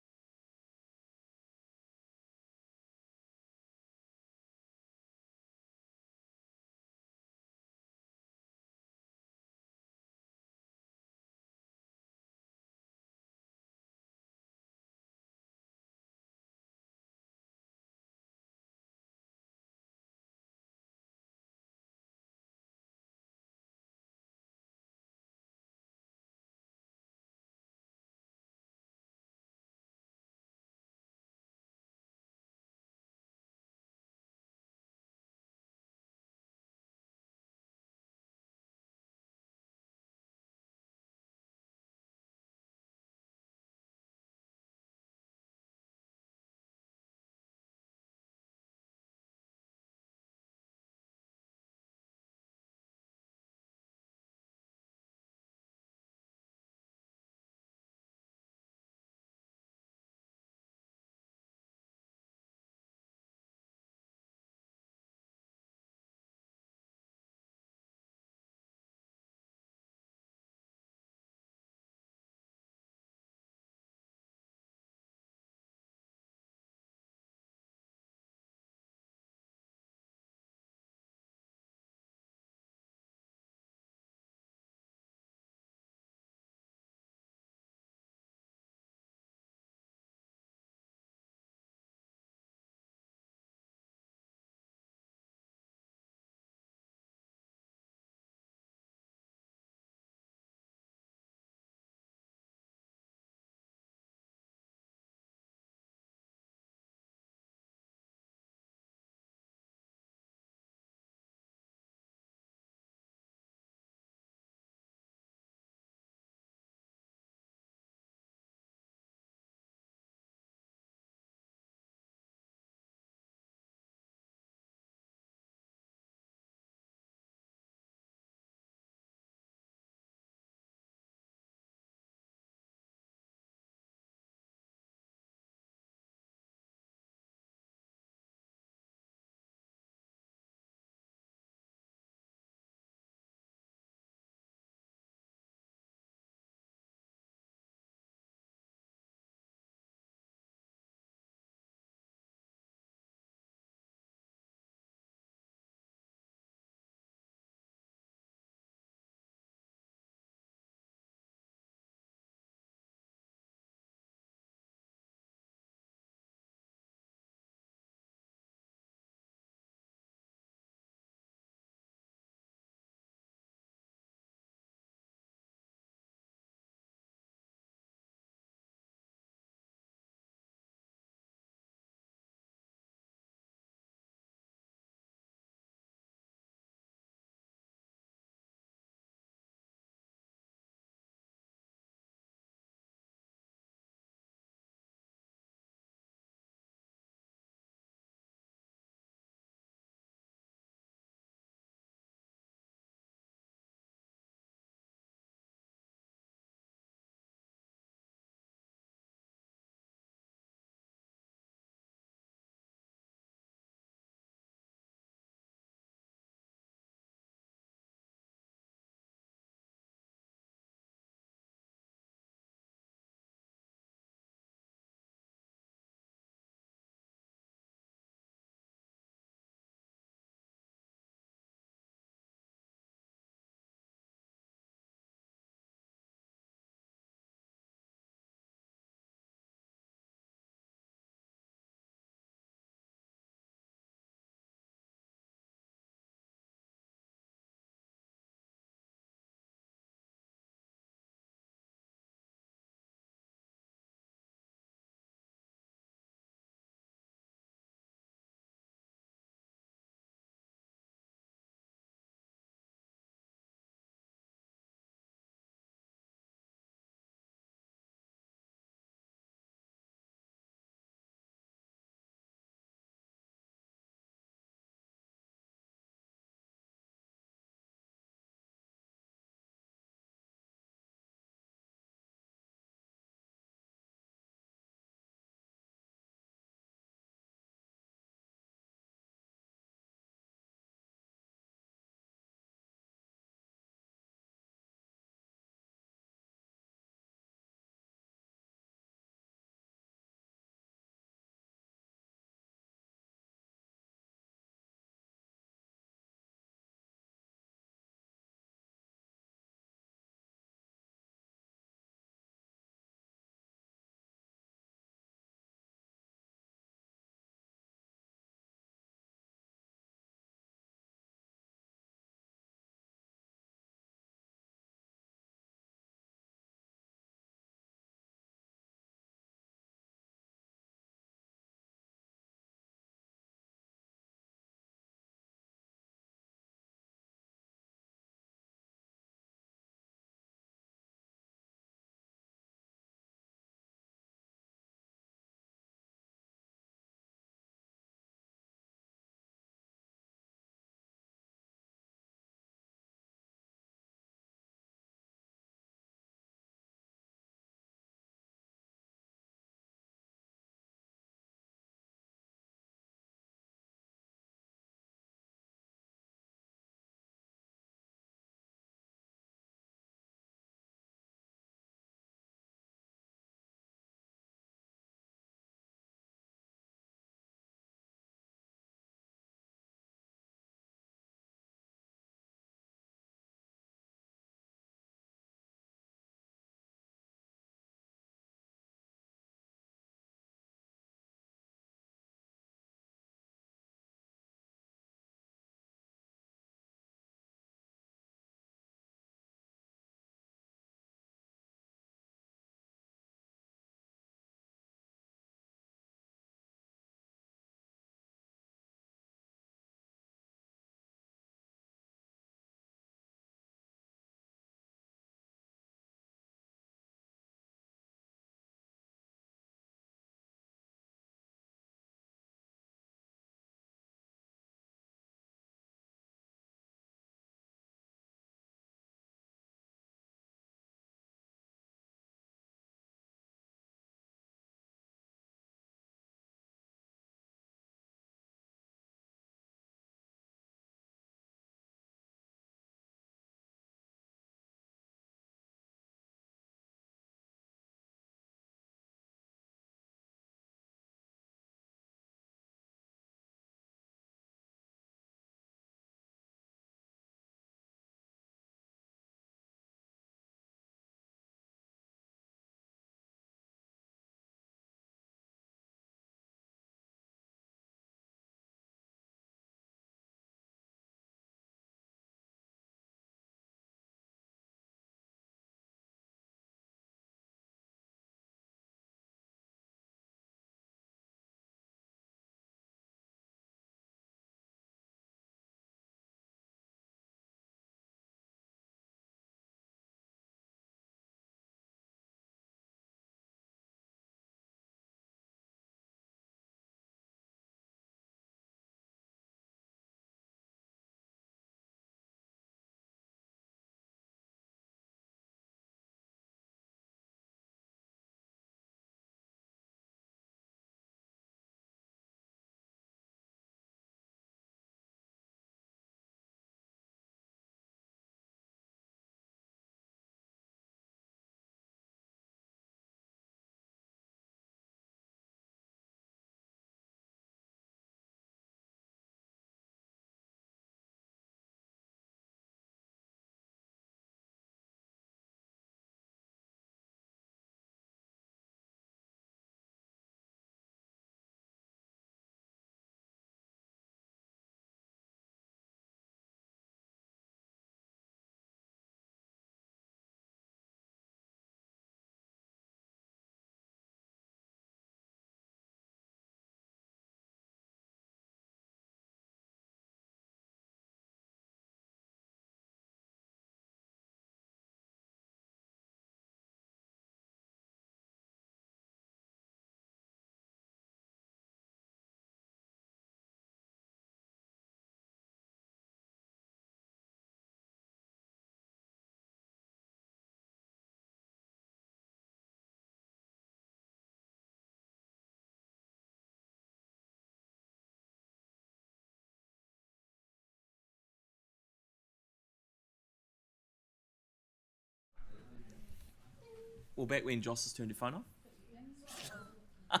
we're back when Joss's turned your phone off.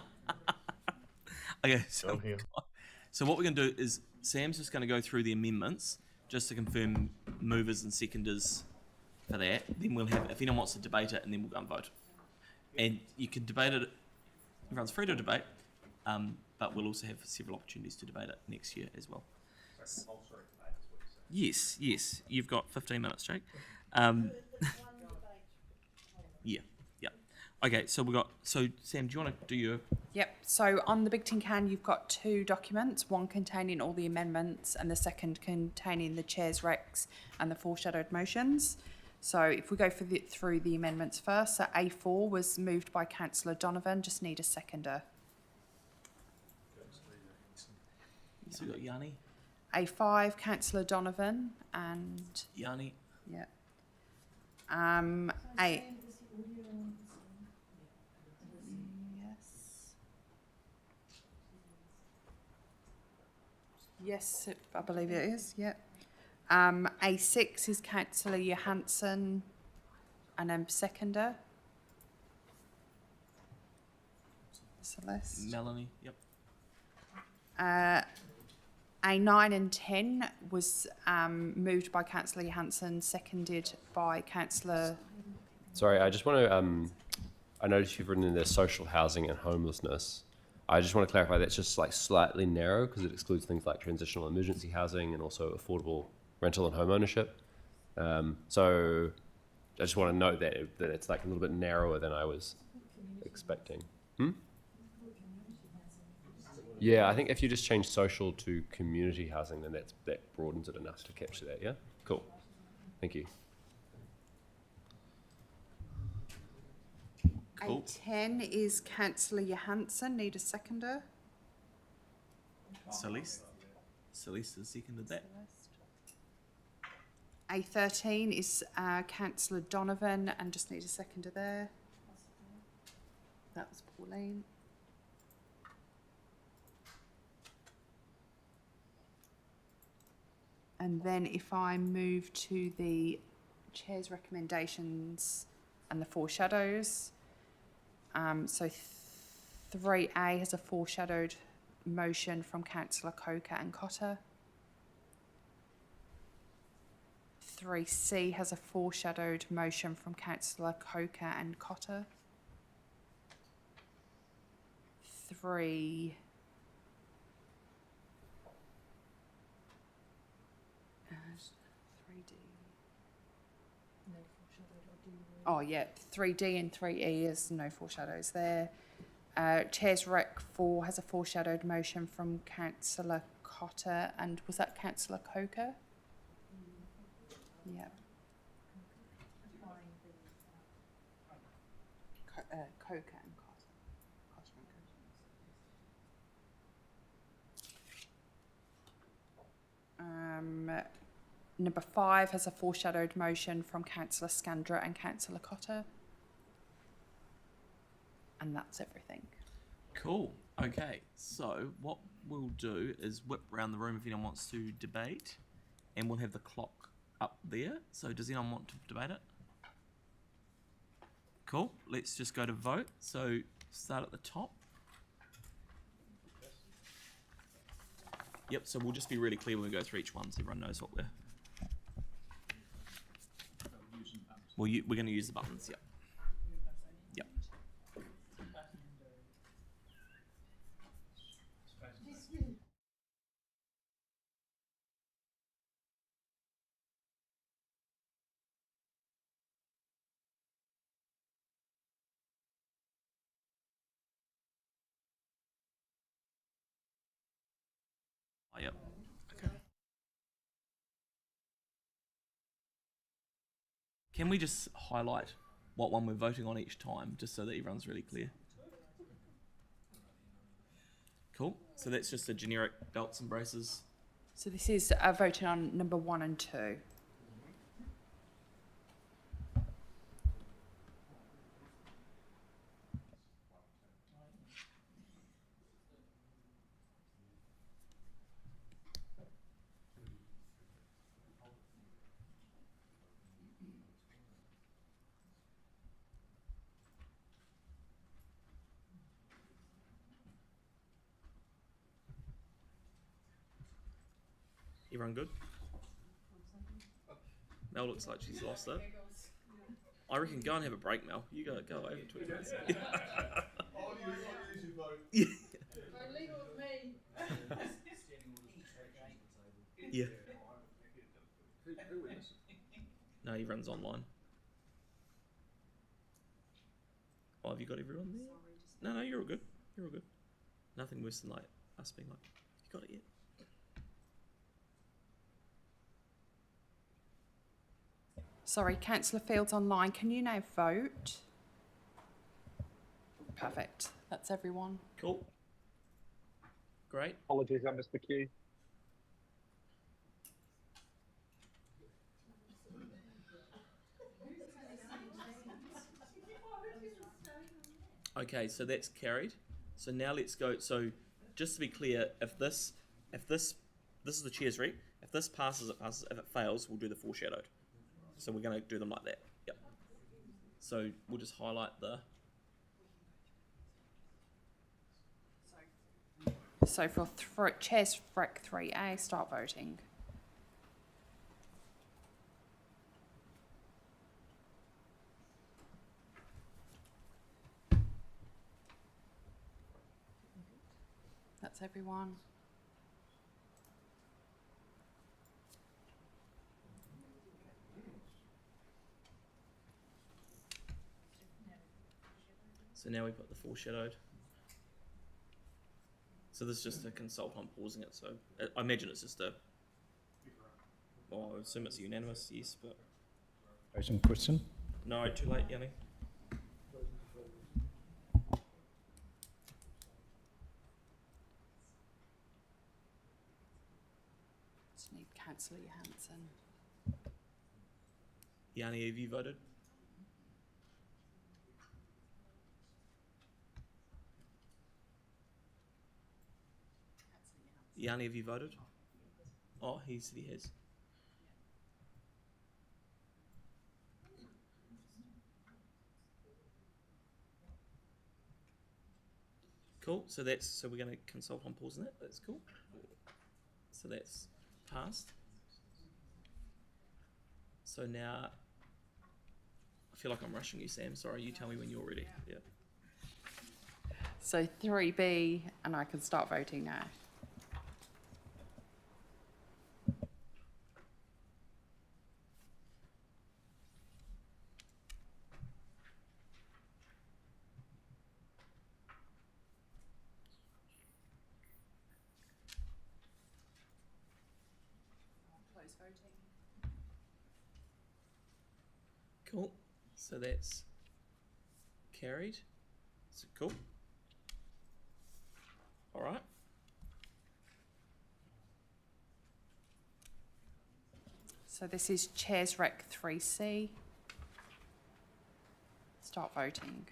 Okay, so what we're going to do is Sam's just going to go through the amendments just to confirm movers and seconders for that. Then we'll have, if anyone wants to debate it, and then we'll go and vote. And you can debate it, everyone's free to debate, but we'll also have several opportunities to debate it next year as well. Yes, you've got 15 minutes, Jake. Yeah. Okay, so Sam, do you want to do your... Yep, so on the Big Tin Can, you've got two documents, one containing all the amendments and the second containing the chair's recs and the foreshadowed motions. So if we go through the amendments first, so A4 was moved by Councillor Donovan, just need a seconder. So we've got Yanni. A5, Councillor Donovan and... Yanni. Yeah. Yes, I believe it is, yeah. A6 is Councillor Johansson and then seconder. Celeste. Melanie, yep. A9 and 10 was moved by Councillor Johansson, seconded by Councillor... Sorry, I just want to, I noticed you've written in there social housing and homelessness. I just want to clarify that's just like slightly narrow because it excludes things like transitional emergency housing and also affordable rental and home ownership. So I just want to note that it's like a little bit narrower than I was expecting. Yeah, I think if you just change social to community housing, then that broadens it enough to capture that, yeah? Cool. Thank you. Cool. A10 is Councillor Johansson, need a seconder. Celeste has seconded that. A13 is Councillor Donovan and just need a seconder there. That was Pauline. And then if I move to the chair's recommendations and the foreshadows, so 3A has a foreshadowed motion from Councillor Coker and Cotter. 3C has a foreshadowed motion from Councillor Coker and Cotter. 3D. Oh yeah, 3D and 3E is no foreshadows there. Chair's Rec 4 has a foreshadowed motion from Councillor Cotter and was that Councillor Coker? Yeah. Coker and Cotter. Number 5 has a foreshadowed motion from Councillor Scandra and Councillor Cotter. And that's everything. Cool. Okay, so what we'll do is whip around the room if anyone wants to debate, and we'll have the clock up there. So does anyone want to debate it? Cool. Let's just go to vote. So start at the top. Yep, so we'll just be really clear when we go through each one so everyone knows what we're... we're going to use the buttons, yep. Yep. Oh, yep. Okay. Can we just highlight what one we're voting on each time, just so that everyone's really clear? Cool. So that's just a generic belts and braces. So this is voting on number 1 and 2. Everyone good? Mel looks like she's lost it. I reckon go and have a break, Mel. You go away for 20 minutes. Yeah. Yeah. No, he runs online. Oh, have you got everyone there? No, you're all good. You're all good. Nothing worse than like us being like, you got it yet? Sorry, Councillor Fields online. Can you now vote? Perfect. That's everyone. Cool. Great. Apologies, I missed the queue. Okay, so that's carried. So now let's go. So just to be clear, if this is the chair's rec. If this passes, it passes. If it fails, we'll do the foreshadowed. So we're going to do them like that. Yep. So we'll just highlight the. So for Chair's Rec 3A, start voting. That's everyone. So now we put the foreshadowed. So this is just a consult on pausing it. So I imagine it's just a. Well, I would assume it's unanimous, yes, but. Voting question? No, too late, Yanni. Just need Councillor Johansson. Yanni, have you voted? Yanni, have you voted? Oh, he said he has. Cool. So we're going to consult on pausing it. That's cool. So that's passed. So now, I feel like I'm rushing you, Sam. Sorry. You tell me when you're ready. Yeah. So 3B, and I can start voting now. Close voting. Cool. So that's carried. So cool. All right. So this is Chair's Rec 3C. Start voting.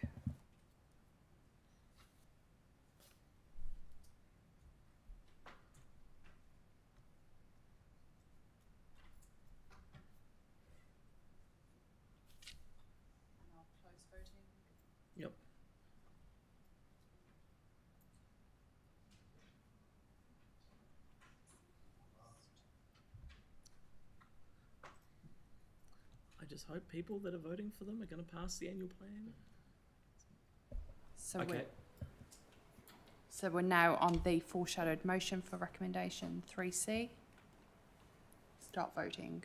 And I'll close voting. Yep. I just hope people that are voting for them are going to pass the annual plan. So Okay. we're now on the foreshadowed motion for recommendation 3C. Start voting.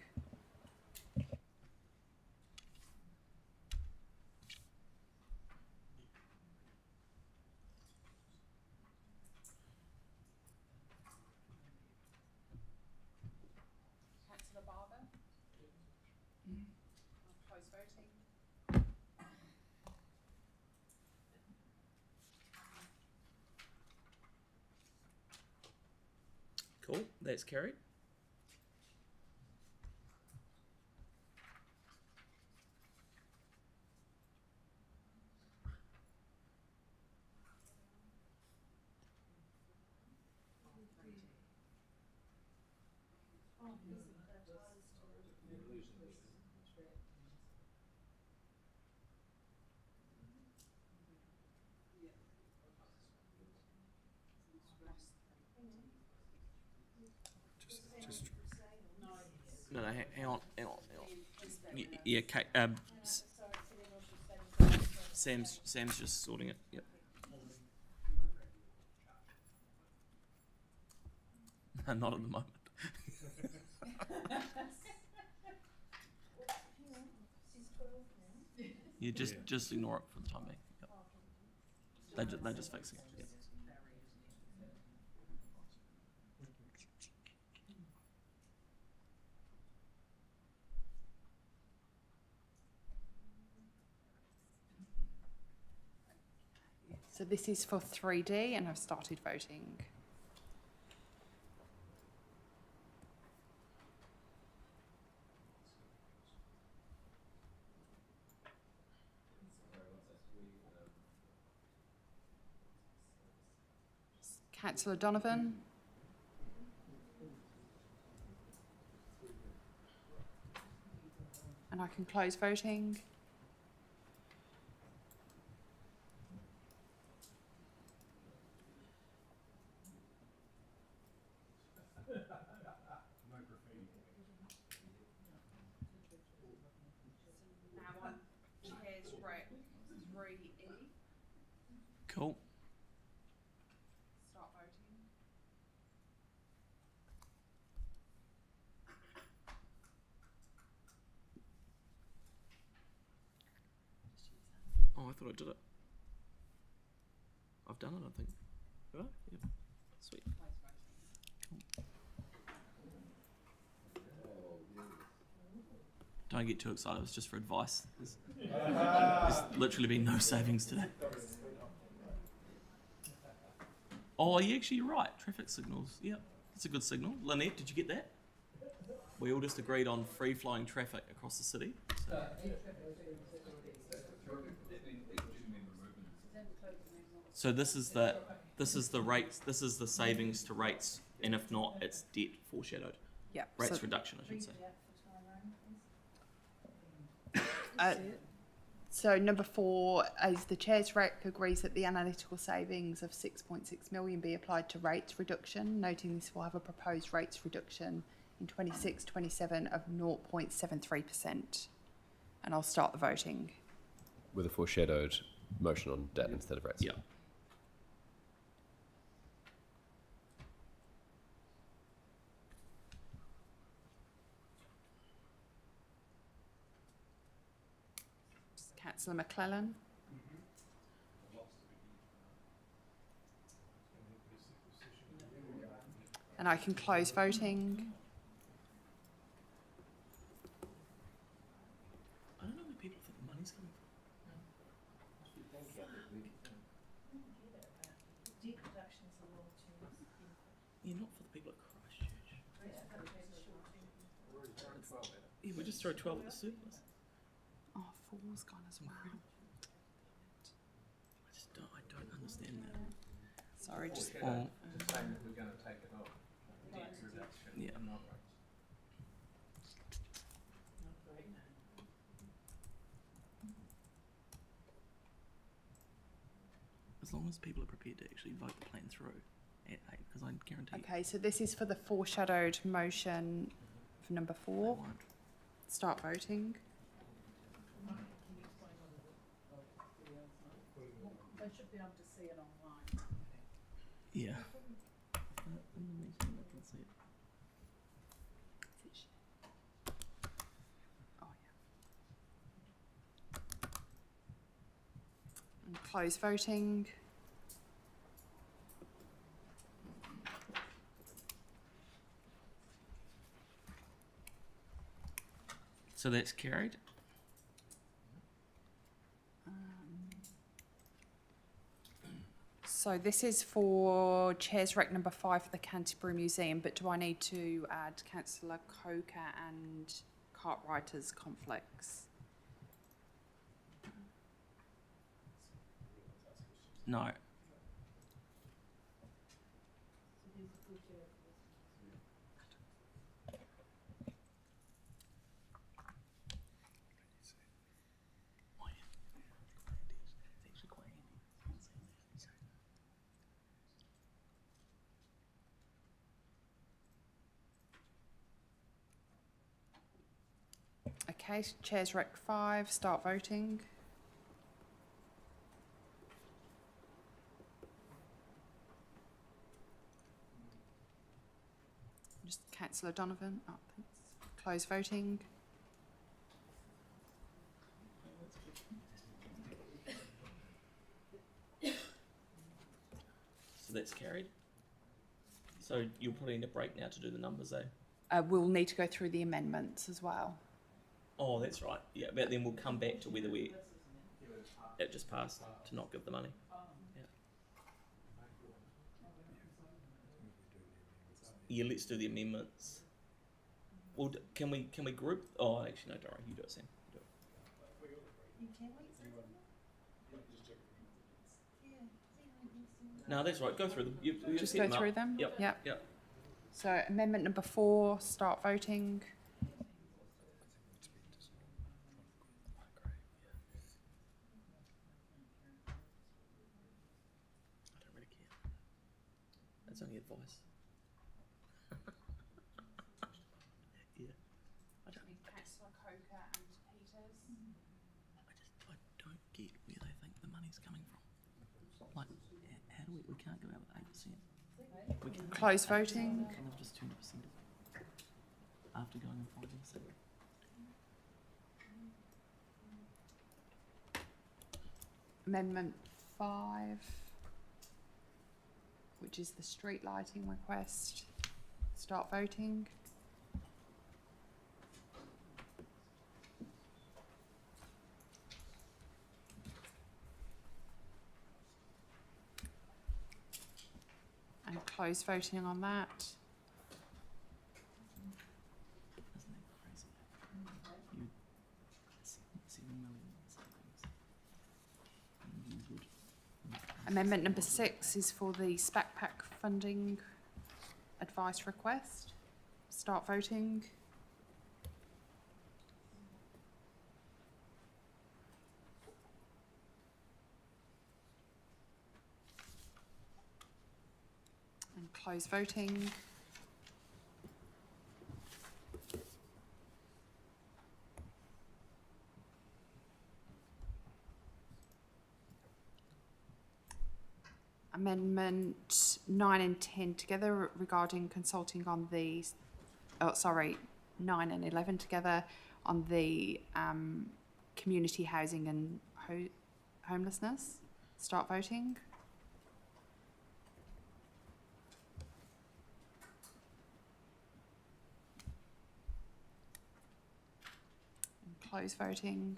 Councillor Barber. I'll close voting. Cool. That's carried. No, hang on. Yeah, Kate, Sam's just sorting it. Yep. No, not at the moment. Yeah, just ignore it for the time being. Yep. They're just fixing it. Yep. So this is for 3D, and I've started voting. Councillor Donovan. And I can close voting. Now on Chair's Rec 3E. Cool. Start voting. Oh, I thought I did it. I've done it, I think. Have I? Yep. Sweet. Don't get too excited. It's just for advice. There's literally been no savings today. Oh, yeah, actually, you're right. Traffic signals. Yep, that's a good signal. Lynette, did you get that? We all just agreed on free-flowing traffic across the city. So. So this is the rates. This is the savings to rates, and if not, it's debt foreshadowed. Yeah. Rates reduction, I should say. So number 4 is the Chair's Rec agrees that the analytical savings of 6.6 million be applied to rates reduction, noting this will have a proposed rates reduction in 26-27 of 0.73%. And I'll start the voting. With a foreshadowed motion on debt instead of rates. Yeah. Councillor McClellan. And I can close voting. I don't know where people think the money's coming from. Yeah, not for the people at Christchurch. Yeah, we just throw 12 at the surplus. Oh, 4's gone as well. I don't understand that. Sorry, just. Saying that we're going to take it off. Debt reduction. Yeah. Not rates. As long as people are prepared to actually vote the plan through at 8, because I guarantee. Okay, so this is for the foreshadowed motion for number 4. Start voting. They should be able to see it online. Yeah. In the meeting, I can see it. Oh, yeah. And close voting. So that's carried. So this is for Chair's Rec number 5 for the Canterbury Museum, but do I need to add Councillor Coker and Cartwright's conflicts? No. Okay, Chair's Rec 5, start voting. Just Councillor Donovan, oh, thanks. Close voting. So that's carried. So you're putting a break now to do the numbers, eh? We'll need to go through the amendments as well. Oh, that's right. Yeah, but then we'll come back to whether it just passed to not give the money. Yeah, let's do the amendments. Well, can we group? Oh, actually, no, Dora, you do it, Sam. You do it. No, that's right. Go through them. You Just set go them through up. them? Yep. Yep. Yep. So amendment number 4, start voting. I don't really care. That's only advice. Yeah. I don't get where they think the money's coming from. Like, how do we can't go out with 8%. We can Close voting. Kind of just 2% after going on 5%. Amendment 5, which is the street lighting request. Start voting. And close voting on that. Isn't that crazy? You 7 million savings. Amendment number 6 is for the SPAC Pack funding advice request. Start voting. And close voting. Amendment 9 and 10 together regarding consulting on the, 9 and 11 together on the community housing and homelessness. Start voting. And close voting.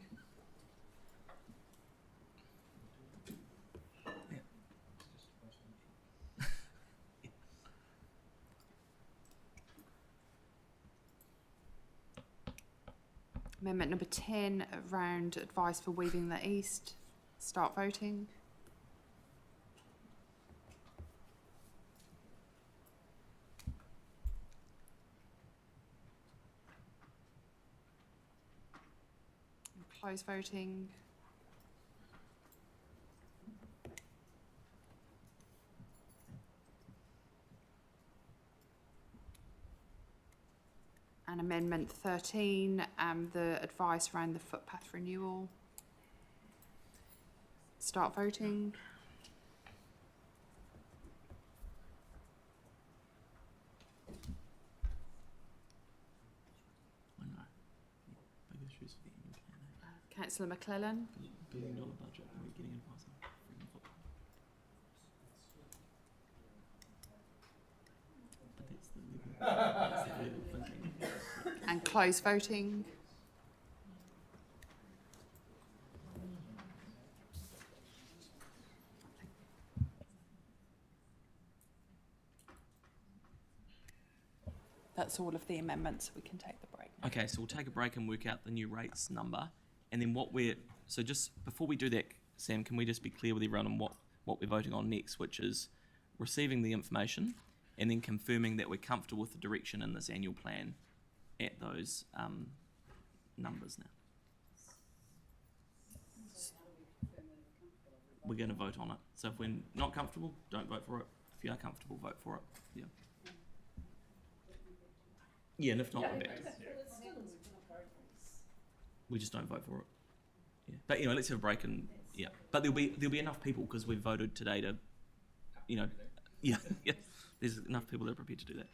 Amendment number 10, around advice for Weaving the East. Start voting. And close voting. And amendment 13, the advice around the footpath renewal. Start voting. Councillor McClellan. $1 billion budget, and we're getting advice on freaking football. But that's the level of thinking. And close voting. That's all of the amendments. We can take the break now. Okay, so we'll take a break and work out the new rates number. And then so just before we do that, Sam, can we just be clear with everyone on what we're voting on next, which is receiving the information and then confirming that we're comfortable with the direction in this annual plan at those numbers now. We're going to vote on it. So if we're not comfortable, don't vote for it. If you are comfortable, vote for it. Yeah. Yeah, and if not, we're back to it. we just don't vote for it. Yeah. But anyway, let's have a break and yeah. But there'll be enough people because we voted today to, yeah. There's enough people that are prepared to do that.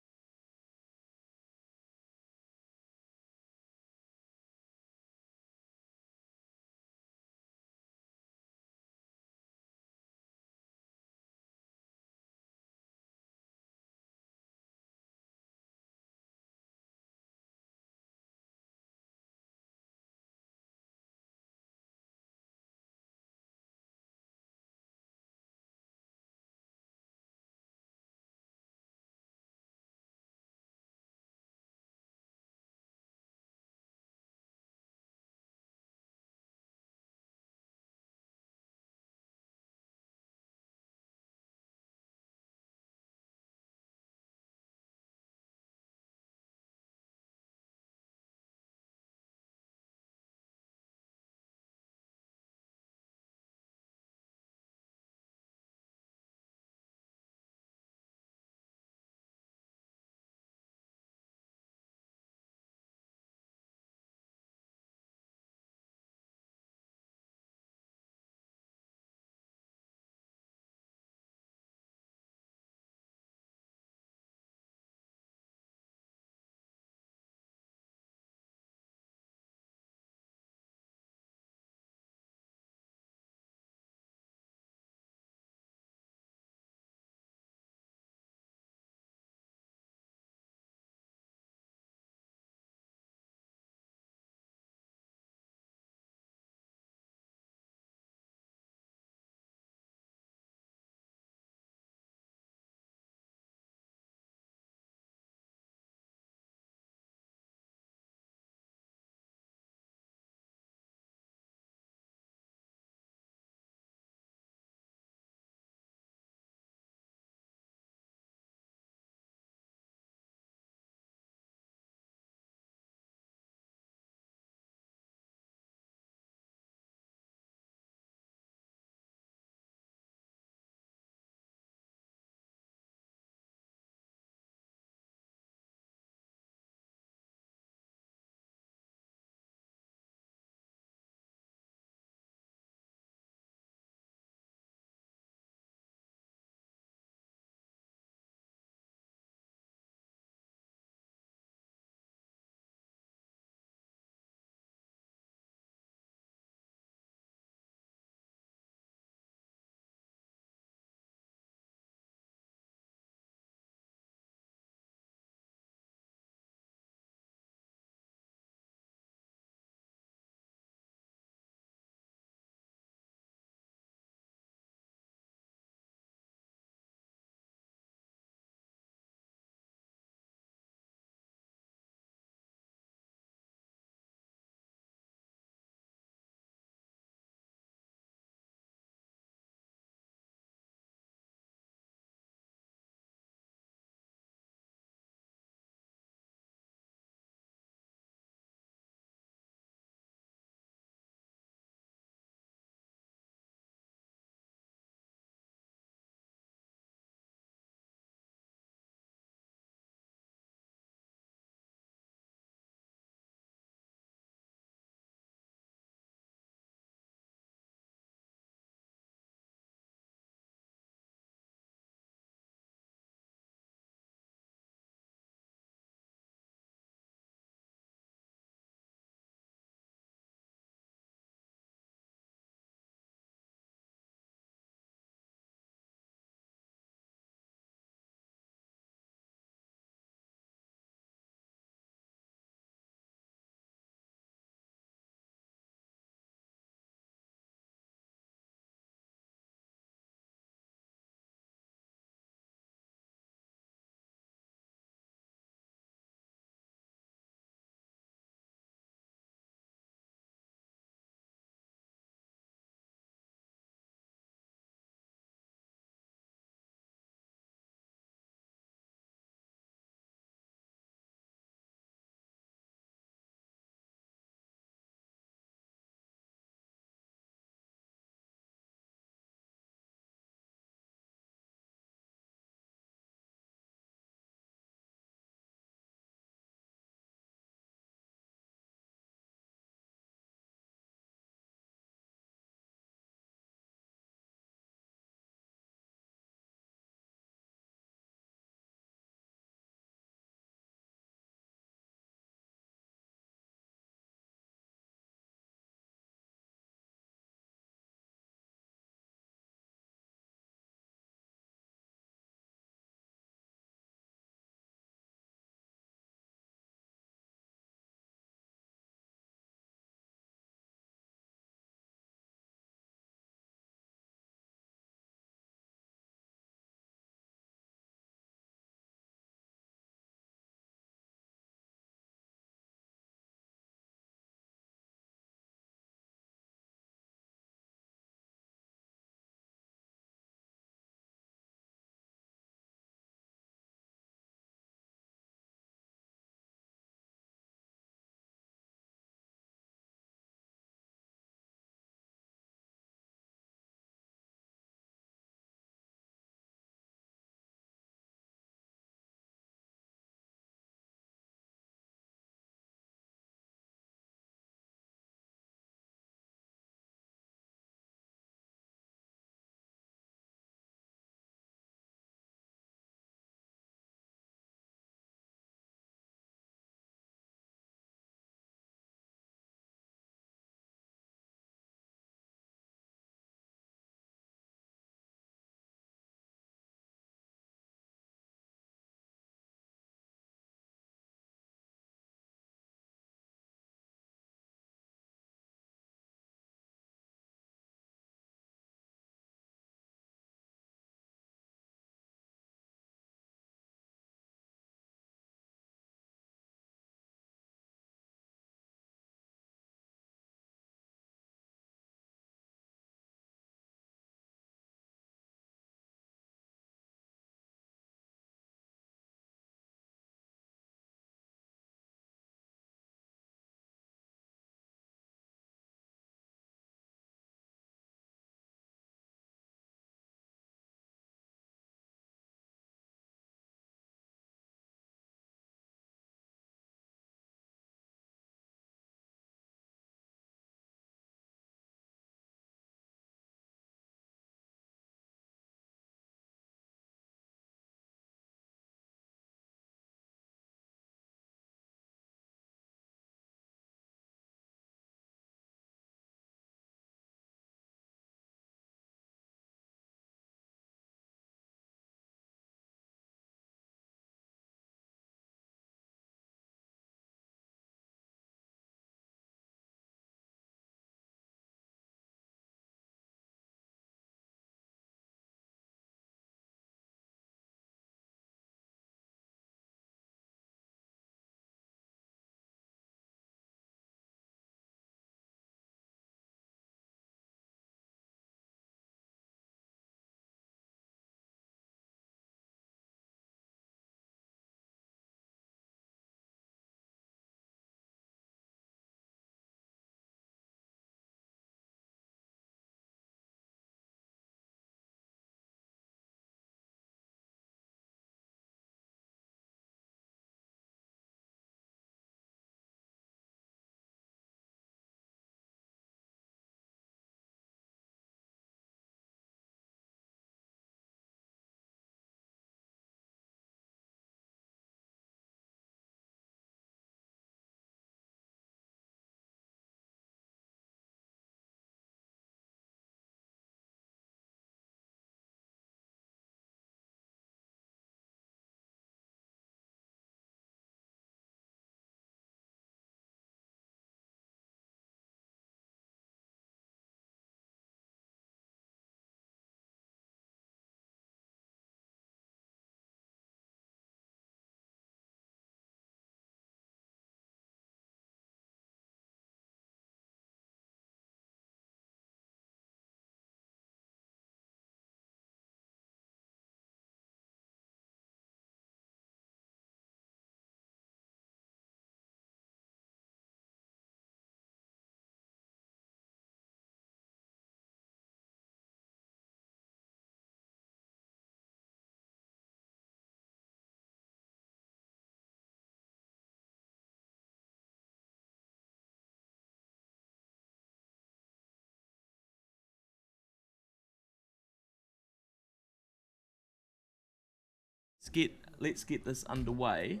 get this underway.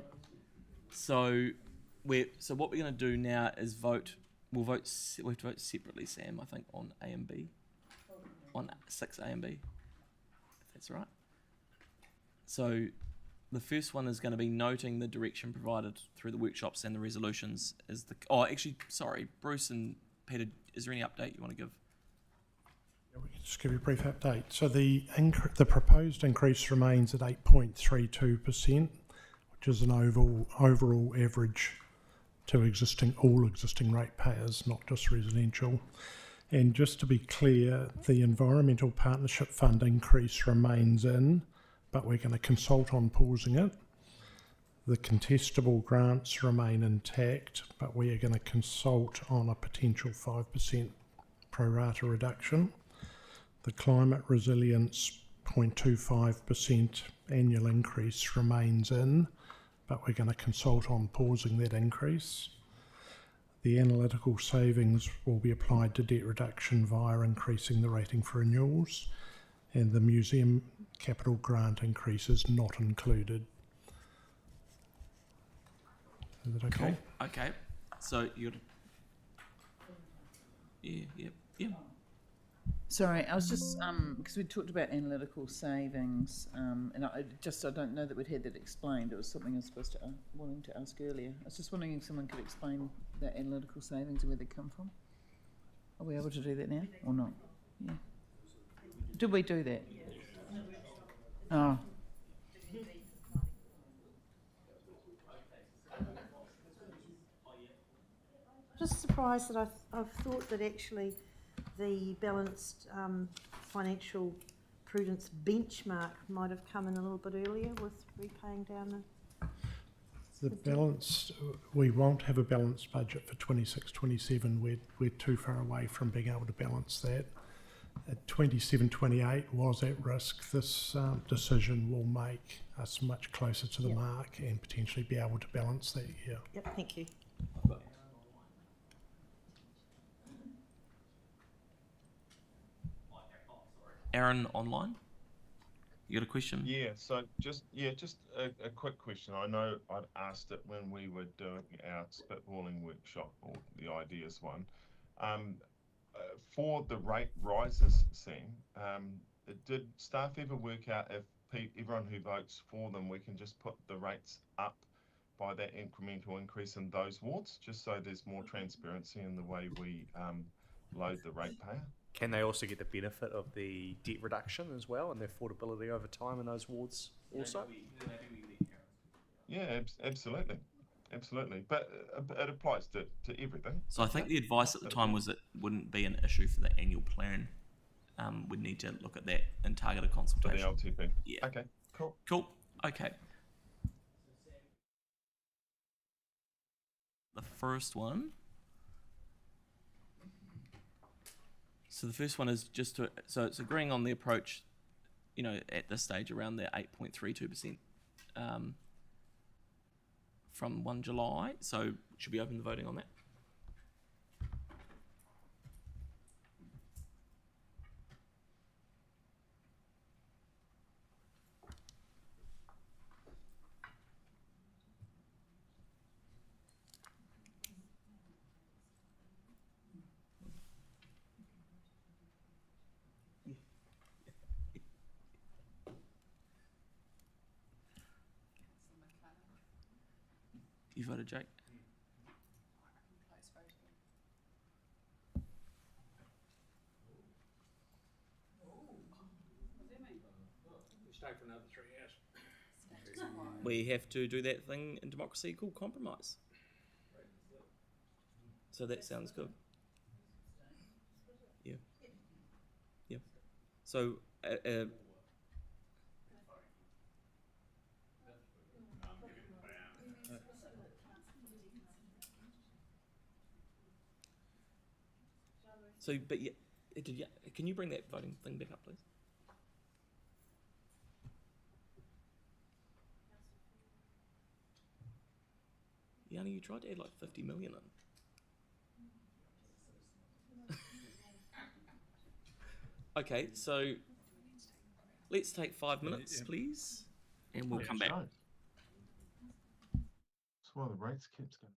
So what we're going to do now is vote. We have to vote separately, Sam. I think on A and B, on 6A and B. If that's right. So the first one is going to be noting the direction provided through the workshops and the resolutions. Bruce and Peter, is there any update you want to give? We can just give you a brief update. So the proposed increase remains at 8.32%, which is an overall average to all existing ratepayers, not just residential. And just to be clear, the Environmental Partnership Fund increase remains in, but we're going to consult on pausing it. The contestable grants remain intact, but we are going to consult on a potential 5% pro rata reduction. The climate resilience 0.25% annual increase remains in, but we're going to consult on pausing that increase. The analytical savings will be applied to debt reduction via increasing the rating for renewals, and the museum capital grant increase is not included. Is that okay? Cool. Okay. So you're. Yeah. Sorry, I was just because we talked about analytical savings, and I don't know that we'd had that explained. It was something I was supposed to wanting to ask earlier. I was just wondering if someone could explain that analytical savings and where they come from. Are we able to do that now or not? Yeah. Did we do that? Oh. Just surprised that I've thought that actually the balanced financial prudence benchmark might have come in a little bit earlier with repaying down the balanced. We won't have a balanced budget for 26-27. We're too far away from being able to balance that. At 27-28 was at risk. This decision will make us much closer to the mark and potentially be able to balance that year. Yep, thank you. Aaron online, you got a question? Yeah, so just a quick question. I know I'd asked it when we were doing our spitballing workshop, or the ideas one. For the rate rises, Sam, did staff ever work out if everyone who votes for them, we can just put the rates up by that incremental increase in those wards, just so there's more transparency in the way we load the ratepayer? Can they also get the benefit of the debt reduction as well and the affordability over time in those wards also? Yeah, absolutely. But it applies to everything. So I think the advice at the time was it wouldn't be an issue for the annual plan. We'd need to look at that in targeted consultation. For the LTP. Yeah. Okay, cool. Cool. Okay. The first one. So the first one is so it's agreeing on the approach, at this stage around the 8.32%. From 1 July, so should we open the voting on that? You voted, Jake? We have to do that thing in democracy called compromise. So that sounds good. Yeah. So, can you bring that voting thing back up, please? Yanni, you tried to add like 50 million in. Okay, so let's take 5 minutes, please. and we'll come back. That's why the rates keeps going.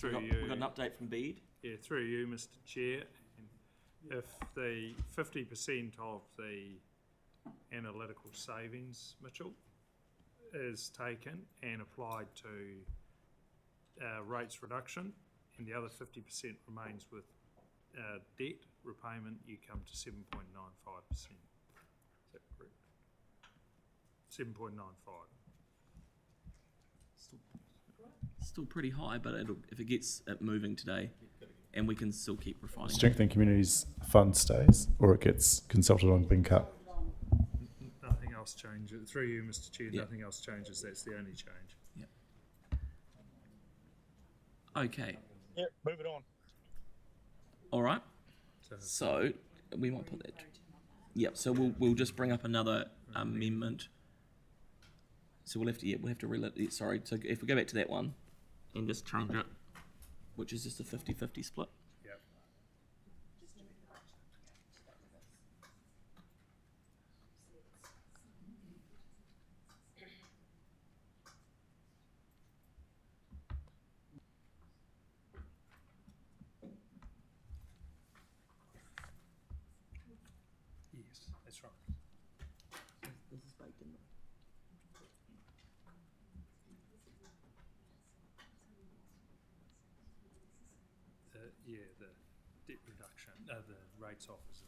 Through we you. got an update from Bede. Yeah, through you, Mr. Chair. If the 50% of the analytical savings, Mitchell, is taken and applied to rates reduction, and the other 50% remains with debt repayment, you come to 7.95%. Is that correct? 7.95. Still pretty high, but if it gets it moving today, and we can still keep refining. Strengthening Communities Fund stays, or it gets consulted on being cut. Nothing else changes. Through you, Mr. Chair, Yep. nothing else changes. That's the only change. Yep. Okay. Yeah, move it on. All right. So we might put that. Yep. So we'll just bring up another amendment. So we'll have to sorry. So if we go back to that one, and just change it, which is just a 50-50 split. Yep. Yes, that's right. This is baked in. The debt reduction, the rates offers.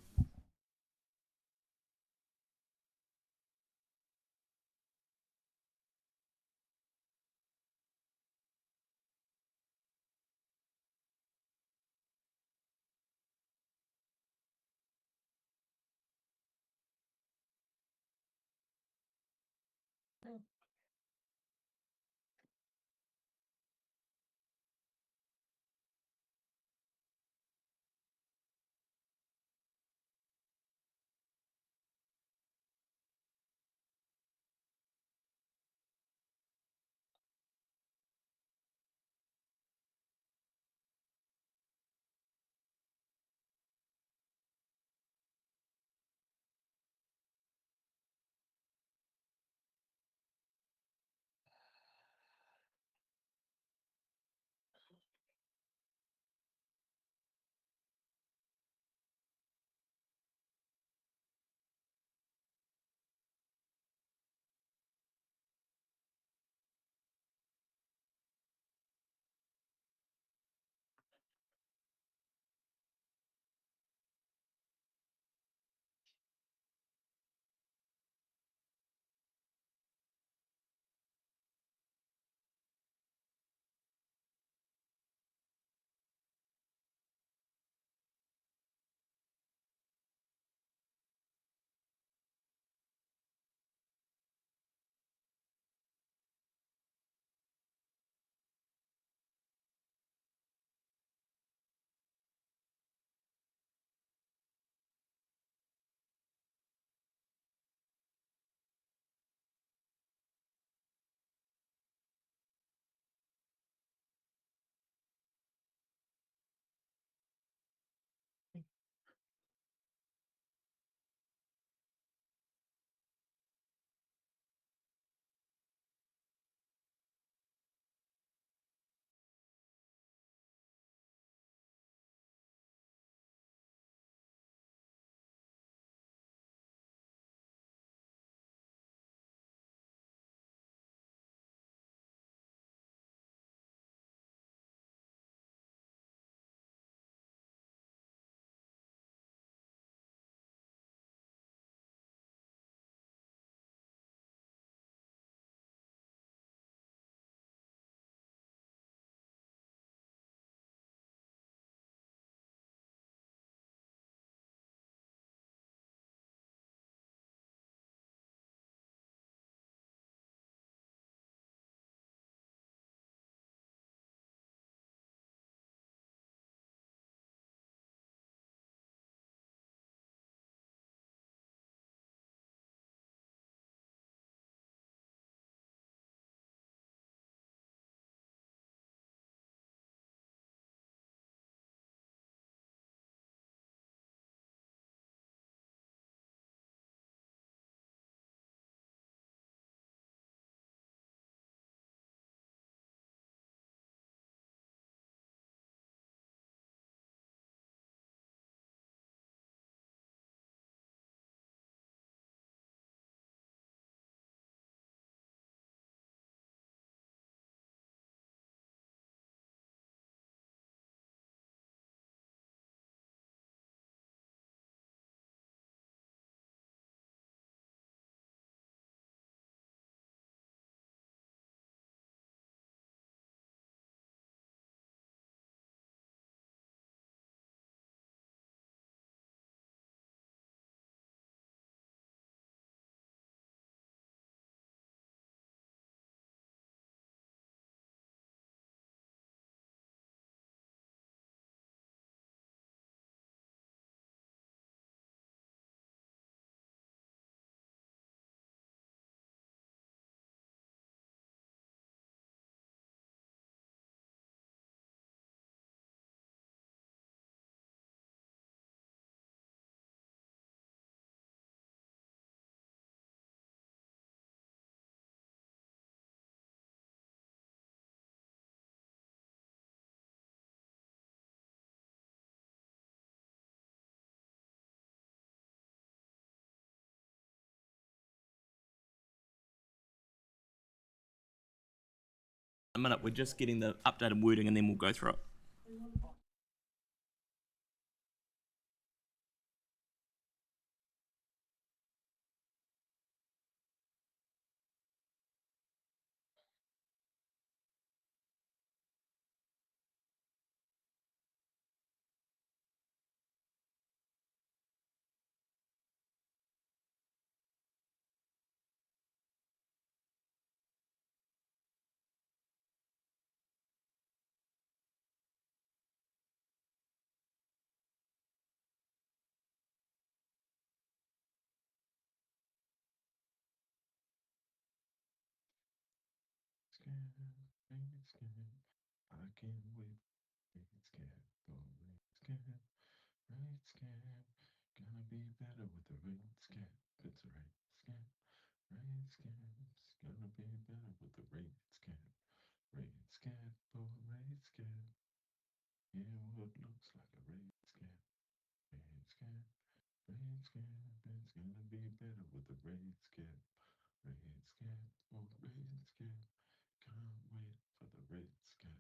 a minute. We're just getting the updated wording and then we'll go through it. I can't wait. Rate scan, the rate scan, rate scan. Gonna be better with the rate scan. It's a rate scan, rate scan. It's gonna be better with the rate scan, rate scan, for rate scan. Yeah, what looks like a rate scan, rate scan, rate scan. It's gonna be better with the rate scan, rate scan, for rate scan. Can't wait for the rate scan.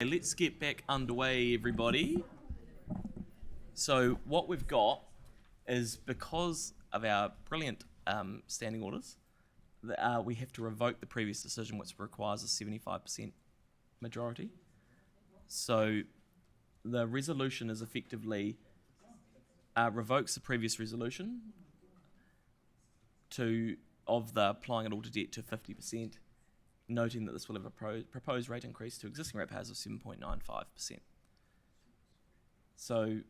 Let's get back underway, everybody. So what we've got is, because of our brilliant standing orders, we have to revoke the previous decision, which requires a 75% majority. So the resolution is effectively revokes the previous resolution, of the applying it all to debt to 50%, noting that this will have a proposed rate increase to existing ratepayers of 7.95%. So,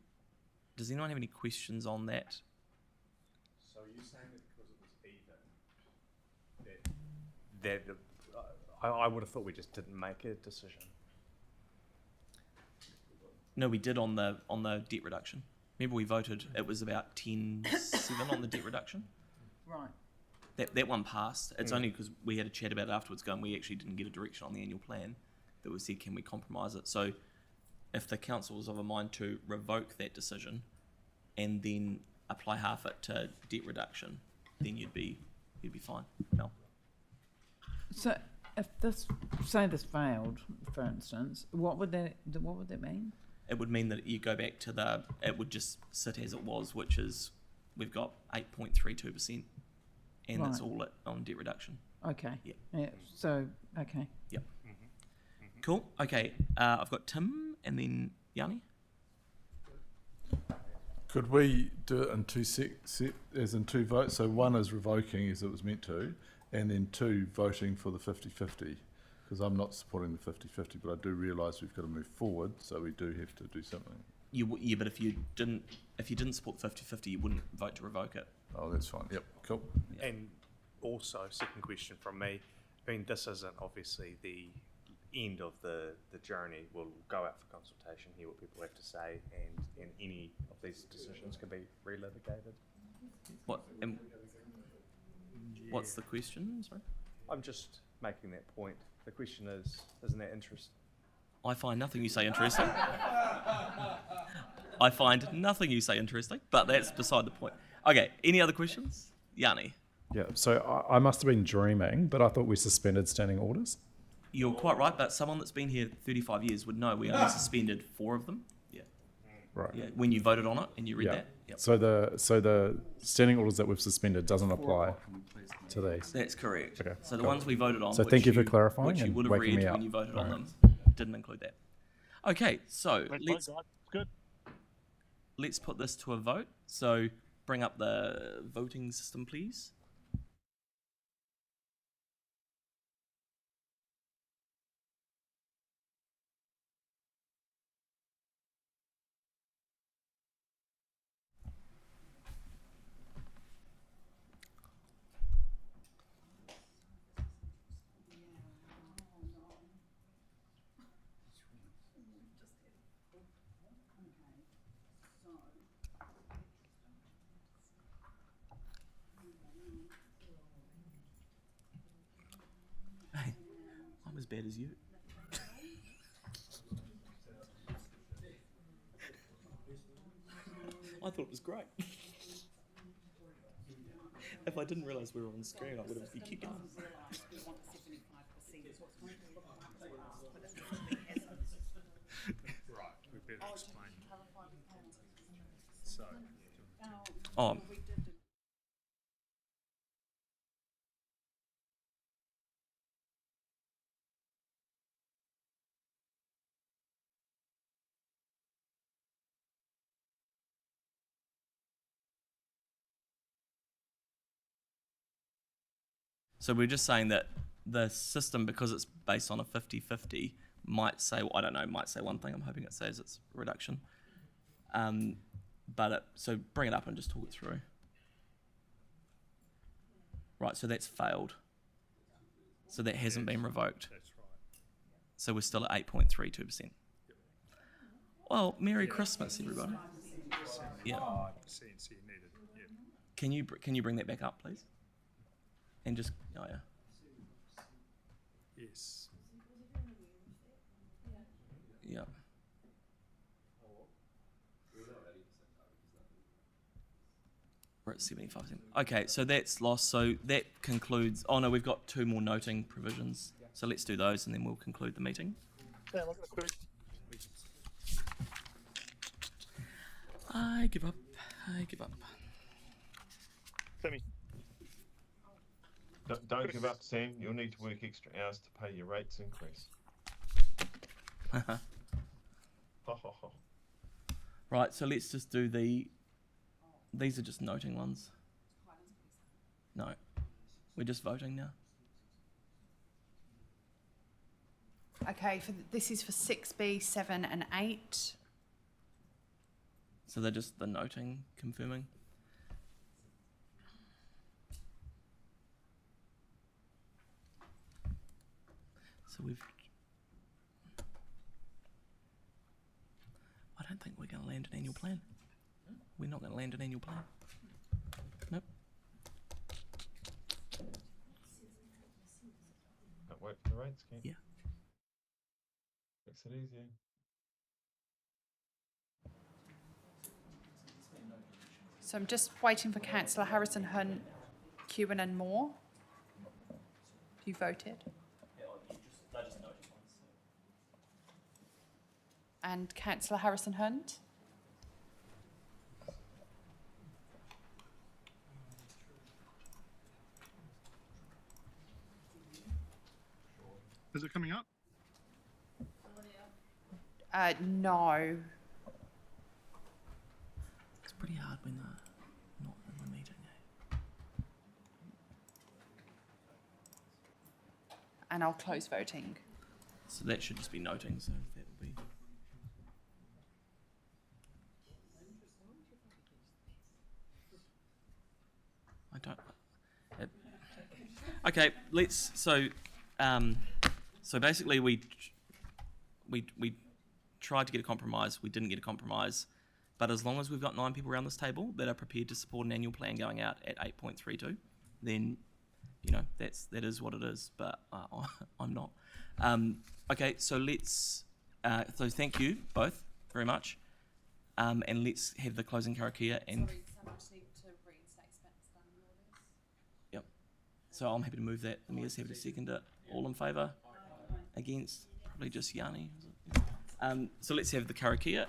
does anyone have any questions on that? So you're saying that because it was even, I would have thought we just didn't make a decision. No, we did on the debt reduction. Remember, we voted. It was about 10-7 on the debt reduction. Right. That one passed. It's only because we had a chat about it afterwards, going, we actually didn't get a direction on the annual plan that we said, can we compromise it? So, if the council was of a mind to revoke that decision and then apply half it to debt reduction, then you'd be fine. Mel. So if this, say this failed, for instance, what would that mean? It would mean that you go back to it would just sit as it was, which is we've got 8.32%, and that's all on debt reduction. Okay. Yeah. So, okay. Yep. Cool. Okay. I've got Tim and then Yanni. Could we do it in two votes? So one is revoking as it was meant to, and then two voting for the 50-50. Because I'm not supporting the 50-50, but I do realise we've got to move forward, so we do have to do something. Yeah, but if you didn't support 50-50, you wouldn't vote to revoke it. Oh, that's fine. Yep, cool. And also, second question from me, I mean, this isn't obviously the end of the journey. We'll go out for consultation, hear what people have to say, and any of these decisions can be relitigated. What's the question? Sorry? I'm just making that point. The question is, isn't that interesting? I find nothing you say interesting. I find nothing you say interesting, but that's beside the point. Okay, any other questions? Yanni. Yeah, so I must have been dreaming, but I thought we suspended standing orders. You're quite right, but someone that's been here 35 years would know we only suspended 4 of them. Yeah. Right. Yeah. When you voted on it and you read that. Yep. So the standing orders that we've suspended doesn't apply to these. That's correct. Okay. So the cool. ones we voted on, So thank you for clarifying which you and would have waking read me up. when you voted on All them, didn't include that. Okay, so let's put this to a vote. So bring up the voting system, please. Hey, I'm as bad as you. I thought it was great. If I didn't realise we were on screen, I would have been kicking. Right, we better explain. So. Oh. So we're just saying that the system, because it's based on a 50-50, might say, I don't know, might say one thing. I'm hoping it says it's a reduction. So bring it up and just talk it through. Right, so that's failed. So that hasn't been revoked. That's right. So we're still at 8.32%. Well, Merry Christmas, everybody. Yeah. 5% you needed, yeah. Can you bring that back up, please? And just, oh yeah. Yes. Yeah. We're at 75%. Okay, so that's lost. So that concludes. Oh no, we've got 2 more noting provisions. So let's do those, and then we'll conclude the meeting. I give up. I give up. Sammy. Don't give up, Sam. You'll need to work extra hours to pay your rates increase. Right, so let's just do these are just noting ones. No. We're just voting now. Okay, this is for 6B, 7 and 8. So they're just the noting, confirming. So I don't think we're going to land an annual plan. We're not going to land an annual plan. Nope. Can't wait for the rates, Kate. Yeah. Makes it easier. So I'm just waiting for Councillor Harrison Hunt, Cuban and Moore. You voted? And Councillor Harrison Hunt? Is it coming up? No. It's pretty hard when they're not in the meeting. And I'll close voting. So that should just be noting, so that will be... I don't... Okay, let's... So basically we tried to get a compromise. We didn't get a compromise. But as long as we've got 9 people around this table that are prepared to support an annual plan going out at 8.32, then, you know, that is what it is. But I'm not. Okay, so let's... so thank you both very much. And let's have the closing karakia and... Sorry, someone just need to reinstate standing orders. Yep. So I'm happy to move that. Let me just have to second it. All in favour? Against? Probably just Yanni. So let's have the karakia.